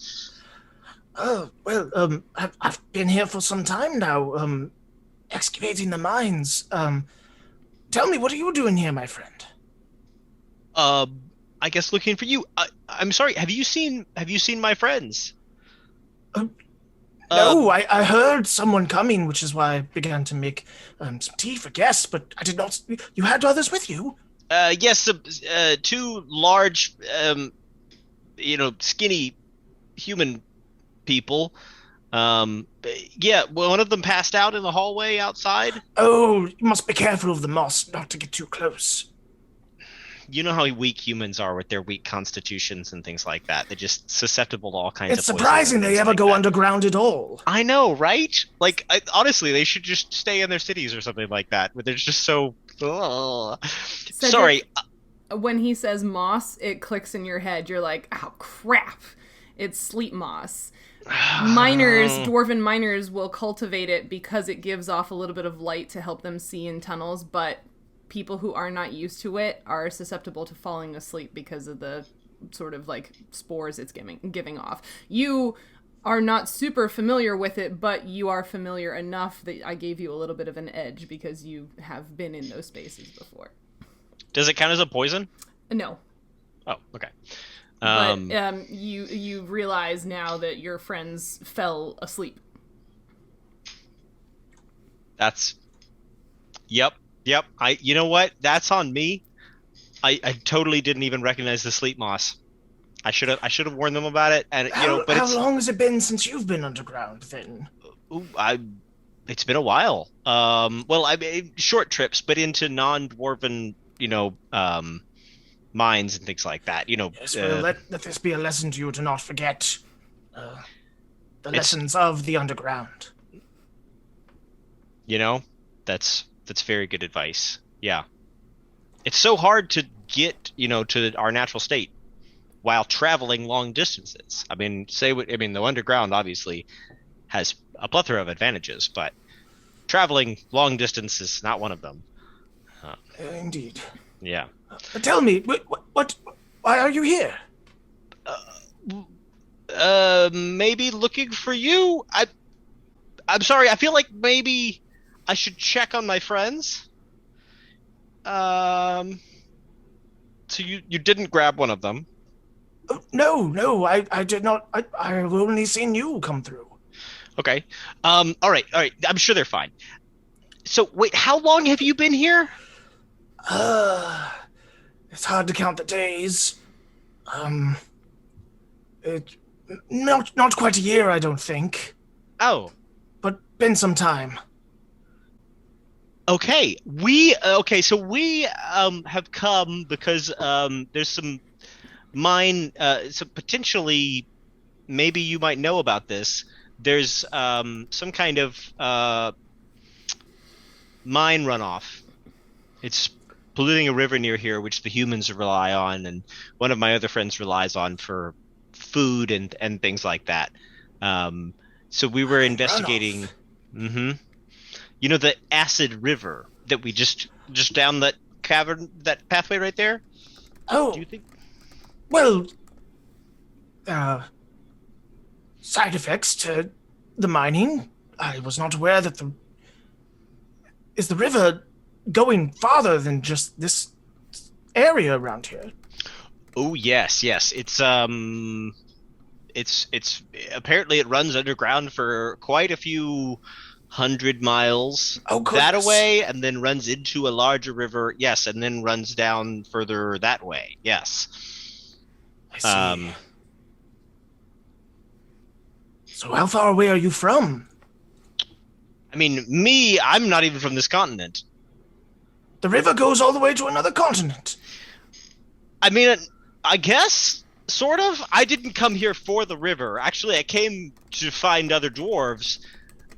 Oh, well, I've been here for some time now, excavating the mines. Tell me, what are you doing here, my friend? I guess looking for you. I'm sorry. Have you seen my friends? No, I heard someone coming, which is why I began to make some tea for guests, but I did not. You had others with you? Yes, two large, skinny human people. Yeah, well, one of them passed out in the hallway outside. Oh, you must be careful of the moss, not to get too close. You know how weak humans are with their weak constitutions and things like that. They're just susceptible to all kinds of It's poison surprising and they things ever like go that. underground at all. I know, right? Like, honestly, they should just stay in their cities or something like that. But they're just so... Ugh. Cedric, Sorry. When he says moss, it clicks in your head. You're like, oh, crap. It's sleep moss. Dwarven miners will cultivate it because it gives off a little bit of light to help them see in tunnels, but people who are not used to it are susceptible to falling asleep because of the sort of like spores it's giving off. You are not super familiar with it, but you are familiar enough that I gave you a little bit of an edge because you have been in those spaces before. Does it count as a poison? No. Oh, okay. But you realize now that your friends fell asleep. Yep. You know what? That's on me. I totally didn't even recognize the sleep moss. I should have warned them about it. And How long has it been since you've been underground then? It's been a while. I made short trips, but into non-dwarven, mines and things like that. Yes, well, let this be a lesson to you to not forget the lessons of the underground. That's very good advice. Yeah. It's so hard to get, to our natural state while traveling long distances. I mean, the underground obviously has a plethora of advantages, but traveling long distance is not one of them. Indeed. Yeah. Tell me, why are you here? Maybe looking for you? I'm sorry, I feel like maybe I should check on my friends. So you didn't grab one of them? No, I did not. I've only seen you come through. Okay. All right. I'm sure they're fine. So, wait, how long have you been here? It's hard to count the days. Not quite a year, I don't think. Oh. But been some time. Okay. So we have come because there's some mine. So potentially, maybe you might know about this. There's some kind of mine runoff. It's polluting a river near here, which the humans rely on, and one of my other friends relies on for food and things like that. So we were investigating. Mm-hmm. The acid river that we just down that cavern, that pathway right there? Oh. Do you think? Well, side effects to the mining. I was not aware that is the river going farther than just this area around here. Oh, yes. It's apparently it runs underground for quite a few 100 miles that away, and then runs into a larger river, yes, and then runs down further that way, yes. I see. So how far away are you from? I mean, I'm not even from this continent. The river goes all the way to another continent. I mean, I guess. Sort of. I didn't come here for the river. Actually, I came to find other dwarves,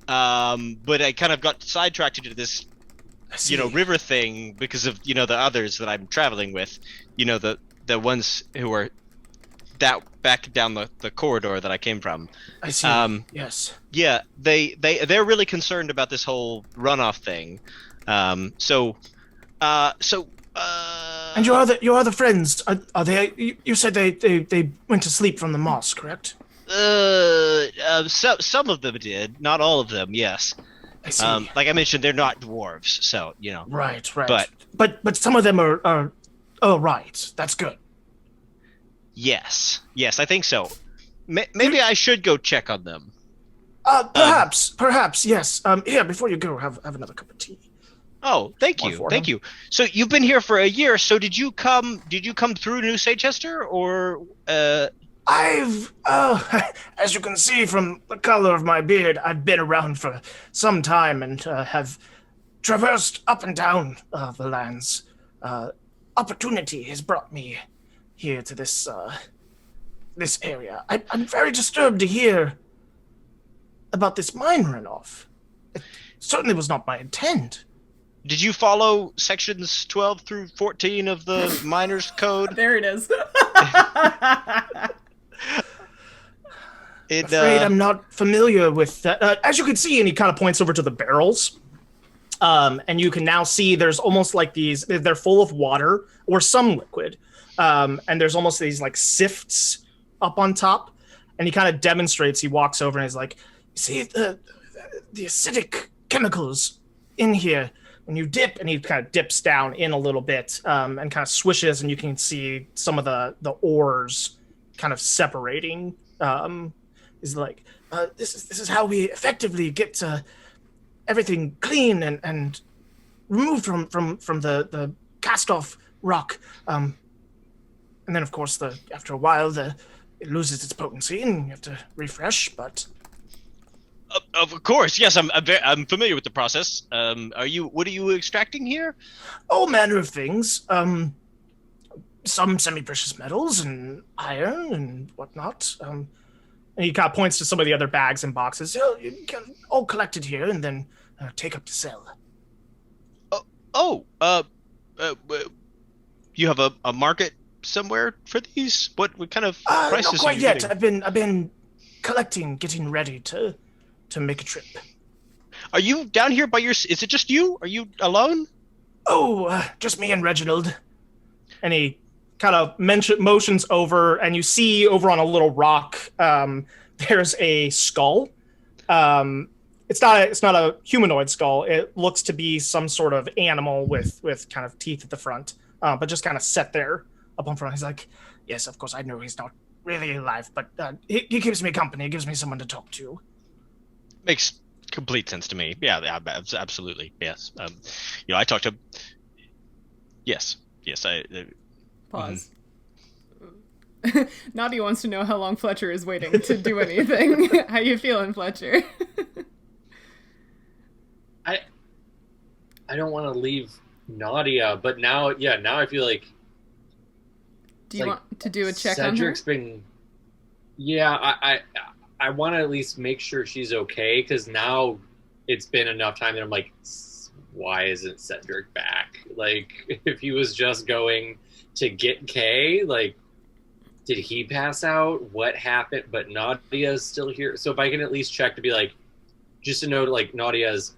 but I kind of got sidetracked into this, river thing because of, the others that I'm traveling with. The ones who are back down the corridor that I came from. I see. Yes. Yeah, they're really concerned about this whole runoff thing. And your other friends, are they? You said they went to sleep from the moss, correct? Some of them did, not all of them. Yes. I see. Like I mentioned, they're not dwarves, so Right. But some of them are. Oh, right. That's good. Yes, I think so. Maybe I should go check on them. Perhaps, yes. Here, before you go, have another cup of tea. Oh, thank you. So you've been here for a year. So did you come through New Sagechester, or? I've, as you can see from the color of my beard, I've been around for some time and have traversed up and down the lands. Opportunity has brought me here to this area. I'm very disturbed to hear about this mine runoff. It certainly was not my intent. Did you follow sections 12 through 14 of the Miners Code? There it is. I'm afraid I'm not familiar with that. As you can see, and he kind of points over to the barrels. And you can now see there's almost like they're full of water or some liquid. And there's almost these like sifts up on top. And he kind of demonstrates, he walks over and he's like, see the acidic chemicals in here. When you dip, and he kind of dips down in a little bit and kind of swishes, and you can see some of the ores kind of separating. Is like, this is how we effectively get everything clean and removed from the cast off rock. And then of course after a while it loses its potency and you have to refresh. But of course, yes, I'm familiar with the process. What are you extracting here? All manner of things. Some semi-precious metals and iron and whatnot. And he kind of points to some of the other bags and boxes. You can all collected here and then take up to sell. You have a market somewhere for these? What kind of prices? Not quite are you yet. getting? I've been collecting, getting ready to make a trip. Are you down here by is it just you? Are you alone? Oh, just me and Reginald. And he kind of motions over, and you see over on a little rock, there's a skull. It's not a humanoid skull. It looks to be some sort of animal with kind of teeth at the front, but just kind of set there up in front. He's like, yes, of course, I know he's not really alive, but he keeps me company. He gives me someone to talk to. Makes complete sense to me. Yeah, absolutely. Yes. I talked to. Yes. I. Pause. Naughty wants to know how long Fletcher is waiting to do anything. How you feeling, Fletcher? I don't want to leave Nautia, but now I feel like. Do you want to do a check Cedric's on her? been. Yeah, I want to at least make sure she's okay, because now it's been enough time that I'm like, why isn't Cedric back? Like, if he was just going to get Kay, like, did he pass out? What happened? But Nautia's still here. So if I can at least check to be like, just to know, like, Nautia's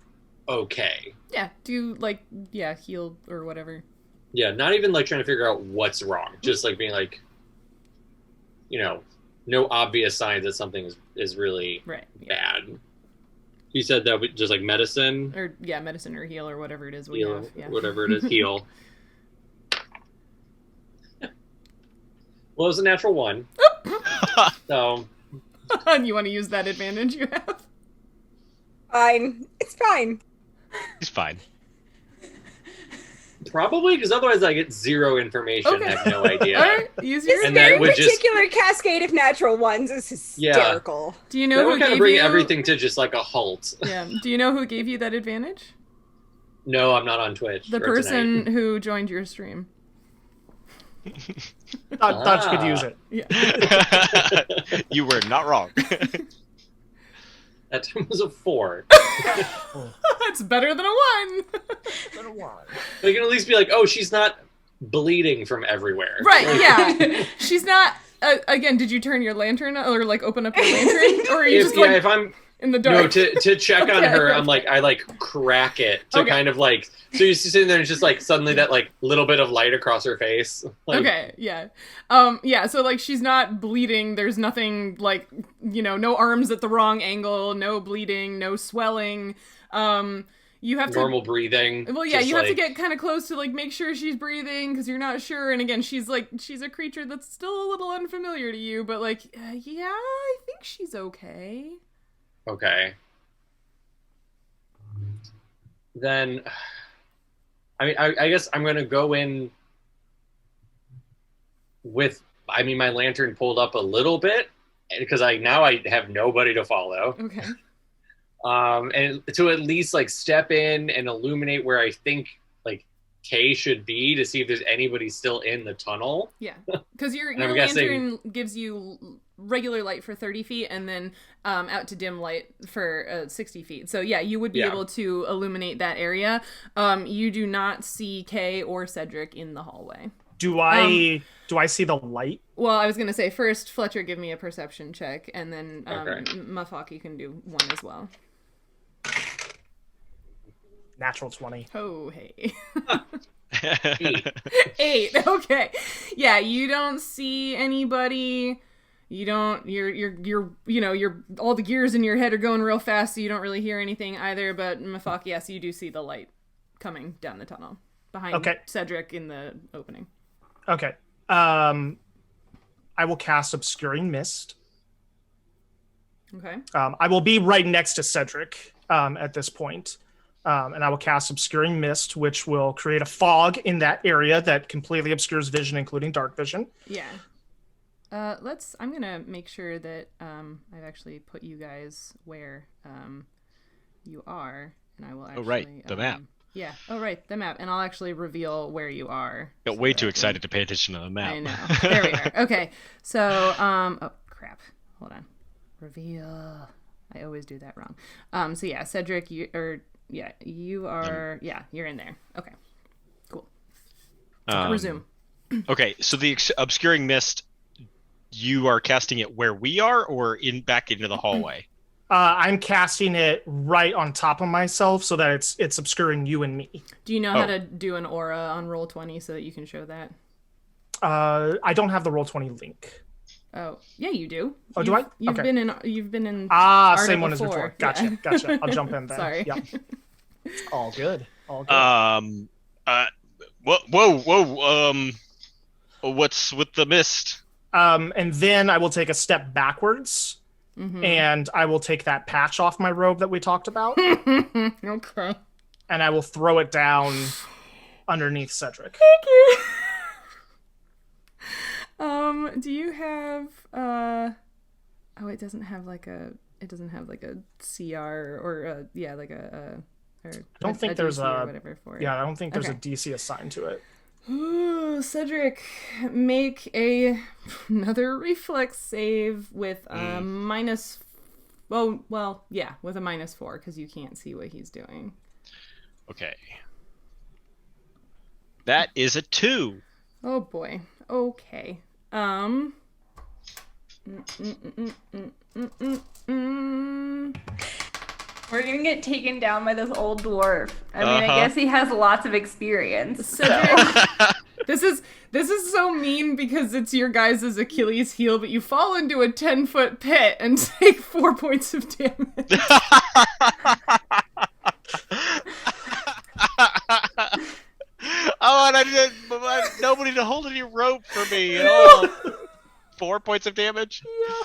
okay. Yeah, heal or whatever. Yeah, not even, like, trying to figure out what's wrong. Just, like, being like, no obvious signs that something is really bad. You said that just, like, medicine? Or, medicine or heal or whatever it is we heal, have. Yeah. Whatever it is, heal. Well, it was a natural 1. So. You want to use that advantage you have? Fine. It's fine. He's fine. Probably, because otherwise I get zero information and have no idea. All right, use your And Very that would particular cascade of natural ones is hysterical. Do you know That who would kind gave of bring you everything to just like a halt. Yeah. Do you know who gave you that advantage? No, I'm not on Twitch. The person who joined your stream. Thought you could use it. Yeah. You were not wrong. That was a 4. That's better than a 1. They can at least be like, oh, she's not bleeding from everywhere. Right, yeah. She's not... again, did you turn your lantern or like open up your lantern? Or are you just like if I'm in the dark? No, to check on Okay. her, I'm like, I like crack it to Okay. kind of like, so you're sitting there and it's just like suddenly that like little bit of light across her face. Like, Okay, yeah. Yeah, so like she's not bleeding, there's nothing like, no arms at the wrong angle, no bleeding, no swelling. You have to normal breathing. Well, yeah, just you have to like- get kind of close to like make sure she's breathing because you're not sure. And again, she's a creature that's still a little unfamiliar to you, but like, yeah, I think she's okay. Okay. Then, I mean, I guess I'm gonna go in with, my lantern pulled up a little bit because I have nobody to follow. Okay. And to at least like step in and illuminate where I think like Kay should be to see if there's anybody still in the tunnel. Yeah, because your I'm guessing- lantern gives you regular light for 30 feet and then out to dim light for 60 feet. So yeah, you would be able to illuminate that area. You do not see Kay or Cedric in the hallway. Do I see the light? Well, I was going to say first, Fletcher, give me a perception check, and then Okay. Mafock, you can do one as well. Natural 20. Oh, hey. 8. 8. Okay. Yeah, you don't see anybody. You don't. You're. All the gears in your head are going real fast, so you don't really hear anything either. But Mafock, yes, you do see the light coming down the tunnel behind Cedric in the opening. Okay. I will cast Obscuring Mist. Okay. I will be right next to Cedric at this point. And I will cast Obscuring Mist, which will create a fog in that area that completely obscures vision, including dark vision. Yeah. I'm gonna make sure that I've actually put you guys where you are, and I will actually. Oh right, the map. Yeah. Oh right, the map, and I'll actually reveal where you are. Got way too excited to pay attention to the map. I know. There we are. Okay. So oh crap. Hold on. Reveal. I always do that wrong. So yeah, Cedric, you are. Yeah, you're in there. Okay. Cool. Resume. Okay, so the obscuring mist, you are casting it where we are, or back into the hallway? I'm casting it right on top of myself so that it's obscuring you and me. Do you know how to do an aura on Roll20 so that you can show that? I don't have the Roll20 link. Oh, yeah, you do. Oh, do I? You've Okay. been in Arda same one as before. Gotcha. Yeah. Gotcha. I'll jump in then. Sorry. Yep. All good. All good. Whoa. What's with the mist? And then I will take a step backwards, and I will take that patch off my robe that we talked about, Okay. and I will throw it down underneath Cedric. Thank you. Do you have it doesn't have like a CR or I don't think there's DC or whatever for it. Yeah, I don't think there's Okay. a DC assigned to it. Ooh, Cedric, make another reflex save with a minus. With a -4 because you can't see what he's doing. Okay. That is a 2. Oh boy. Okay. We're gonna get taken down by this old dwarf. I mean, I guess he has lots of experience. Cedric, this is so mean because it's your guys' Achilles heel, but you fall into a 10-foot pit and take 4 points of damage. Oh, and I didn't. Nobody to hold any rope for me at all. 4 points of damage.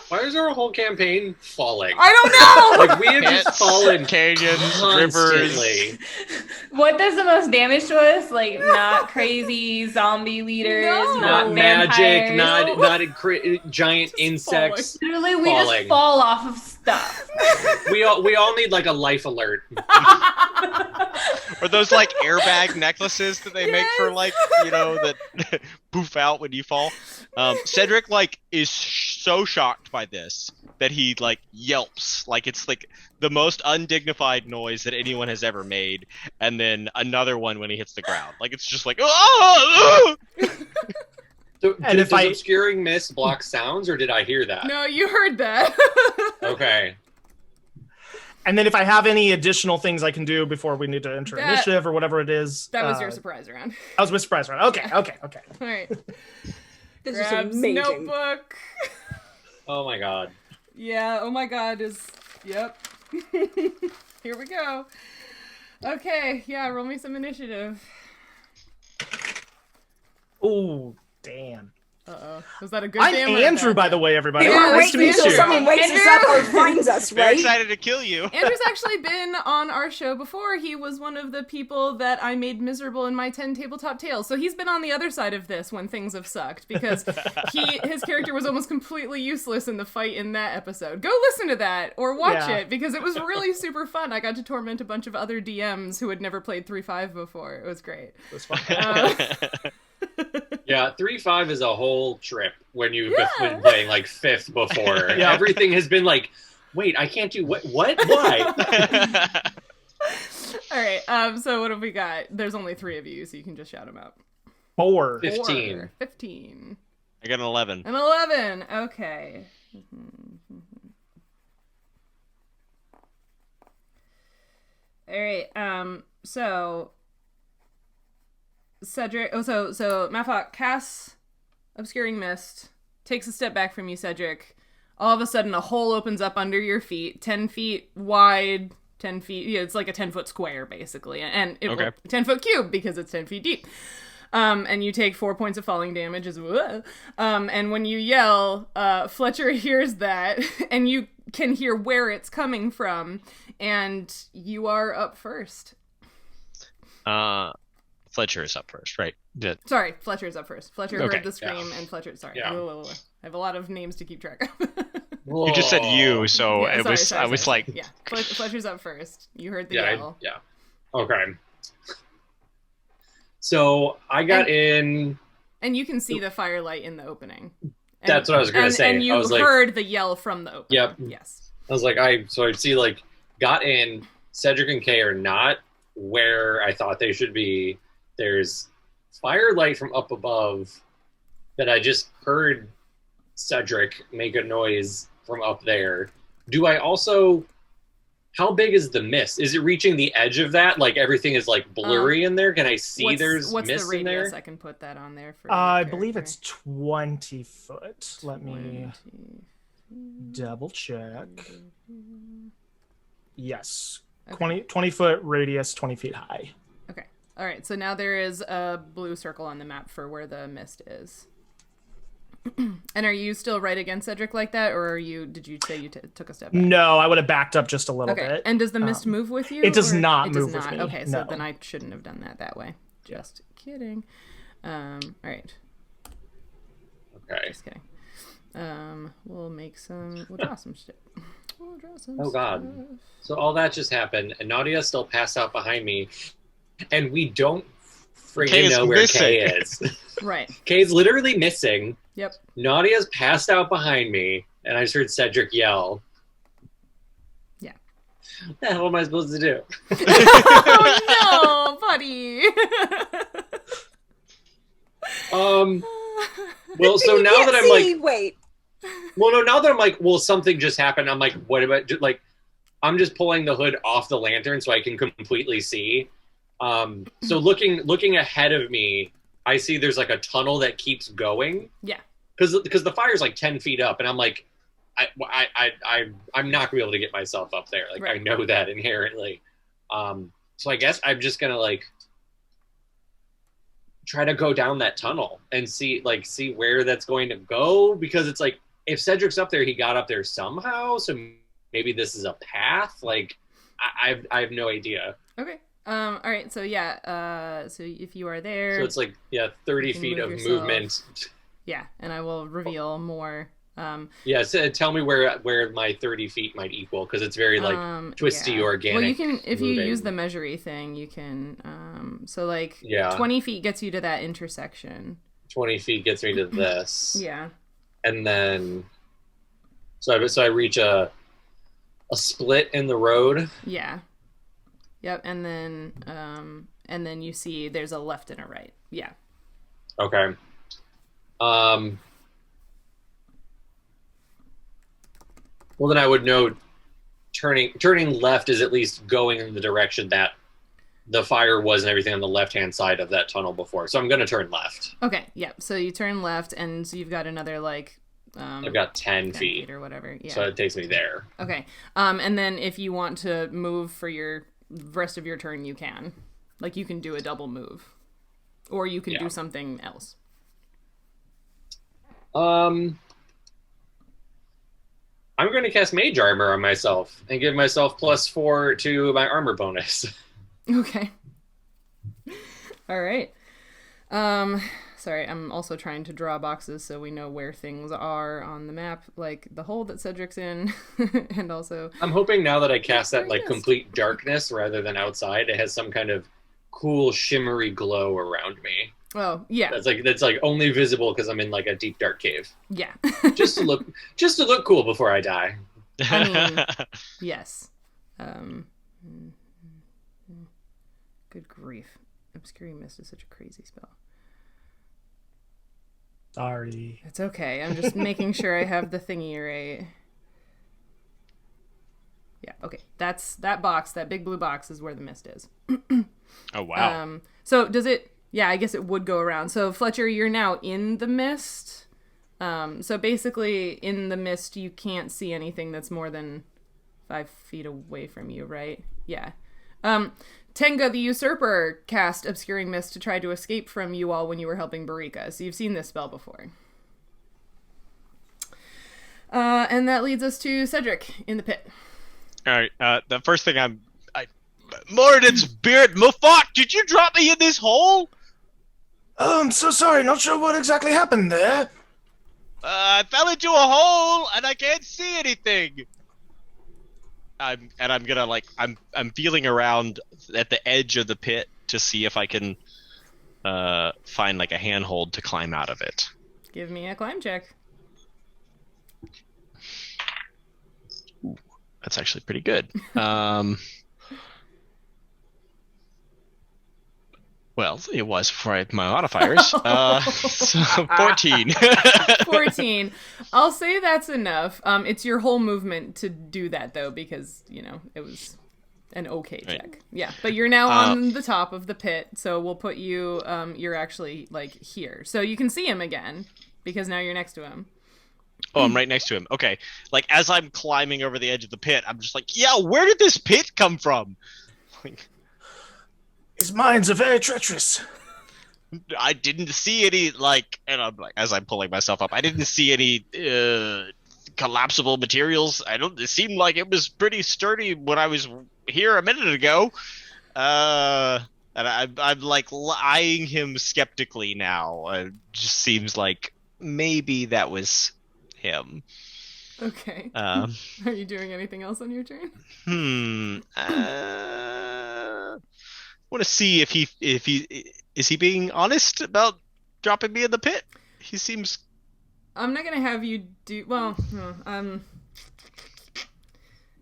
Why is our whole campaign falling? I don't know. Like we have just Pits, fallen canyons, constantly. rivers. What does the most damage to us? Like, not crazy zombie leaders, No. Not vampires. magic, not giant insects. Literally, we falling. just fall off of stuff. We all need like a life alert. Or those like airbag necklaces that they make for like, that poof out when you fall. Cedric like is so shocked by this that he like yelps, like it's like the most undignified noise that anyone has ever made, and then another one when he hits the ground. Like it's just like oh! So, And if does I- obscuring mist block sounds, or did I hear that? No, you heard that. Okay. And then if I have any additional things I can do before we need to enter That- initiative or whatever it is. That was your surprise round. I was with surprise round. Okay. Yeah. Okay. All right. This is Grabs amazing. notebook. Oh my god. Yeah, oh my god is... Yep. Here we go. Okay, yeah, roll me some initiative. Oh, damn. Uh-oh. Was that a good I'm damn or a Andrew, bad by the damn? way, everybody. We were Nice to waiting meet until you. someone wakes us up or finds us, Very right? excited to kill you. Andrew's actually been on our show before. He was one of the people that I made miserable in my 10 tabletop tales. So he's been on the other side of this when things have sucked because his character was almost completely useless in the fight in that episode. Go listen to that or watch Yeah. it because it was really super fun. I got to torment a bunch of other DMs who had never played 3.5 before. It was great. That's fine. Yeah, 3.5 is a whole trip when you've been playing like 5th before. Yeah. Everything has been like, wait, I can't do what? Why? All right. So what have we got? There's only 3 of you, so you can just shout them out. 4. 15. 4, 15. I got an 11. An 11. Okay. All right. So Cedric. Oh, so Mafock casts obscuring mist. Takes a step back from you, Cedric. All of a sudden, a hole opens up under your feet, 10 feet wide, 10 feet. Yeah, it's like a 10-foot square, basically, and it Okay. 10-foot cube because it's 10 feet deep. And you take 4 points of falling damage as well. And when you yell, Fletcher hears that, and you can hear where it's coming from, and you are up first. Fletcher is up first, right? Sorry, Fletcher's up first. Fletcher Okay, heard the scream, and Fletcher. Sorry, Yeah. I have a lot of names to keep track of. You just said you, so Yeah, sorry, I was sorry. like, yeah, Fletcher's up first. You heard the Yeah, yell. yeah. Okay. So I got in. And you can see the firelight in the opening. And, That's what I was gonna say. And you I was like- heard the yell from the opening. Yep. Yes. I was like, so I see like got in. Cedric and Kay are not where I thought they should be. There's firelight from up above that I just heard Cedric make a noise from up there. Do I also? How big is the mist? Is it reaching the edge of that? Like everything is like blurry in there. Can I see there's what's mist the in radius? there? I can put that on there for. I your believe character. it's 20 foot. Let me 20. double check. Yes. Okay. 20 foot radius, 20 feet high. Okay. All right. So now there is a blue circle on the map for where the mist is. And are you still right against Cedric like that, or did you say you took a step back? No, I would have backed up just a little Okay. bit. And does the mist move with you? it does or- not it does move with not. me, Okay, so no. then I shouldn't have done that way. Just kidding. All right. Okay. Just kidding. We'll draw some shit. We'll draw some Oh God. stuff. So all that just happened, and Nautia still passed out behind me, and we don't Kay freaking is know where missing. Kay is. Right. Kay's literally missing. Yep. Nautia's passed out behind me, and I just heard Cedric yell. Yeah. What the hell am I supposed to do? Oh no, buddy. Well, so You now can't that I'm like, see, wait. well, no, now that I'm like, well, something just happened. I'm like, what about, like, I'm just pulling the hood off the lantern so I can completely see. So looking ahead of me, I see there's like a tunnel that keeps going. Yeah. Because the fire's like 10 feet up, and I'm like, I'm not gonna be able to get myself up there. Like Right. I know that inherently. So I guess I'm just gonna like try to go down that tunnel and see where that's going to go, because it's like if Cedric's up there, he got up there somehow. So maybe this is a path. Like I have no idea. Okay. All right. So yeah. So if you are there, So it's like 30 You can feet move of yourself. movement. yeah, and I will reveal more. Yeah, so tell me where my 30 feet might equal, because it's very like twisty, yeah. organic. Well, you can if you moving. use the measury thing, you can. So like Yeah. 20 feet gets you to that intersection. 20 feet gets me to this. Yeah. And then, so I reach a split in the road. Yeah. Yep. And then you see there's a left and a right. Yeah. Okay. Well, then I would know turning left is at least going in the direction that the fire was and everything on the left-hand side of that tunnel before. So I'm going to turn left. Okay. Yep. So you turn left, and so you've got another I've got 10 feet or whatever. Yeah. So it takes me there. Okay. And then if you want to move for your rest of your turn, you can. Like, you can do a double move. Or you can do something else. I'm going to cast Mage Armor on myself and give myself +4 to my armor bonus. Okay. All right. Sorry, I'm also trying to draw boxes so we know where things are on the map, like the hole that Cedric's in, and also... I'm hoping now that I cast that, like, complete darkness rather than outside, it has some kind of cool shimmery glow around me. Oh, yeah. That's like only visible because I'm in, like, a deep dark cave. Yeah. just to look cool before I die. I mean, yes. Good grief. Obscuring Mist is such a crazy spell. Sorry. It's okay. I'm just making sure I have the thingy right. Yeah, okay. That box, that big blue box is where the mist is. Oh, wow. So does it... Yeah, I guess it would go around. So, Fletcher, you're now in the mist. So basically, in the mist, you can't see anything that's more than 5 feet away from you, right? Yeah. Tenga the Usurper cast Obscuring Mist to try to escape from you all when you were helping Barika. So you've seen this spell before. And that leads us to Cedric in the pit. All right. The first thing Moradin's beard, Mafock, did you drop me in this hole? Oh, I'm so sorry. Not sure what exactly happened there. I fell into a hole and I can't see anything. I'm feeling around at the edge of the pit to see if I can find like a handhold to climb out of it. Give me a climb check. Ooh, that's actually pretty good. Well, it was before I had my modifiers. So 14. 14. I'll say that's enough. It's your whole movement to do that, though, because, it was an okay check. Right. Yeah, but you're now on the top of the pit, so we'll put you, you're actually, here. So you can see him again, because now you're next to him. Oh, I'm right next to him. Okay. Like, as I'm climbing over the edge of the pit, I'm just like, yeah, where did this pit come from? His minds are very treacherous. I didn't see any, and I'm like, as I'm pulling myself up, I didn't see any collapsible materials. It seemed like it was pretty sturdy when I was here a minute ago. And I'm eyeing him skeptically now. It just seems like maybe that was him. Okay. Are you doing anything else on your turn? Want to see if he is he being honest about dropping me in the pit? He seems. I'm not gonna have you do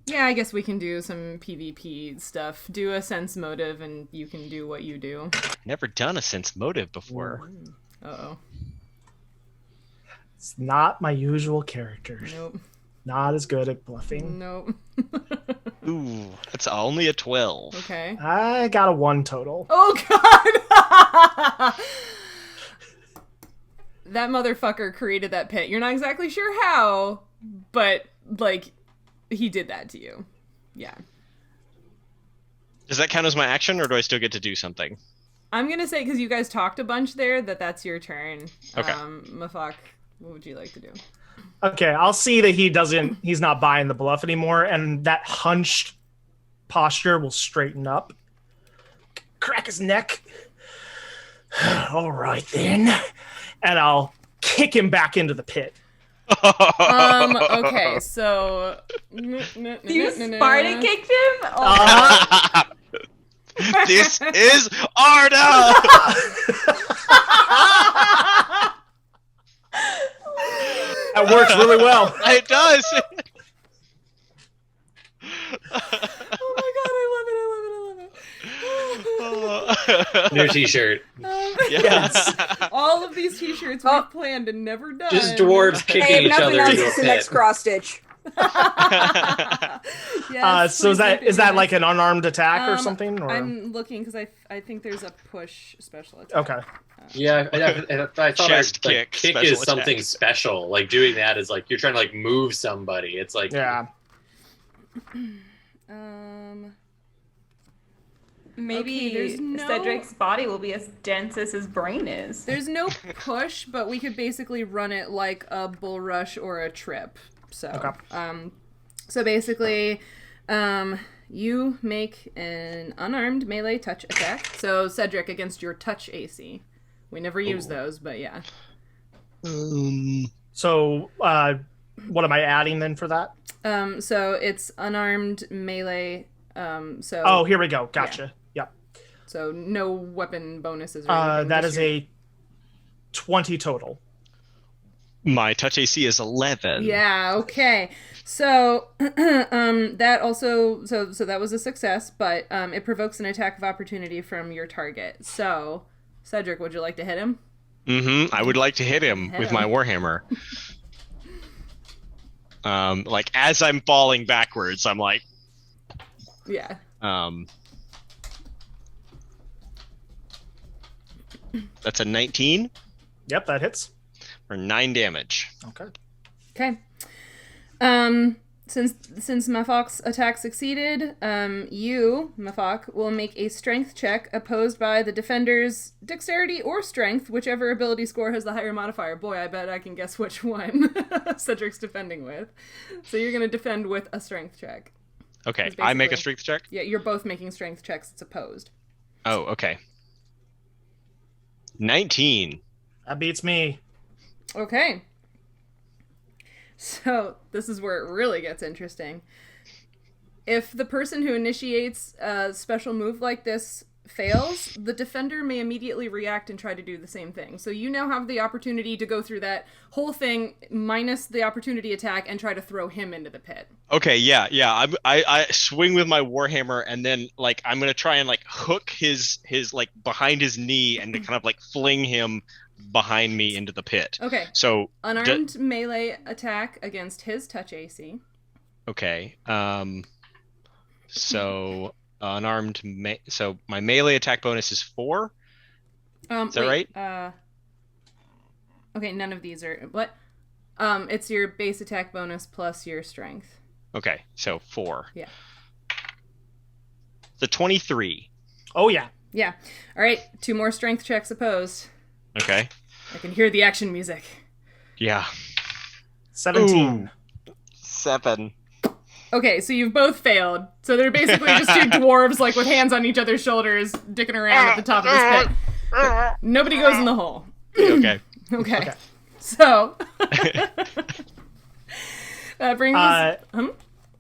yeah, I guess we can do some PvP stuff. Do a sense motive, and you can do what you do. Never done a sense motive before. Uh-oh. It's not my usual character. Nope. Not as good at bluffing. Nope. Ooh, that's only a 12. Okay. I got a 1 total. Oh, God! That motherfucker created that pit. You're not exactly sure how, but, he did that to you. Yeah. Does that count as my action, or do I still get to do something? I'm gonna say, because you guys talked a bunch there, that's your turn. Okay. Mafock, what would you like to do? Okay, I'll see that he's not buying the bluff anymore, and that hunched posture will straighten up. Crack his neck. All right, then. And I'll kick him back into the pit. Okay, so... You Sparta kicked him? Oh. This is Arda! That works really well. It does. Oh my god, I love it, I love it, I love it. New T-shirt. Yes. All of these t-shirts we've planned and never done. Just dwarves I kicking have each nothing other else into a since the next pit. cross stitch. Yes, So please make is it that nice. like an unarmed attack or something? Or? I'm looking because I think there's a push special attack. Okay. Yeah, I thought Chest like, kick, kick special is something attack. special. Like doing that is like you're trying to like move somebody. It's like Yeah. Maybe Okay, there's no- Cedric's body will be as dense as his brain is. There's no push, but we could basically run it like a bull rush or a trip. So, Okay. So basically, you make an unarmed melee touch attack. So Cedric against your touch AC. We never use those, but yeah. So what am I adding then for that? So it's unarmed melee. So Oh, here we go. Gotcha. Yep. so no weapon bonuses. Or anything. That just is a 20 total. My touch AC is 11. Yeah, okay. So that also so that was a success, but it provokes an attack of opportunity from your target. So, Cedric, would you like to hit him? I would like to hit him with my warhammer. Like as I'm falling backwards, I'm like, Yeah. That's a 19 Yep, that hits. for 9 damage. Okay. Okay. Since Mafock's attack succeeded, you, Mafock, will make a strength check opposed by the defender's dexterity or strength, whichever ability score has the higher modifier. Boy, I bet I can guess which one Cedric's defending with. So you're going to defend with a strength check. Okay, It's I make a basically- strength check? Yeah, you're both making strength checks. It's opposed. Oh, okay. 19. That beats me. Okay. So, this is where it really gets interesting. If the person who initiates a special move like this fails, the defender may immediately react and try to do the same thing. So you now have the opportunity to go through that whole thing minus the opportunity attack and try to throw him into the pit. Okay, yeah. I swing with my warhammer and then like I'm gonna try and like hook his like behind his knee and to kind of like fling him behind me into the pit. Okay. So Unarmed melee attack against his touch AC. okay. So unarmed. So my melee attack bonus is 4. Is that right? Okay, none of these are what? It's your base attack bonus plus your strength. Okay, so 4. Yeah. The 23. Oh, yeah. Yeah. All right, 2 more strength checks opposed. Okay. I can hear the action music. Yeah. 17. 7. Okay, so you've both failed. So they're basically just 2 dwarves, like with hands on each other's shoulders, dicking around at the top of this pit. But nobody goes in the hole. Okay. Okay. So that brings us.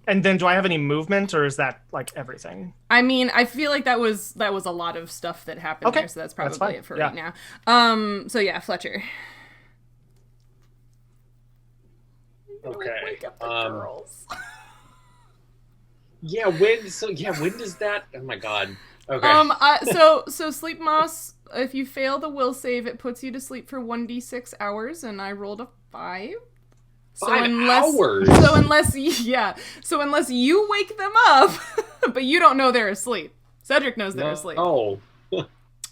And then do I have any movement, or is that like everything? I mean, I feel like that was a lot of stuff that happened Okay, there, so that's that's probably fine. it for Yeah. right now. So yeah, Fletcher. Okay. Wake up the girls. when does that? Oh my god. Okay. So sleep moss. If you fail the will save, it puts you to sleep for 1d6 hours, and I rolled a 5. So 5 hours. So unless you wake them up, but you don't know they're asleep. Cedric knows they're asleep. Oh.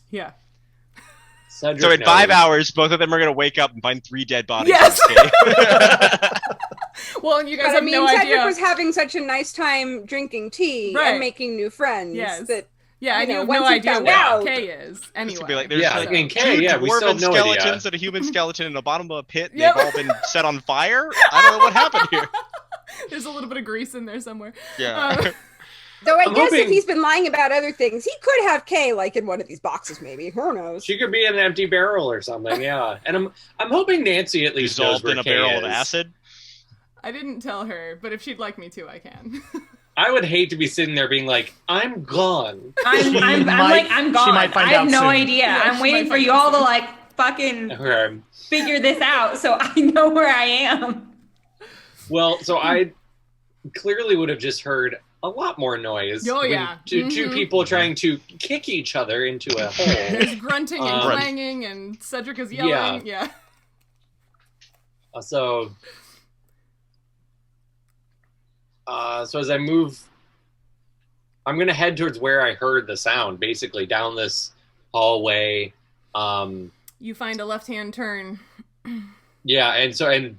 Yeah. Cedric So in 5 knows. hours, both of them are gonna wake up and find 3 dead bodies. Yes. in the cave. Well, and you guys But I have mean, no Cedric idea. was having such a nice time drinking tea Right. and making new friends Yes. that Yeah, you and you know, have once no he idea found what out- K is. It's Anyway. gonna be like, there's Yeah, like I mean, 2 K, yeah, we still dwarven have no idea. skeletons and a human skeleton in the bottom of a pit. Yep. They've all been set on fire. I don't know what happened here. There's a little bit of grease in there somewhere. Yeah. Though I I'm guess if hoping- he's been lying about other things, he could have Kay like in one of these boxes, maybe. Who knows? She could be in an empty barrel or something. Yeah, and I'm hoping Nancy at least knows Dissolved where in a Kay barrel is. of acid. I didn't tell her, but if she'd like me to, I can. I would hate to be sitting there being like, I'm gone. I'm might- like, I'm she gone. might find I have out no soon. idea. Yeah, I'm she waiting might for find you out all to soon. like fucking Okay. figure this out so I know where I am. Well, so I clearly would have just heard a lot more noise. Oh, when yeah. Two people trying to kick each other into a hole. There's grunting and Grunt. clanging, and Cedric is yelling. Yeah. So as I move, I'm going to head towards where I heard the sound, basically down this hallway. You find a left-hand turn. Yeah, and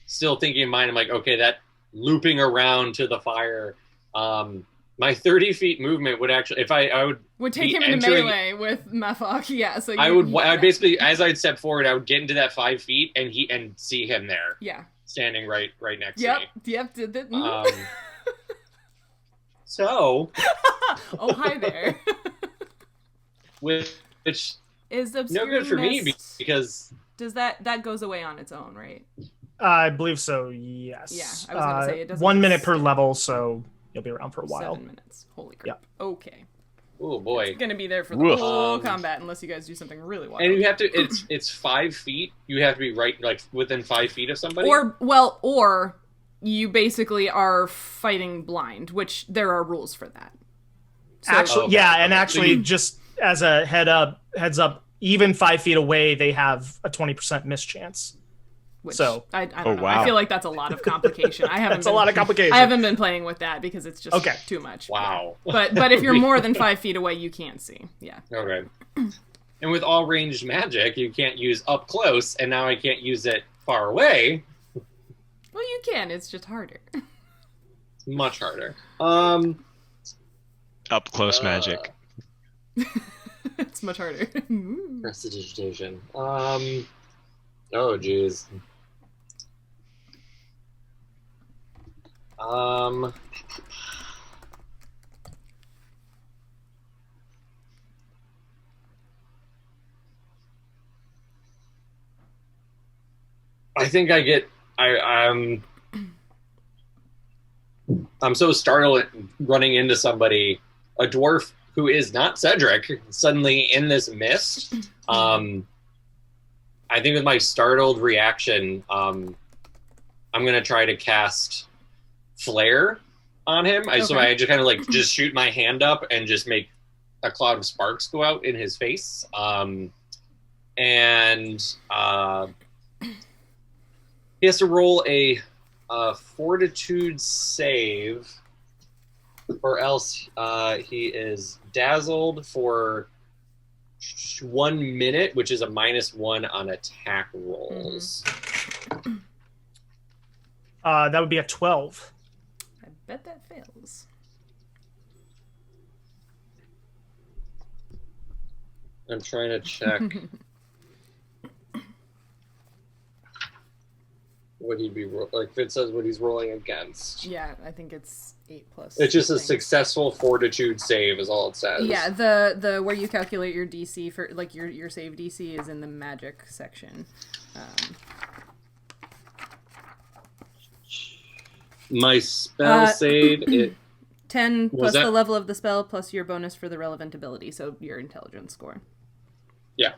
still thinking in mind, I'm like, okay, that looping around to the fire. My 30 feet movement would actually, if I would take be him into entering- melee with Mafock. Yeah, so I would basically, as I'd step forward, I would get into that 5 feet and see him there. Yeah. Standing right next to me. Yep. So. Oh, hi there. Which is no obscure good for me mist, because does that goes away on its own, right? I believe so, yes. Yeah, I was gonna say, it doesn't 1 minute just- per level, so you'll be around for a while. 7 minutes. Holy crap. Okay. oh boy. It's gonna be there for the Woof. whole combat unless you guys do something really wild. And you have to, it's 5 feet. You have to be right, like, within 5 feet of somebody. Or you basically are fighting blind, which there are rules for that. So, Actually, Okay. yeah, and Okay. actually, just as a heads up, even 5 feet away, they have a 20% miss chance. which so- I don't Oh, know. wow. I feel like that's a lot of complication. I haven't. That's a lot of complication. I haven't been playing with that because it's just Okay. too much. Wow. But if you're more than 5 feet away, you can't see. Yeah. Okay. And with all ranged magic, you can't use up close, and now I can't use it far away. Well, you can. It's just harder. It's much harder. Up close magic. It's much harder. Prestidigitation. Oh, jeez. I think I'm so startled at running into somebody, a dwarf who is not Cedric, suddenly in this mist. I think with my startled reaction, I'm gonna try to cast Flare on him. So Okay. I just kind of like just shoot my hand up and just make a cloud of sparks go out in his face. He has to roll a fortitude save, or else he is dazzled for 1 minute, which is a -1 on attack rolls. That would be a 12. I bet that fails. I'm trying to check what he'd be like. If it says what he's rolling against, Yeah, I think it's 8+. it's just a things. successful fortitude save, is all it says. Yeah, the where you calculate your DC for like your save DC is in the magic section. My spell save, it 10 Was plus that- the level of the spell plus your bonus for the relevant ability, so your intelligence score. yeah.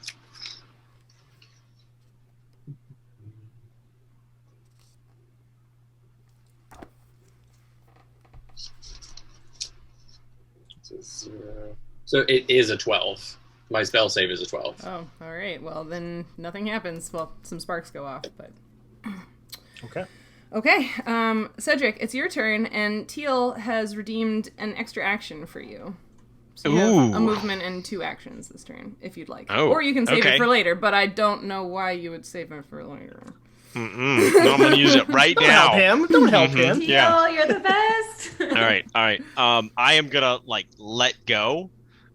It's a 0. So it is a 12. My spell save is a 12. Oh, all right. Well, then nothing happens. Well, some sparks go off, but Okay. okay. Cedric, it's your turn, and Teal has redeemed an extra action for you. So you have a Ooh. movement and 2 actions this turn, if you'd like. Oh, or you can save okay. it for later, but I don't know why you would save it for later. No, I'm gonna use it right Don't now. help him. Don't help Mhm. him. Teal, Yeah. you're the best. All right. I am gonna like let go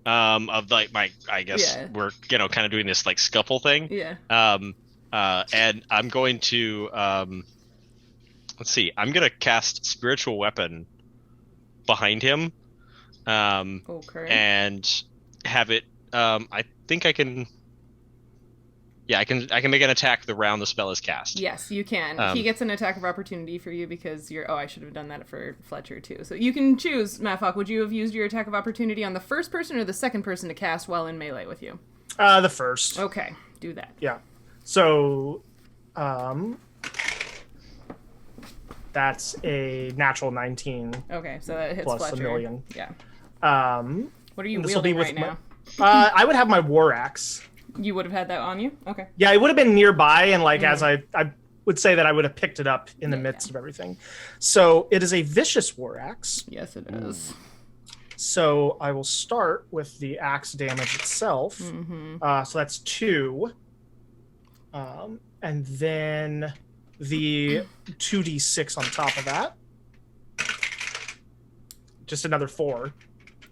of like my. I guess Yeah. we're kind of doing this like scuffle thing. Yeah. And I'm going to let's see. I'm gonna cast spiritual weapon behind him. Okay. And have it. I think I can. Yeah, I can make an attack the round the spell is cast. Yes, you can. He gets an attack of opportunity for you because you're... Oh, I should have done that for Fletcher, too. So you can choose, Mafock. Would you have used your attack of opportunity on the first person or the second person to cast while in melee with you? The first. Okay. do that. Yeah. So, that's a natural 19. Okay, so that hits Plus Fletcher. a million. Yeah. What are you wielding right now? I would have my war axe. You would have had that on you? Okay. Yeah, it would have been nearby, and as I would say that I would have picked it up in the midst of everything. So it is a vicious war axe. Yes, it is. So I will start with the axe damage itself. So that's 2. And then the 2d6 on top of that. Just another 4.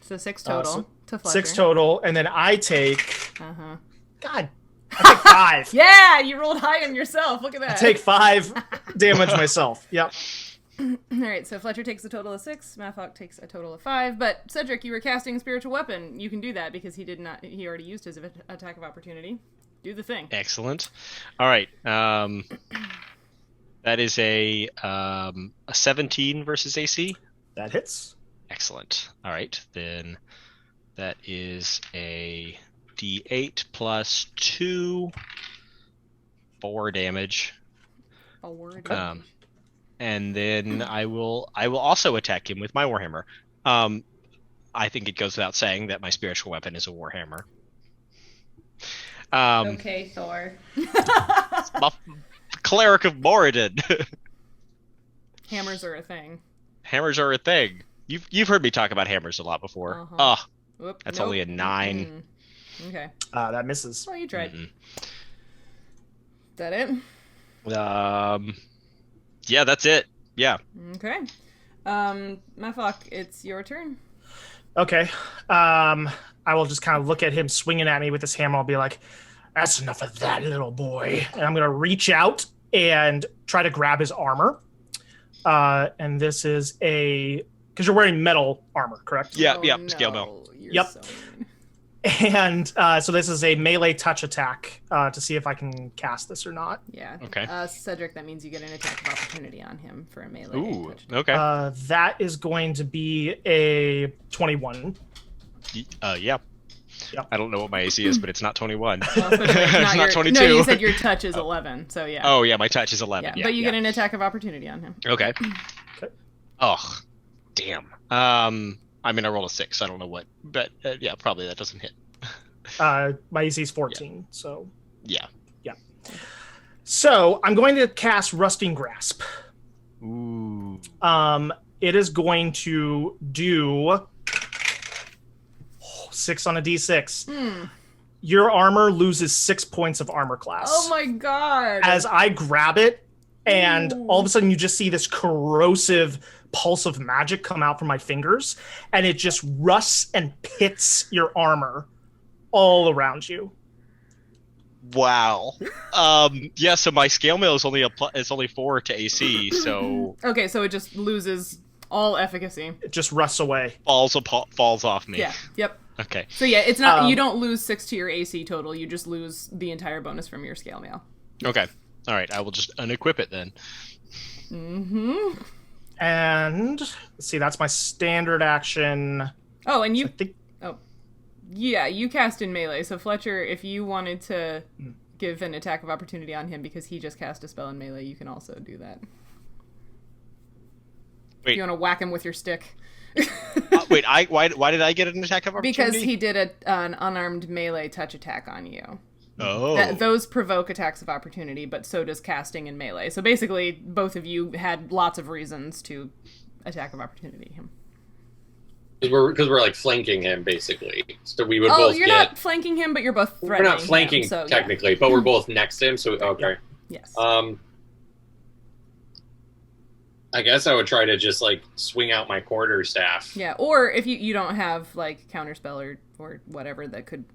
So 6 total to Fletcher. 6 total, and then I take... Uh-huh. God, I take 5. Yeah, you rolled high on yourself. Look at that. I take 5 damage myself. Yep. All right, so Fletcher takes a total of 6. Mafock takes a total of 5. But Cedric, you were casting spiritual weapon. You can do that because he already used his attack of opportunity. Do the thing. Excellent. All right. That is a 17 versus AC. That hits. Excellent. All right, then that is a D8 plus 2, 4 damage. 4 damage. And then I will also attack him with my warhammer. I think it goes without saying that my spiritual weapon is a warhammer. Okay, Thor. Cleric of Moradin. Hammers are a thing. Hammers are a thing. You've heard me talk about hammers a lot before. Whoop, That's only a 9. Okay. That misses. Well, you tried. Is that it? Yeah, that's it. Yeah. Okay. Mafock, it's your turn. Okay. I will just kind of look at him swinging at me with his hammer. I'll be like, that's enough of that, little boy. And I'm going to reach out and try to grab his armor. And this is because you're wearing metal armor, correct? Yeah, No, scale mail. You're so mean. And so this is a melee touch attack to see if I can cast this or not. Yeah. Okay. Cedric, that means you get an attack of opportunity on him for a melee. Ooh, touch. okay. That is going to be a 21. Yeah. Yep. I don't know what my AC is, but it's not 21. Well, It's not 22. No, you said your touch is 11, so yeah. Oh, yeah, my touch is 11. Yeah, but you get an attack of opportunity on him. Okay. Okay. Oh, damn. I mean, I rolled a 6. I don't know what, but yeah, probably that doesn't hit. My AC is 14, so... Yeah. Yeah. So, I'm going to cast Rusting Grasp. Ooh. It is going to do 6 on a D6. Your armor loses 6 points of armor class. Oh my god! As I grab it, and all of a sudden you just see this corrosive pulse of magic come out from my fingers, and it just rusts and pits your armor all around you. Wow. Yeah, so my scale mail is only 4 to AC, so Okay, so it just loses all efficacy. It just rusts away. falls off me. Yeah, yep. Okay. So yeah, it's not you don't lose 6 to your AC total, you just lose the entire bonus from your scale mail. Okay. All right, I will just unequip it then. And let's see, that's my standard action. Oh, and you I think yeah, you cast in melee. So Fletcher, if you wanted to give an attack of opportunity on him because he just cast a spell in melee, you can also do that. Wait. If you want to whack him with your stick. Wait, why did I get an attack of opportunity? Because he did an unarmed melee touch attack on you. Oh. Those provoke attacks of opportunity, but so does casting in melee. So basically, both of you had lots of reasons to attack of opportunity him. Because we're like flanking him, basically. So we would both you're get... not flanking him, but you're both We're threatening not flanking, him, so, technically, but we're both next to him, so... Okay. Yes. I guess I would try to just, like, swing out my quarterstaff. Yeah, or if you don't have, like, counterspell or whatever that could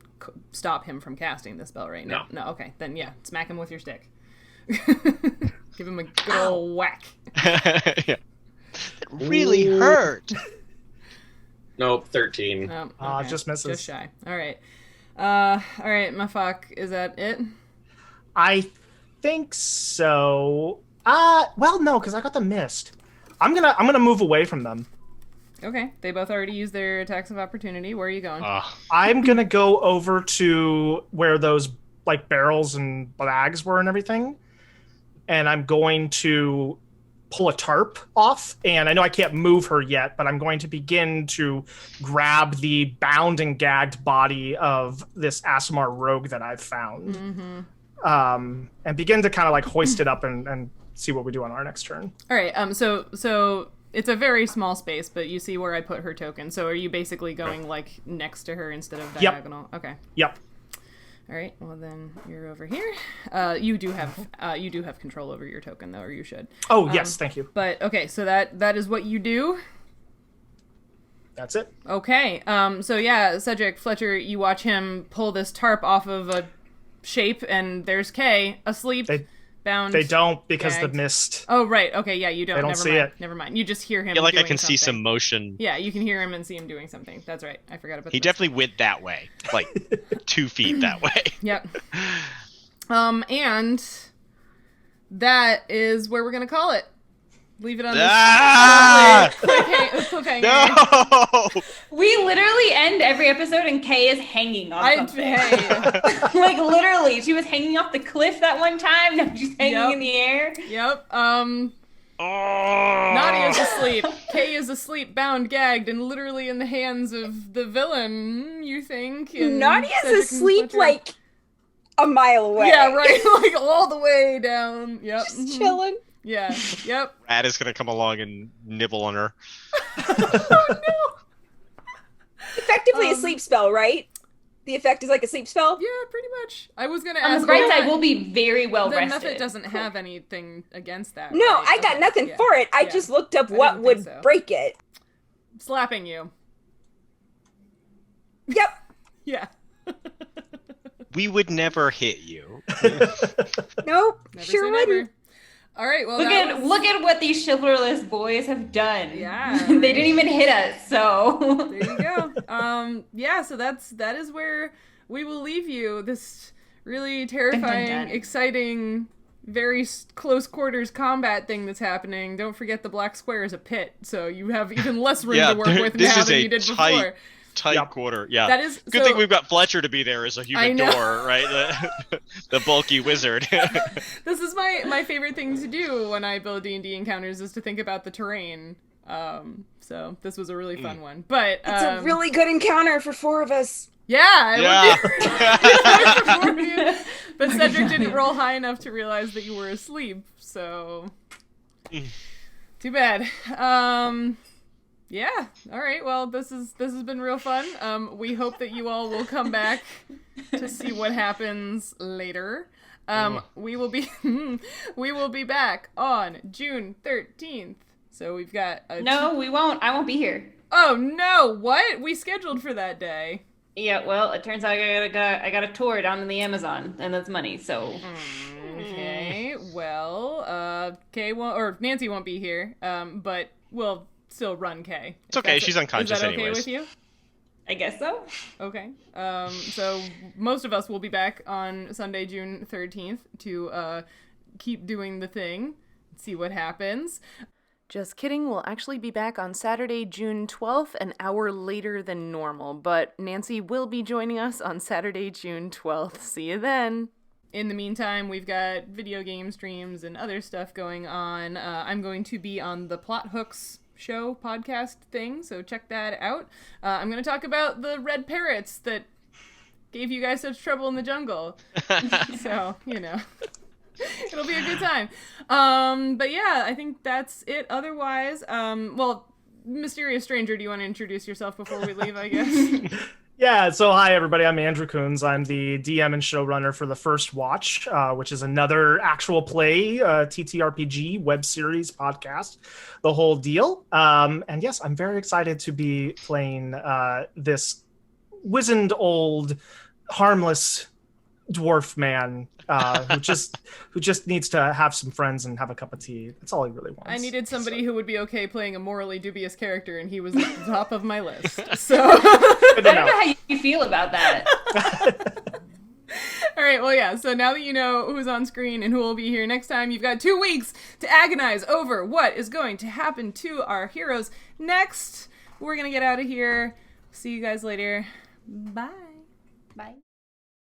stop him from casting the spell right now. No, okay. Then, yeah, smack him with your stick. Give him a good old whack. Yeah. It really hurt. Nope, 13. Oh, okay. Just misses. Just shy. All right. Mafock, is that it? I think so. Well, no, because I got the mist. I'm gonna move away from them. Okay. They both already used their attacks of opportunity. Where are you going? I'm gonna go over to where those like barrels and bags were and everything. And I'm going to pull a tarp off, and I know I can't move her yet, but I'm going to begin to grab the bound and gagged body of this Asimar rogue that I've found, and begin to kind of like hoist it up and see what we do on our next turn. All right. So it's a very small space, but you see where I put her token. So are you basically going like next to her instead of diagonal? Yep. Okay. Yep. All right. Well, then you're over here. You do have control over your token, though, or you should. Oh yes, thank you. But okay, so that is what you do. That's it. Okay. So yeah, Cedric, Fletcher, you watch him pull this tarp off of a shape, and there's Kay asleep, bound. They don't because gagged. the mist. Oh right. Okay. Yeah, you don't. They don't Never see mind. it. Never mind. You just hear him. Yeah, like I doing can see some something. motion. Yeah, you can hear him and see him doing something. That's right. I forgot about. He definitely went that way, like 2 feet that way. Yep. And that is where we're gonna call it. Leave it on this. Ah! Cliffhanger. No! We literally end every episode and Kay is hanging on something. Hey. Like literally, she was hanging off the cliff that one time. Now she's hanging in the air. Yep. Oh! Nadia's asleep. Kay is asleep, bound, gagged, and literally in the hands of the villain, you think. and Nadia's Cedric and asleep Fletcher. like a mile away. Yeah, right. Like all the way down. Yep. Just chilling. Yeah. Yep. Rat is gonna come along and nibble on her. Oh no. Effectively a sleep spell, right? The effect is like a sleep spell? Yeah, pretty much. I was gonna On ask. the bright side, we'll be very well the rested. method doesn't have anything against that. No, right? I got Okay, nothing yeah, for it. I yeah. just looked up I what didn't would think so. break it. Slapping you. Yep. Yeah. We would never hit you. Nope. Never Sure say wouldn't. never. All right. Well, Look at what these chivalrous boys have done. Yeah, They right. didn't even hit us, so There you go. Yeah. So that is where we will leave you. This really terrifying, dun. exciting, very close quarters combat thing that's happening. Don't forget the black square is a pit, so you have even less room Yeah, to work with this now is than a you did tight- before. Tight Yep. quarter, yeah. That is Good thing we've got Fletcher to be there as a I human know. door, right? The bulky wizard. This is my favorite thing to do when I build D&D encounters is to think about the terrain. So this was a really fun one. But It's a really good encounter for 4 of us. yeah, it Yeah. would be. But Cedric didn't roll high enough to realize that you were asleep. So too bad. Yeah. All right. Well, this has been real fun. We hope that you all will come back to see what happens later. We will be back on June 13th. So we've got no, we won't. I won't be here. Oh no! What? We scheduled for that day. Yeah, well, it turns out I got a tour down in the Amazon, and that's money. So Okay. Well, Kay won't, or Nancy won't be here. But we'll still run Kay. It's okay, she's unconscious Is that okay anyways. with you? I guess so. Okay. So most of us will be back on Sunday, June 13th to keep doing the thing, see what happens. Just kidding, we'll actually be back on Saturday, June 12th, an hour later than normal, but Nancy will be joining us on Saturday, June 12th. See you then! In the meantime, we've got video game streams and other stuff going on. I'm going to be on the Plot Hooks show podcast thing, so check that out. I'm going to talk about the red parrots that gave you guys such trouble in the jungle. So, you know. It'll be a good time. But yeah, I think that's it. Otherwise, well, Mysterious Stranger, do you want to introduce yourself before we leave, I guess? Yeah, so hi everybody, I'm Andrew Coons. I'm the DM and showrunner for The First Watch, which is another actual play, TTRPG, web series, podcast, the whole deal. And yes, I'm very excited to be playing this wizened old, harmless dwarf man who just needs to have some friends and have a cup of tea. That's all he really wants. I needed somebody who would be okay playing a morally dubious character, and he was at the top of my list. So I don't know how you feel about that. all right, well, yeah, so now that you know who's on screen and who will be here next time, you've got 2 weeks to agonize over what is going to happen to our heroes next. We're going to get out of here. See you guys later. Bye. Bye.